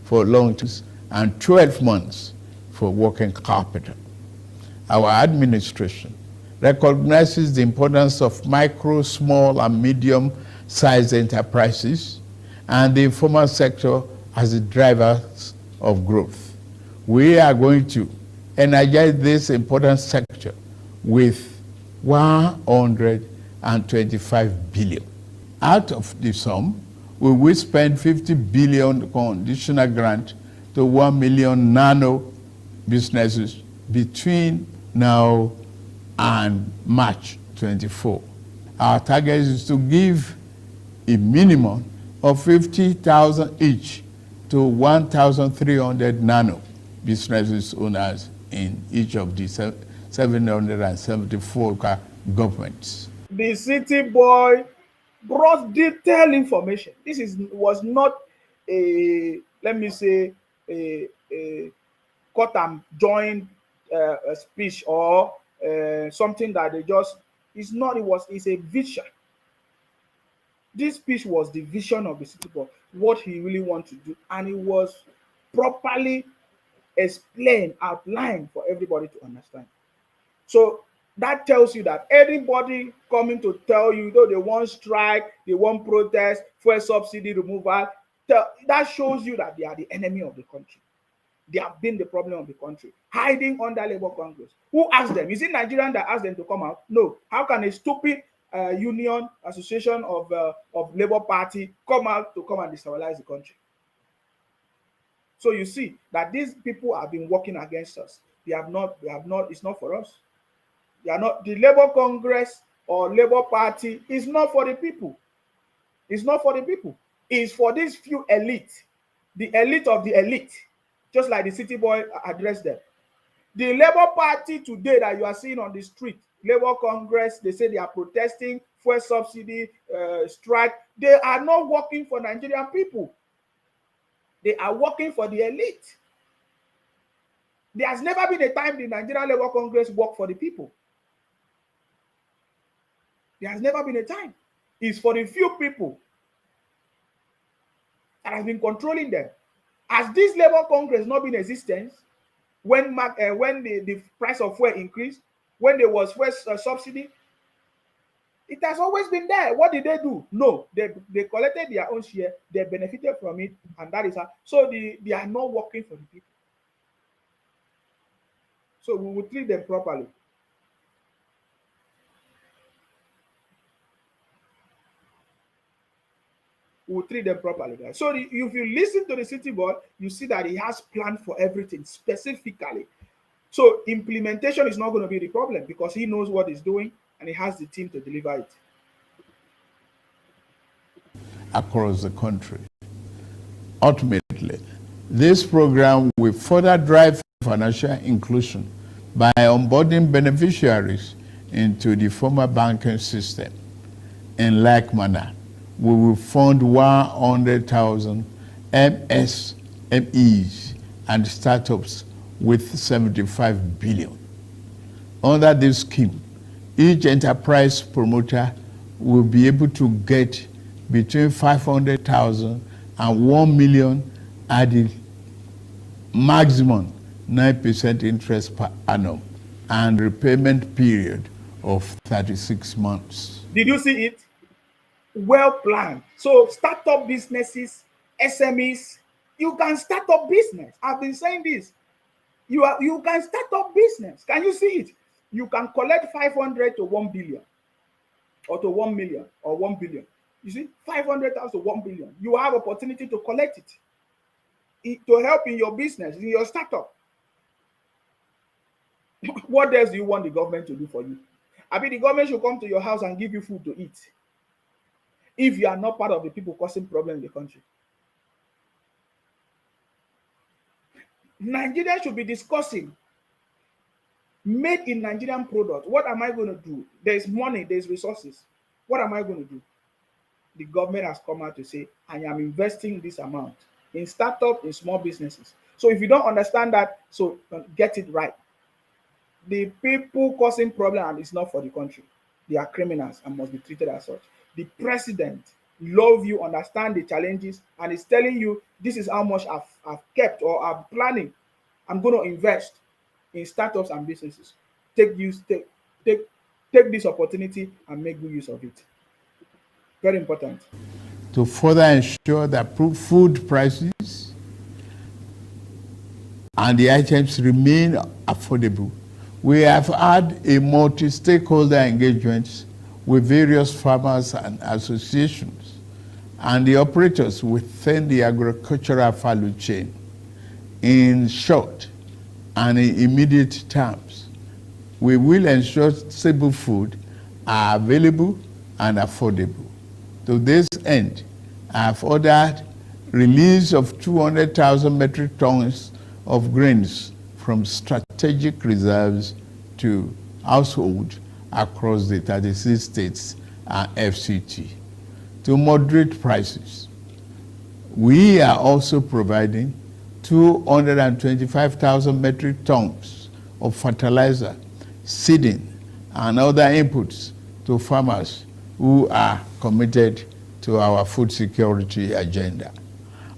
S2: For long terms and 12 months for working capital. Our administration recognizes the importance of micro, small, and medium-sized enterprises and the informal sector as the drivers of growth. We are going to energize this important sector with 125 billion. Out of the sum, we will spend 50 billion conditional grant to 1 million nano businesses between now and March 24. Our target is to give a minimum of 50,000 each to 1,300 nano businesses owners in each of the 774 governments.
S1: The city boy brought detailed information. This was not a, let me say, a cut and join a speech or something that they just, it's not, it's a vision. This speech was the vision of the city boy, what he really wants to do, and it was properly explained, outlined for everybody to understand. So that tells you that anybody coming to tell you, though they want strike, they want protest, fuel subsidy removal, that shows you that they are the enemy of the country. They have been the problem of the country, hiding under Labour Congress. Who asked them? Is it Nigerian that asked them to come out? No. How can a stupid union, association of Labour Party come out to come and destabilize the country? So you see that these people have been working against us. They have not, it's not for us. They are not, the Labour Congress or Labour Party is not for the people. It's not for the people. It's for these few elite, the elite of the elite, just like the city boy addressed them. The Labour Party today that you are seeing on the street, Labour Congress, they say they are protesting, fuel subsidy, strike. They are not working for Nigerian people. They are working for the elite. There has never been a time the Nigerian Labour Congress worked for the people. There has never been a time. It's for the few people that has been controlling them. Has this Labour Congress not been in existence when the price of fuel increased, when there was fuel subsidy? It has always been there. What did they do? No, they collected their own share, they benefited from it, and that is how. So they are not working for the people. So we will treat them properly. We will treat them properly, guys. So if you listen to the city boy, you see that he has planned for everything specifically. So implementation is not going to be the problem because he knows what he's doing and he has the team to deliver it.
S2: Across the country. Ultimately, this program will further drive financial inclusion by onboarding beneficiaries into the formal banking system. In like manner, we will fund 100,000 MSMEs and startups with 75 billion. Under this scheme, each enterprise promoter will be able to get between 500,000 and 1 million at the maximum 9% interest per annum and repayment period of 36 months.
S1: Did you see it? Well planned. So startup businesses, SMEs, you can start up business. I've been saying this. You can start up business. Can you see it? You can collect 500 to 1 billion or to 1 million or 1 billion. You see, 500,000 to 1 billion. You have opportunity to collect it to help in your business, in your startup. What else do you want the government to do for you? I mean, the government should come to your house and give you food to eat if you are not part of the people causing problems in the country. Nigeria should be discussing made in Nigerian product. What am I going to do? There's money, there's resources. What am I going to do? The government has come out to say, I am investing this amount in startups, in small businesses. So if you don't understand that, so get it right. The people causing problem is not for the country. They are criminals and must be treated as such. The president love you, understand the challenges, and is telling you this is how much I've kept or I'm planning. I'm going to invest in startups and businesses. Take this opportunity and make good use of it. Very important.
S2: To further ensure that food prices and the items remain affordable, we have had a multi-stakeholder engagement with various farmers and associations and the operators within the agricultural value chain. In short and in immediate terms, we will ensure stable food are available and affordable. To this end, I have ordered release of 200,000 metric tons of grains from strategic reserves to households across the 36 states and FCT to moderate prices. We are also providing 225,000 metric tons of fertilizer, seeding, and other inputs to farmers who are committed to our food security agenda.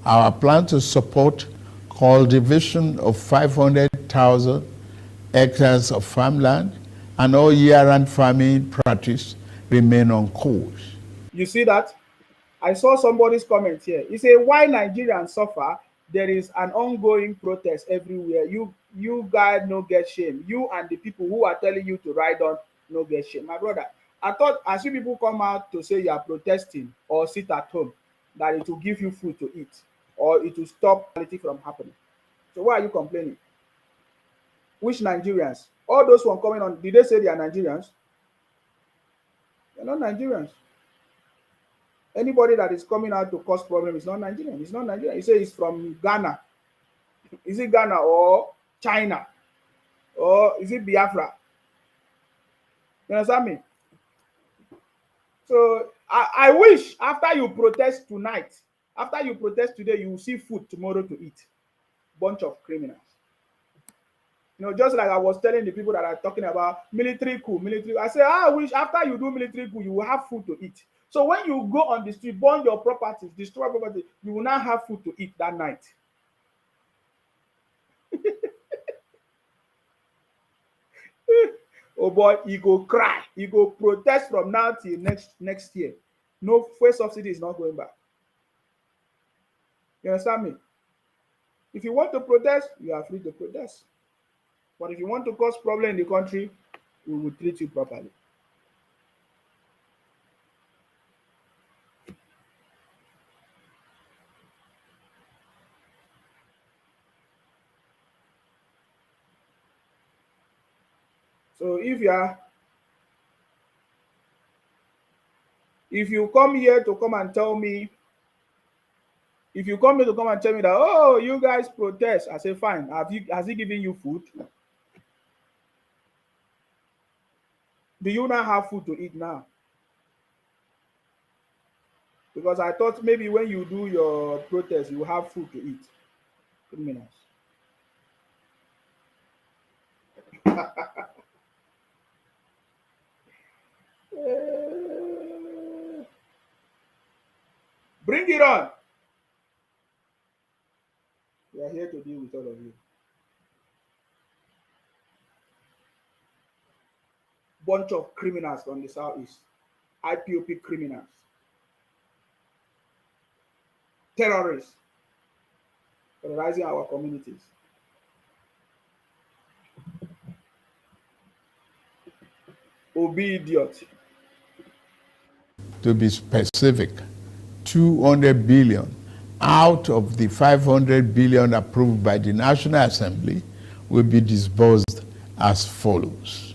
S2: Our plan to support cultivation of 500,000 hectares of farmland and all year-round farming practice remain on course.
S1: You see that? I saw somebody's comment here. He said, why Nigerians suffer? There is an ongoing protest everywhere. You guys no get shame. You and the people who are telling you to ride on no get shame. My brother, I thought as you people come out to say you are protesting or sit at home, that it will give you food to eat or it will stop quality from happening. So why are you complaining? Which Nigerians? All those who are coming on, did they say they are Nigerians? They're not Nigerians. Anybody that is coming out to cause problem is not Nigerian. It's not Nigerian. You say it's from Ghana. Is it Ghana or China? Or is it Biafra? You understand me? So I wish after you protest tonight, after you protest today, you will see food tomorrow to eat. Bunch of criminals. You know, just like I was telling the people that are talking about military coup, I say, I wish after you do military coup, you will have food to eat. So when you go on the street, burn your properties, destroy property, you will not have food to eat that night. Oh boy, he go cry, he go protest from now till next year. No fuel subsidy is not going back. You understand me? If you want to protest, you are free to protest. But if you want to cause problem in the country, we will treat you properly. So if you come here to come and tell me, if you come here to come and tell me that, oh, you guys protest, I say fine. Has he given you food? Do you not have food to eat now? Because I thought maybe when you do your protest, you have food to eat. Criminals. Bring it on. We are here to deal with all of you. Bunch of criminals from the southeast. IPOP criminals. Terrorists. Terrorizing our communities. Obi idiot.
S2: To be specific, 200 billion out of the 500 billion approved by the National Assembly will be disbursed as follows.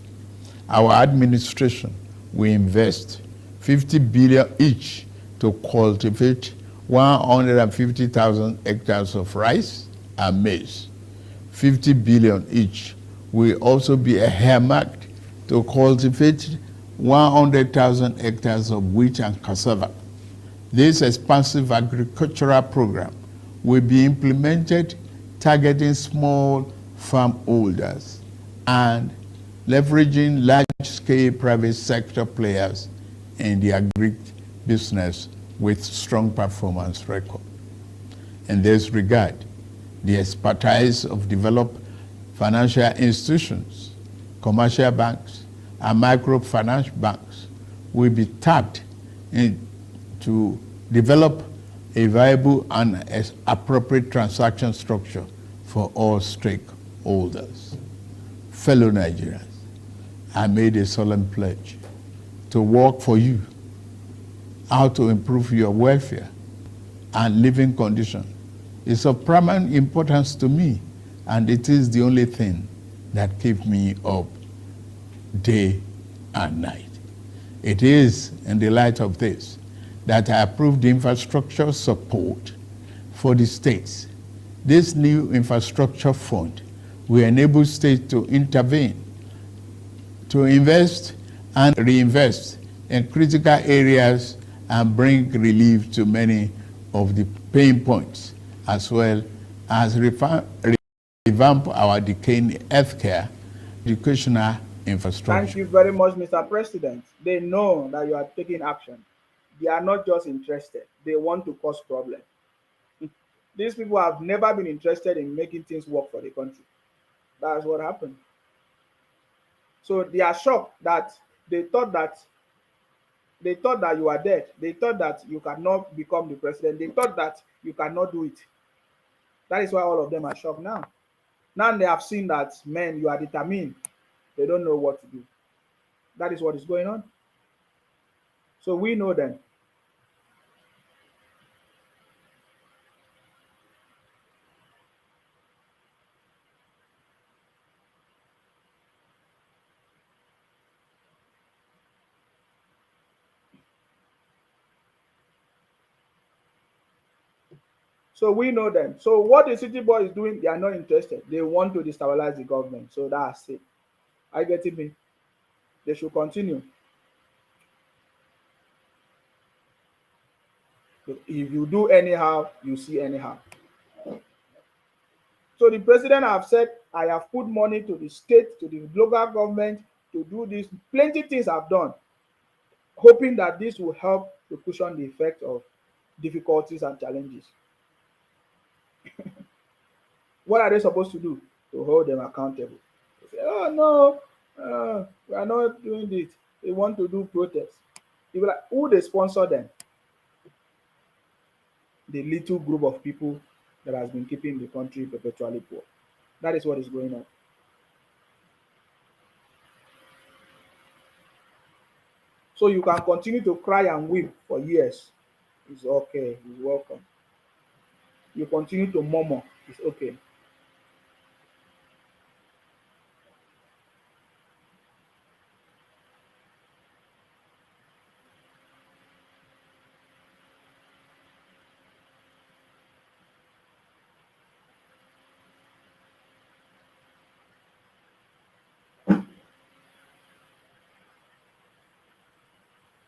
S2: Our administration will invest 50 billion each to cultivate 150,000 hectares of rice and maize. 50 billion each will also be earmarked to cultivate 100,000 hectares of wheat and cassava. This expansive agricultural program will be implemented targeting small farm holders and leveraging large-scale private sector players in the agri-business with strong performance record. In this regard, the expertise of developed financial institutions, commercial banks, and microfinance banks will be tapped to develop a viable and appropriate transaction structure for all stakeholders. Fellow Nigerians, I made a solemn pledge to work for you, how to improve your welfare and living condition. It's of paramount importance to me, and it is the only thing that keeps me up day and night. It is in the light of this that I approved the infrastructure support for the states. This new infrastructure fund will enable states to intervene, to invest and reinvest in critical areas and bring relief to many of the pain points, as well as revamp our decaying healthcare, educational infrastructure.
S1: Thank you very much, Mr. President. They know that you are taking action. They are not just interested. They want to cause problems. These people have never been interested in making things work for the country. That's what happened. So they are shocked that they thought that you are dead. They thought that you cannot become the president. They thought that you cannot do it. That is why all of them are shocked now. Now they have seen that, man, you are determined. They don't know what to do. That is what is going on. So we know them. So we know them. So what the city boy is doing, they are not interested. They want to destabilize the government. So that's it. I get it. They should continue. If you do anyhow, you see anyhow. So the president have said, I have put money to the state, to the local government to do this. Plenty things I've done, hoping that this will help to cushion the effect of difficulties and challenges. What are they supposed to do? To hold them accountable. They say, oh no, we are not doing this. They want to do protests. They be like, who they sponsor them? The little group of people that has been keeping the country perpetually poor. That is what is going on. So you can continue to cry and weep for years. It's okay. It's welcome. You continue to murmur. It's okay.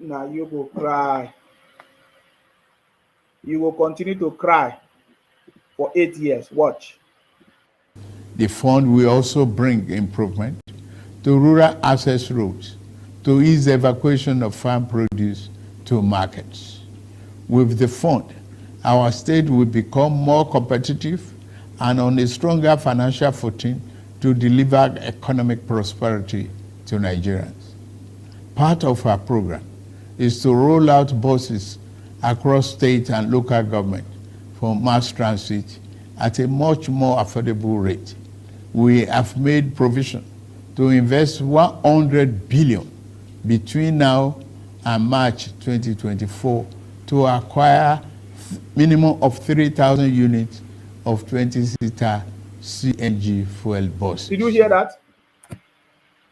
S1: Now you go cry. You will continue to cry for 8 years. Watch.
S2: The fund will also bring improvement to rural access roads to ease the evacuation of farm produce to markets. With the fund, our state will become more competitive and on a stronger financial footing to deliver economic prosperity to Nigerians. Part of our program is to roll out buses across state and local government for mass transit at a much more affordable rate. We have made provision to invest 100 billion between now and March 2024 to acquire minimum of 3,000 units of 20-seater CNG fuel buses.
S1: Did you hear that?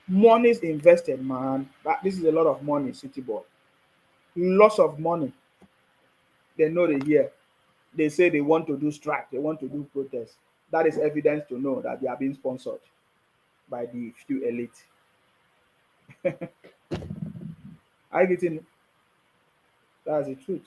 S1: Money is invested, man. This is a lot of money, city boy. Lots of money. They know they hear. They say they want to do strike. They want to do protest. That is evidence to know that they are being sponsored by the few elite. Are you getting it? That's the truth.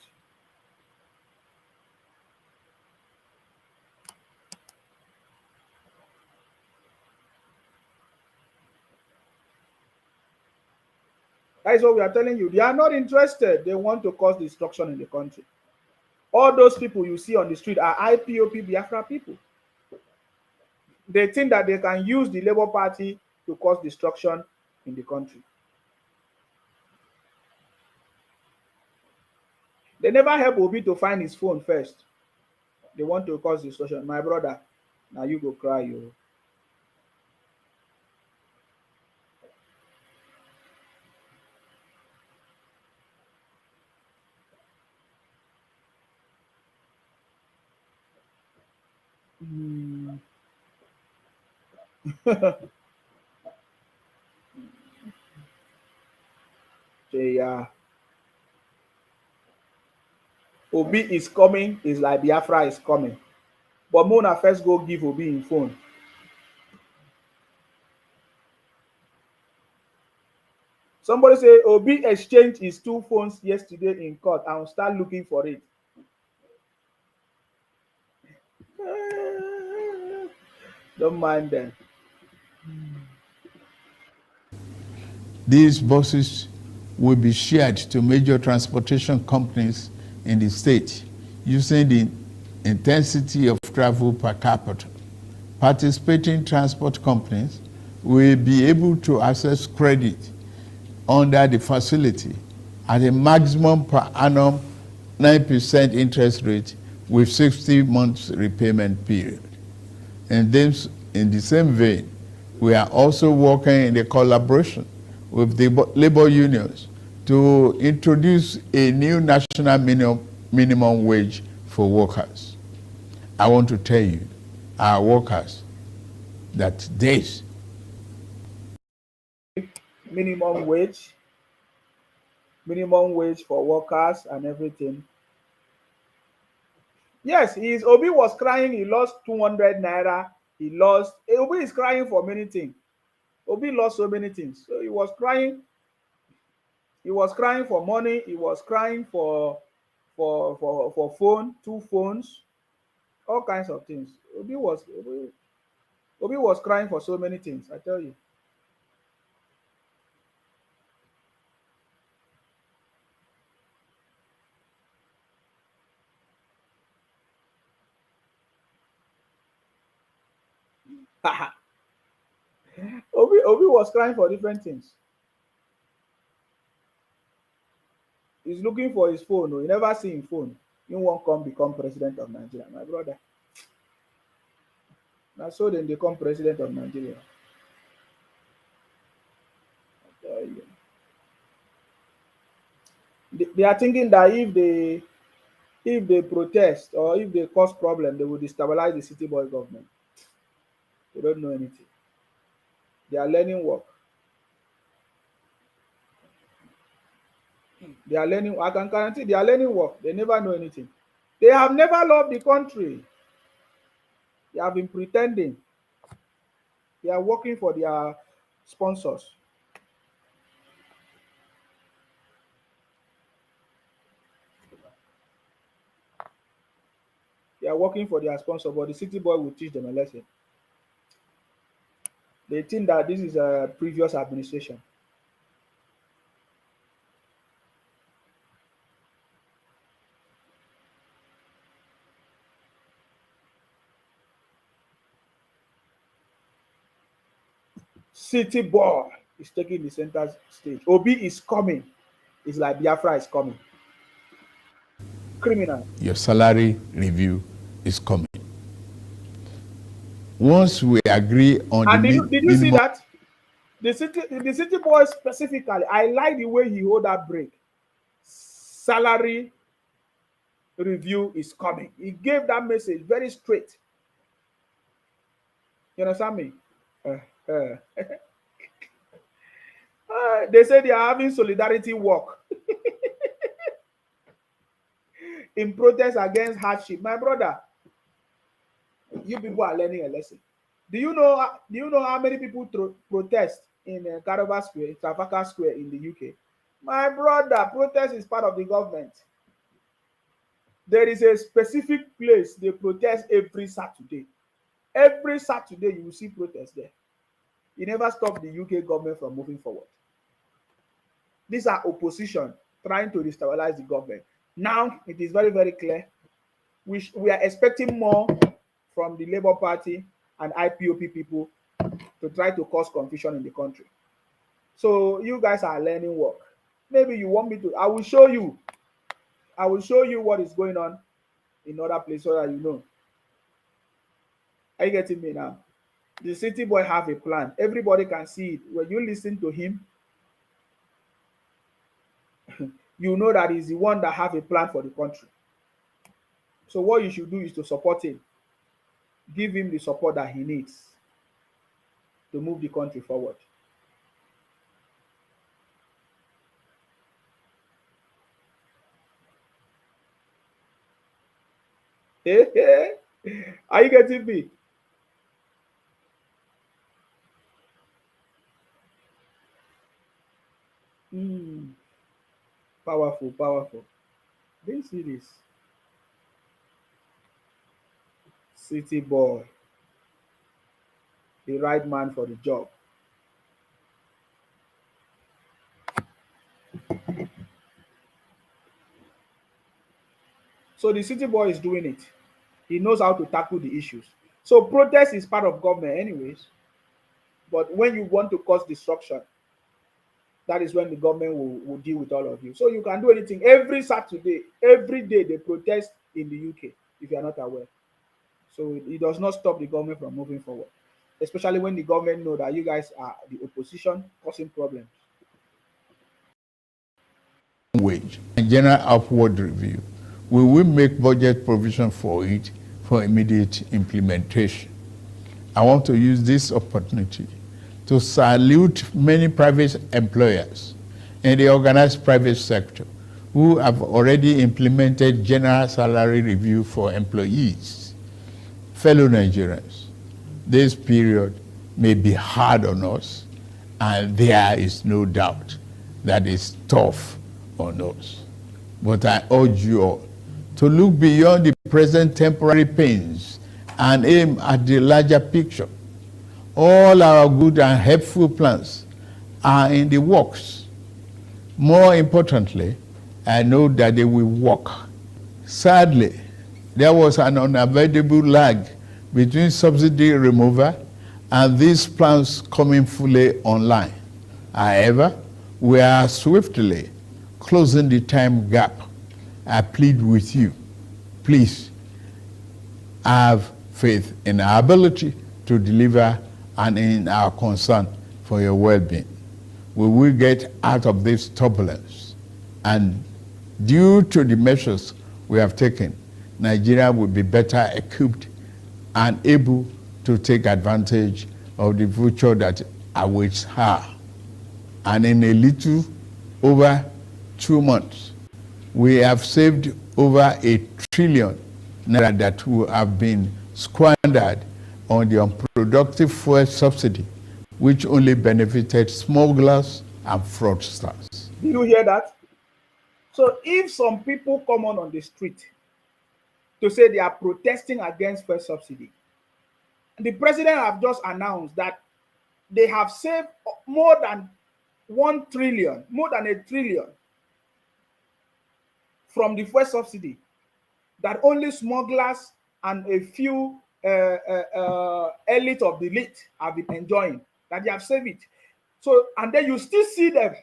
S1: That is what we are telling you. They are not interested. They want to cause destruction in the country. All those people you see on the street are IPOP Biafra people. They think that they can use the Labour Party to cause destruction in the country. They never help Obi to find his phone first. They want to cause destruction. My brother, now you go cry, you. Yeah. Obi is coming, is like Biafra is coming. But Mona first go give Obi in phone. Somebody say Obi exchanged his 2 phones yesterday in court and will start looking for it. Don't mind them.
S2: These buses will be shared to major transportation companies in the state using the intensity of travel per capita. Participating transport companies will be able to access credit under the facility at a maximum per annum 9% interest rate with 60 months repayment period. And then, in the same vein, we are also working in a collaboration with the labor unions to introduce a new national minimum wage for workers. I want to tell you, our workers, that this
S1: minimum wage for workers and everything. Yes, Obi was crying. He lost 200 naira. Obi is crying for many things. Obi lost so many things. So he was crying. He was crying for money. He was crying for phone, 2 phones, all kinds of things. Obi was crying for so many things, I tell you. Obi was crying for different things. He's looking for his phone. He never see his phone. He won't come become president of Nigeria, my brother. Now so then they become president of Nigeria. I tell you. They are thinking that if they protest or if they cause problem, they will destabilize the city boy government. They don't know anything. They are learning work. They are learning. I can guarantee they are learning work. They never know anything. They have never loved the country. They have been pretending. They are working for their sponsors. They are working for their sponsor, but the city boy will teach them a lesson. They think that this is a previous administration. City boy is taking the center stage. Obi is coming. It's like Biafra is coming. Criminal.
S2: Your salary review is coming. Once we agree on
S1: And
S2: the
S1: did you see
S2: minimum,
S1: that? The city boy specifically, I like the way he hold that break. Salary review is coming. He gave that message very straight. You understand me? They say they are having solidarity walk in protest against hardship. My brother, you people are learning a lesson. Do you know how many people protest in Karaba Square, in Trafalgar Square in the UK? My brother, protest is part of the government. There is a specific place they protest every Saturday. Every Saturday you will see protest there. It never stopped the UK government from moving forward. These are opposition trying to destabilize the government. Now it is very, very clear. We are expecting more from the Labour Party and IPOP people to try to cause confusion in the country. So you guys are learning work. Maybe you want me to. I will show you what is going on in other places so that you know. Are you getting me now? The city boy have a plan. Everybody can see it. When you listen to him, you know that he's the one that have a plan for the country. So what you should do is to support him. Give him the support that he needs to move the country forward. Are you getting me? Powerful, powerful. Do you see this? City boy, the right man for the job. So the city boy is doing it. He knows how to tackle the issues. So protest is part of government anyways. But when you want to cause destruction, that is when the government will deal with all of you. So you can do anything. Every Saturday, every day they protest in the UK, if you are not aware. So it does not stop the government from moving forward. Especially when the government know that you guys are the opposition causing problems.
S2: wage and general upward review, we will make budget provision for it for immediate implementation. I want to use this opportunity to salute many private employers in the organized private sector who have already implemented general salary review for employees. Fellow Nigerians, this period may be hard on us, and there is no doubt that it's tough on us. But I urge you all to look beyond the present temporary pains and aim at the larger picture. All our good and helpful plans are in the works. More importantly, I know that they will work. Sadly, there was an unavoidable lag between subsidy removal and these plans coming fully online. However, we are swiftly closing the time gap. I plead with you, please have faith in our ability to deliver and in our concern for your well-being. We will get out of this turbulence, and due to the measures we have taken, Nigeria will be better equipped and able to take advantage of the future that awaits her. And in a little over 2 months, we have saved over $1 trillion that will have been squandered on the unproductive fuel subsidy, which only benefited smugglers and fraudsters.
S1: Do you hear that? So if some people come on the street to say they are protesting against fuel subsidy, the president have just announced that they have saved more than 1 trillion, more than $1 trillion from the fuel subsidy that only smugglers and a few elite of the elite have been enjoying. that they have saved it. So, and then you still see them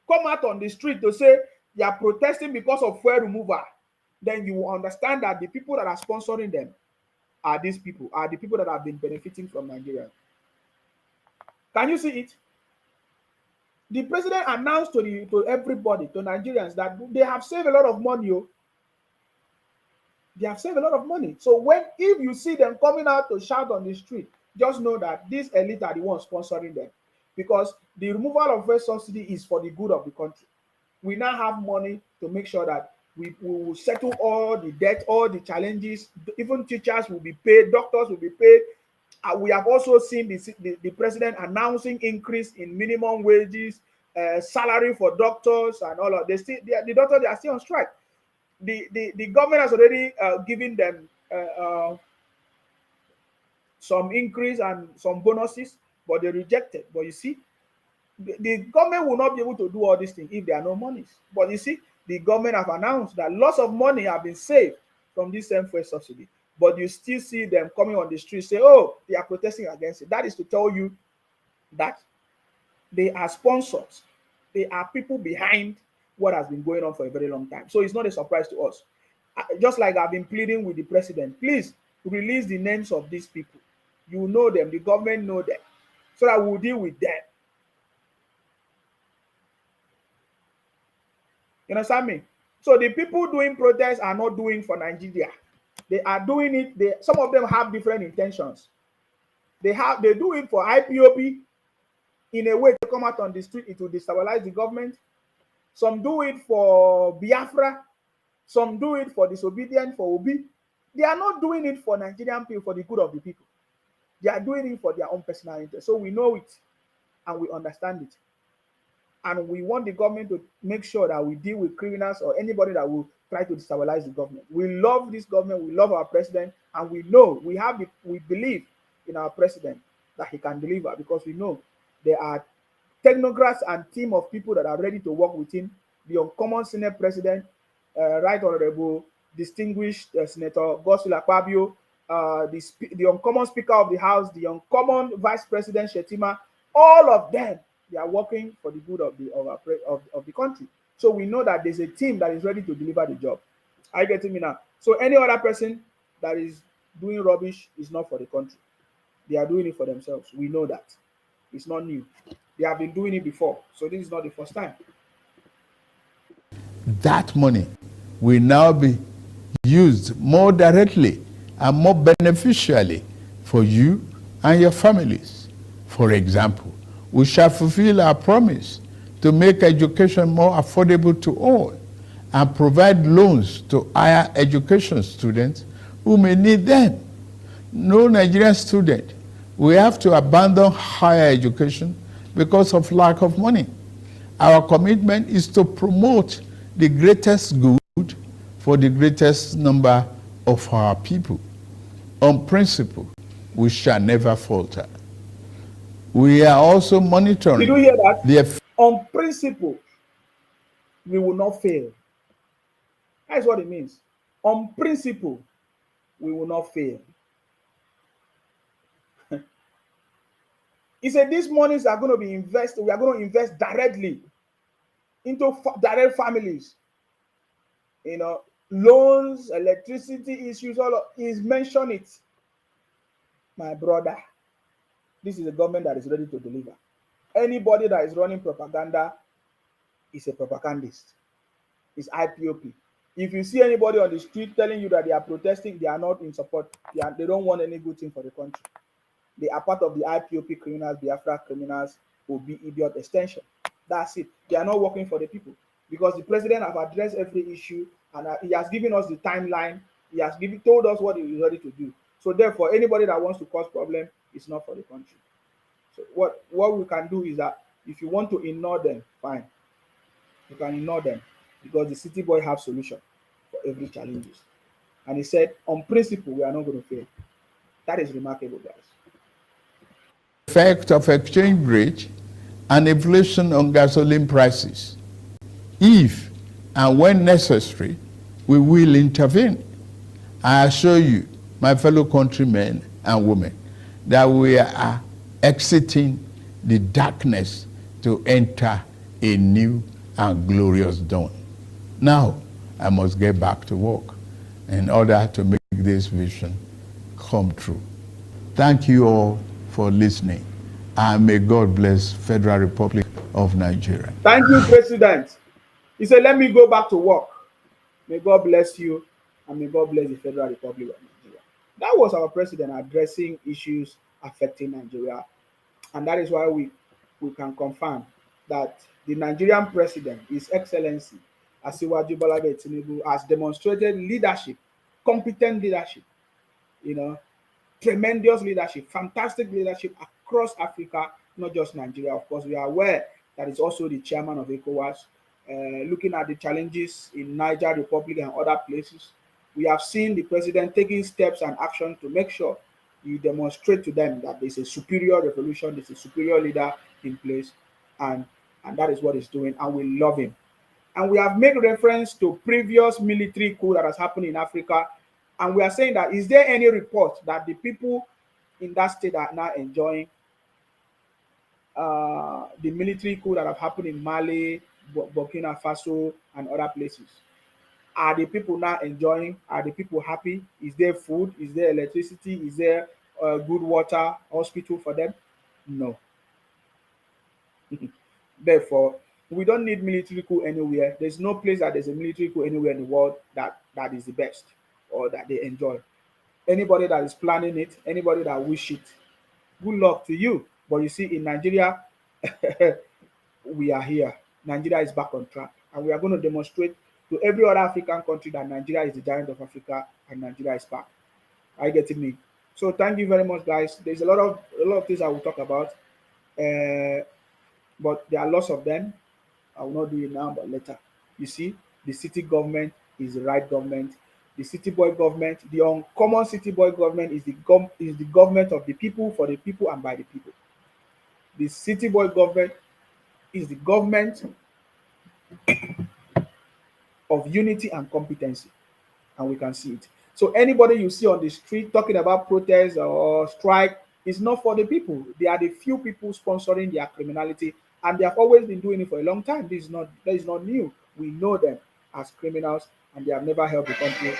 S1: come out on the street to say they are protesting because of fuel removal. Then you will understand that the people that are sponsoring them are these people, are the people that have been benefiting from Nigeria. Can you see it? The president announced to everybody, to Nigerians, that they have saved a lot of money. Oh. They have saved a lot of money. So if you see them coming out to shout on the street, just know that these elite are the ones sponsoring them. Because the removal of fuel subsidy is for the good of the country. We now have money to make sure that we will settle all the debt, all the challenges. Even teachers will be paid, doctors will be paid. We have also seen the president announcing increase in minimum wages, salary for doctors, and all of this. The doctors, they are still on strike. The government has already given them some increase and some bonuses, but they rejected. But you see, the government will not be able to do all these things if there are no monies. But you see, the government have announced that lots of money have been saved from this same fuel subsidy. But you still see them coming on the street say, oh, they are protesting against it. That is to tell you that they are sponsors. They are people behind what has been going on for a very long time. So it's not a surprise to us. Just like I've been pleading with the president, please release the names of these people. You know them, the government know them, so that we'll deal with them. You understand me? So the people doing protests are not doing for Nigeria. They are doing it. Some of them have different intentions. They do it for IPOP in a way to come out on the street. It will destabilize the government. Some do it for Biafra. Some do it for disobedience, for Obi. They are not doing it for Nigerian people, for the good of the people. They are doing it for their own personal interest. So we know it and we understand it. And we want the government to make sure that we deal with criminals or anybody that will try to destabilize the government. We love this government. We love our president. And we know, we believe in our president that he can deliver, because we know there are technocrats and team of people that are ready to work with him. The uncommon Senate President, Right Honorable Distinguished Senator Godswill Akpabio, the uncommon Speaker of the House, the uncommon Vice President Shetima, all of them, they are working for the good of the country. So we know that there's a team that is ready to deliver the job. Are you getting me now? So any other person that is doing rubbish is not for the country. They are doing it for themselves. We know that. It's not new. They have been doing it before. So this is not the first time.
S2: That money will now be used more directly and more beneficially for you and your families. For example, we shall fulfill our promise to make education more affordable to all and provide loans to higher education students who may need them. No Nigerian student will have to abandon higher education because of lack of money. Our commitment is to promote the greatest good for the greatest number of our people. On principle, we shall never falter. We are also monitoring.
S1: Did you hear that? On principle, we will not fail. That's what it means. On principle, we will not fail. He said these monies are going to be invested. We are going to invest directly into direct families. You know, loans, electricity issues, all of he's mentioned it. My brother, this is a government that is ready to deliver. Anybody that is running propaganda is a propagandist. It's IPOP. If you see anybody on the street telling you that they are protesting, they are not in support. They don't want any good thing for the country. They are part of the IPOP criminals, Biafra criminals, Obi idiot extension. That's it. They are not working for the people, because the president has addressed every issue and he has given us the timeline. He has told us what he is ready to do. So therefore, anybody that wants to cause problem is not for the country. So what we can do is that if you want to ignore them, fine. You can ignore them, because the city boy have solution for every challenges. And he said, on principle, we are not going to fail. That is remarkable, guys.
S2: Effect of exchange rate and inflation on gasoline prices. If and when necessary, we will intervene. I assure you, my fellow countrymen and women, that we are exiting the darkness to enter a new and glorious dawn. Now, I must get back to work in order to make this vision come true. Thank you all for listening, and may God bless Federal Republic of Nigeria.
S1: Thank you, President. He said, let me go back to work. May God bless you, and may God bless the Federal Republic of Nigeria. That was our president addressing issues affecting Nigeria. And that is why we can confirm that the Nigerian president, His Excellency Asiwaju Bola Tinubu, has demonstrated leadership, competent leadership, you know, tremendous leadership, fantastic leadership across Africa, not just Nigeria. Of course, we are aware that he's also the chairman of ECOWAS. Looking at the challenges in Niger Republic and other places, we have seen the president taking steps and action to make sure you demonstrate to them that there's a superior revolution, there's a superior leader in place, and that is what he's doing, and we love him. And we have made reference to previous military coup that has happened in Africa, and we are saying that is there any report that the people in that state are now enjoying the military coup that have happened in Mali, Burkina Faso, and other places? Are the people now enjoying? Are the people happy? Is there food? Is there electricity? Is there good water, hospital for them? No. Therefore, we don't need military coup anywhere. There's no place that there's a military coup anywhere in the world that is the best or that they enjoy. Anybody that is planning it, anybody that wish it, good luck to you. But you see, in Nigeria, we are here. Nigeria is back on track, and we are going to demonstrate to every other African country that Nigeria is the giant of Africa and Nigeria is back. Are you getting me? So thank you very much, guys. There's a lot of things I will talk about, but there are lots of them. I will not do it now, but later. You see, the city government is the right government. The city boy government, the uncommon city boy government, is the government of the people, for the people, and by the people. The city boy government is the government of unity and competency, and we can see it. So anybody you see on the street talking about protest or strike is not for the people. They are the few people sponsoring their criminality, and they have always been doing it for a long time. That is not new. We know them as criminals, and they have never helped the country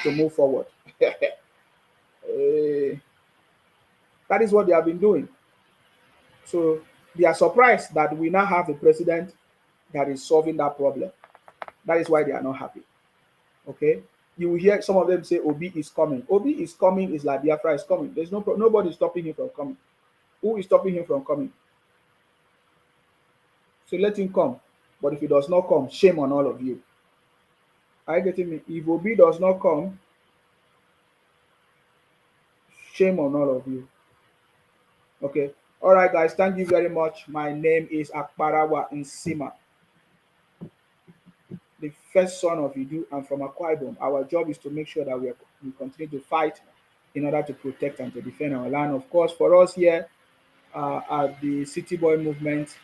S1: to move forward. That is what they have been doing. So they are surprised that we now have a president that is solving that problem. That is why they are not happy. Okay, you will hear some of them say Obi is coming. Obi is coming is like Biafra is coming. There's nobody stopping him from coming. Who is stopping him from coming? So let him come. But if he does not come, shame on all of you. Are you getting me? If Obi does not come, shame on all of you. Okay. All right, guys. Thank you very much. My name is Akparawa Nsima, the first son of Idu. I'm from Akwa Ibom. Our job is to make sure that we continue to fight in order to protect and to defend our land. Of course, for us here at the City Boy movement,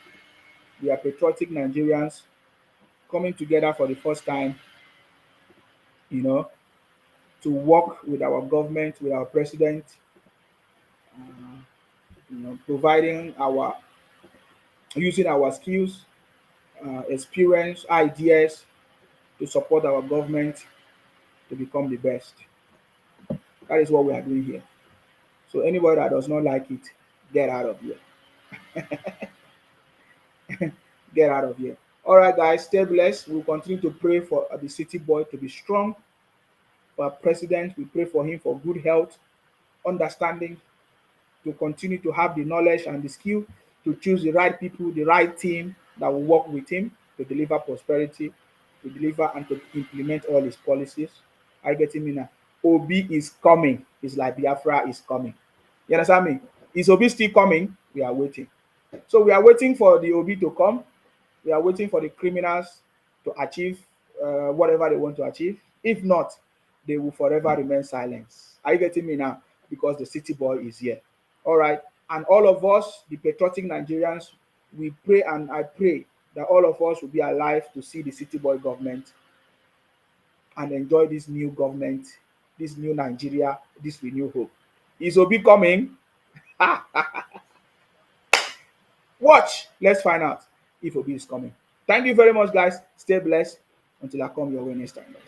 S1: we are patriotic Nigerians coming together for the first time, to work with our government, with our president, providing using our skills, experience, ideas to support our government to become the best. That is what we are doing here. So anybody that does not like it, get out of here. Get out of here. All right, guys, stay blessed. We'll continue to pray for the city boy to be strong. For our president, we pray for him for good health, understanding, to continue to have the knowledge and the skill to choose the right people, the right team that will work with him to deliver prosperity, to deliver and to implement all his policies. Are you getting me now? Obi is coming. It's like Biafra is coming. You understand me? Is Obi still coming? We are waiting. So we are waiting for the Obi to come. We are waiting for the criminals to achieve whatever they want to achieve. If not, they will forever remain silent. Are you getting me now? Because the city boy is here. All right. And all of us, the patriotic Nigerians, we pray, and I pray that all of us will be alive to see the city boy government and enjoy this new government, this new Nigeria, this renewed hope. Is Obi coming? Watch. Let's find out if Obi is coming. Thank you very much, guys. Stay blessed until I come your way next time, guys.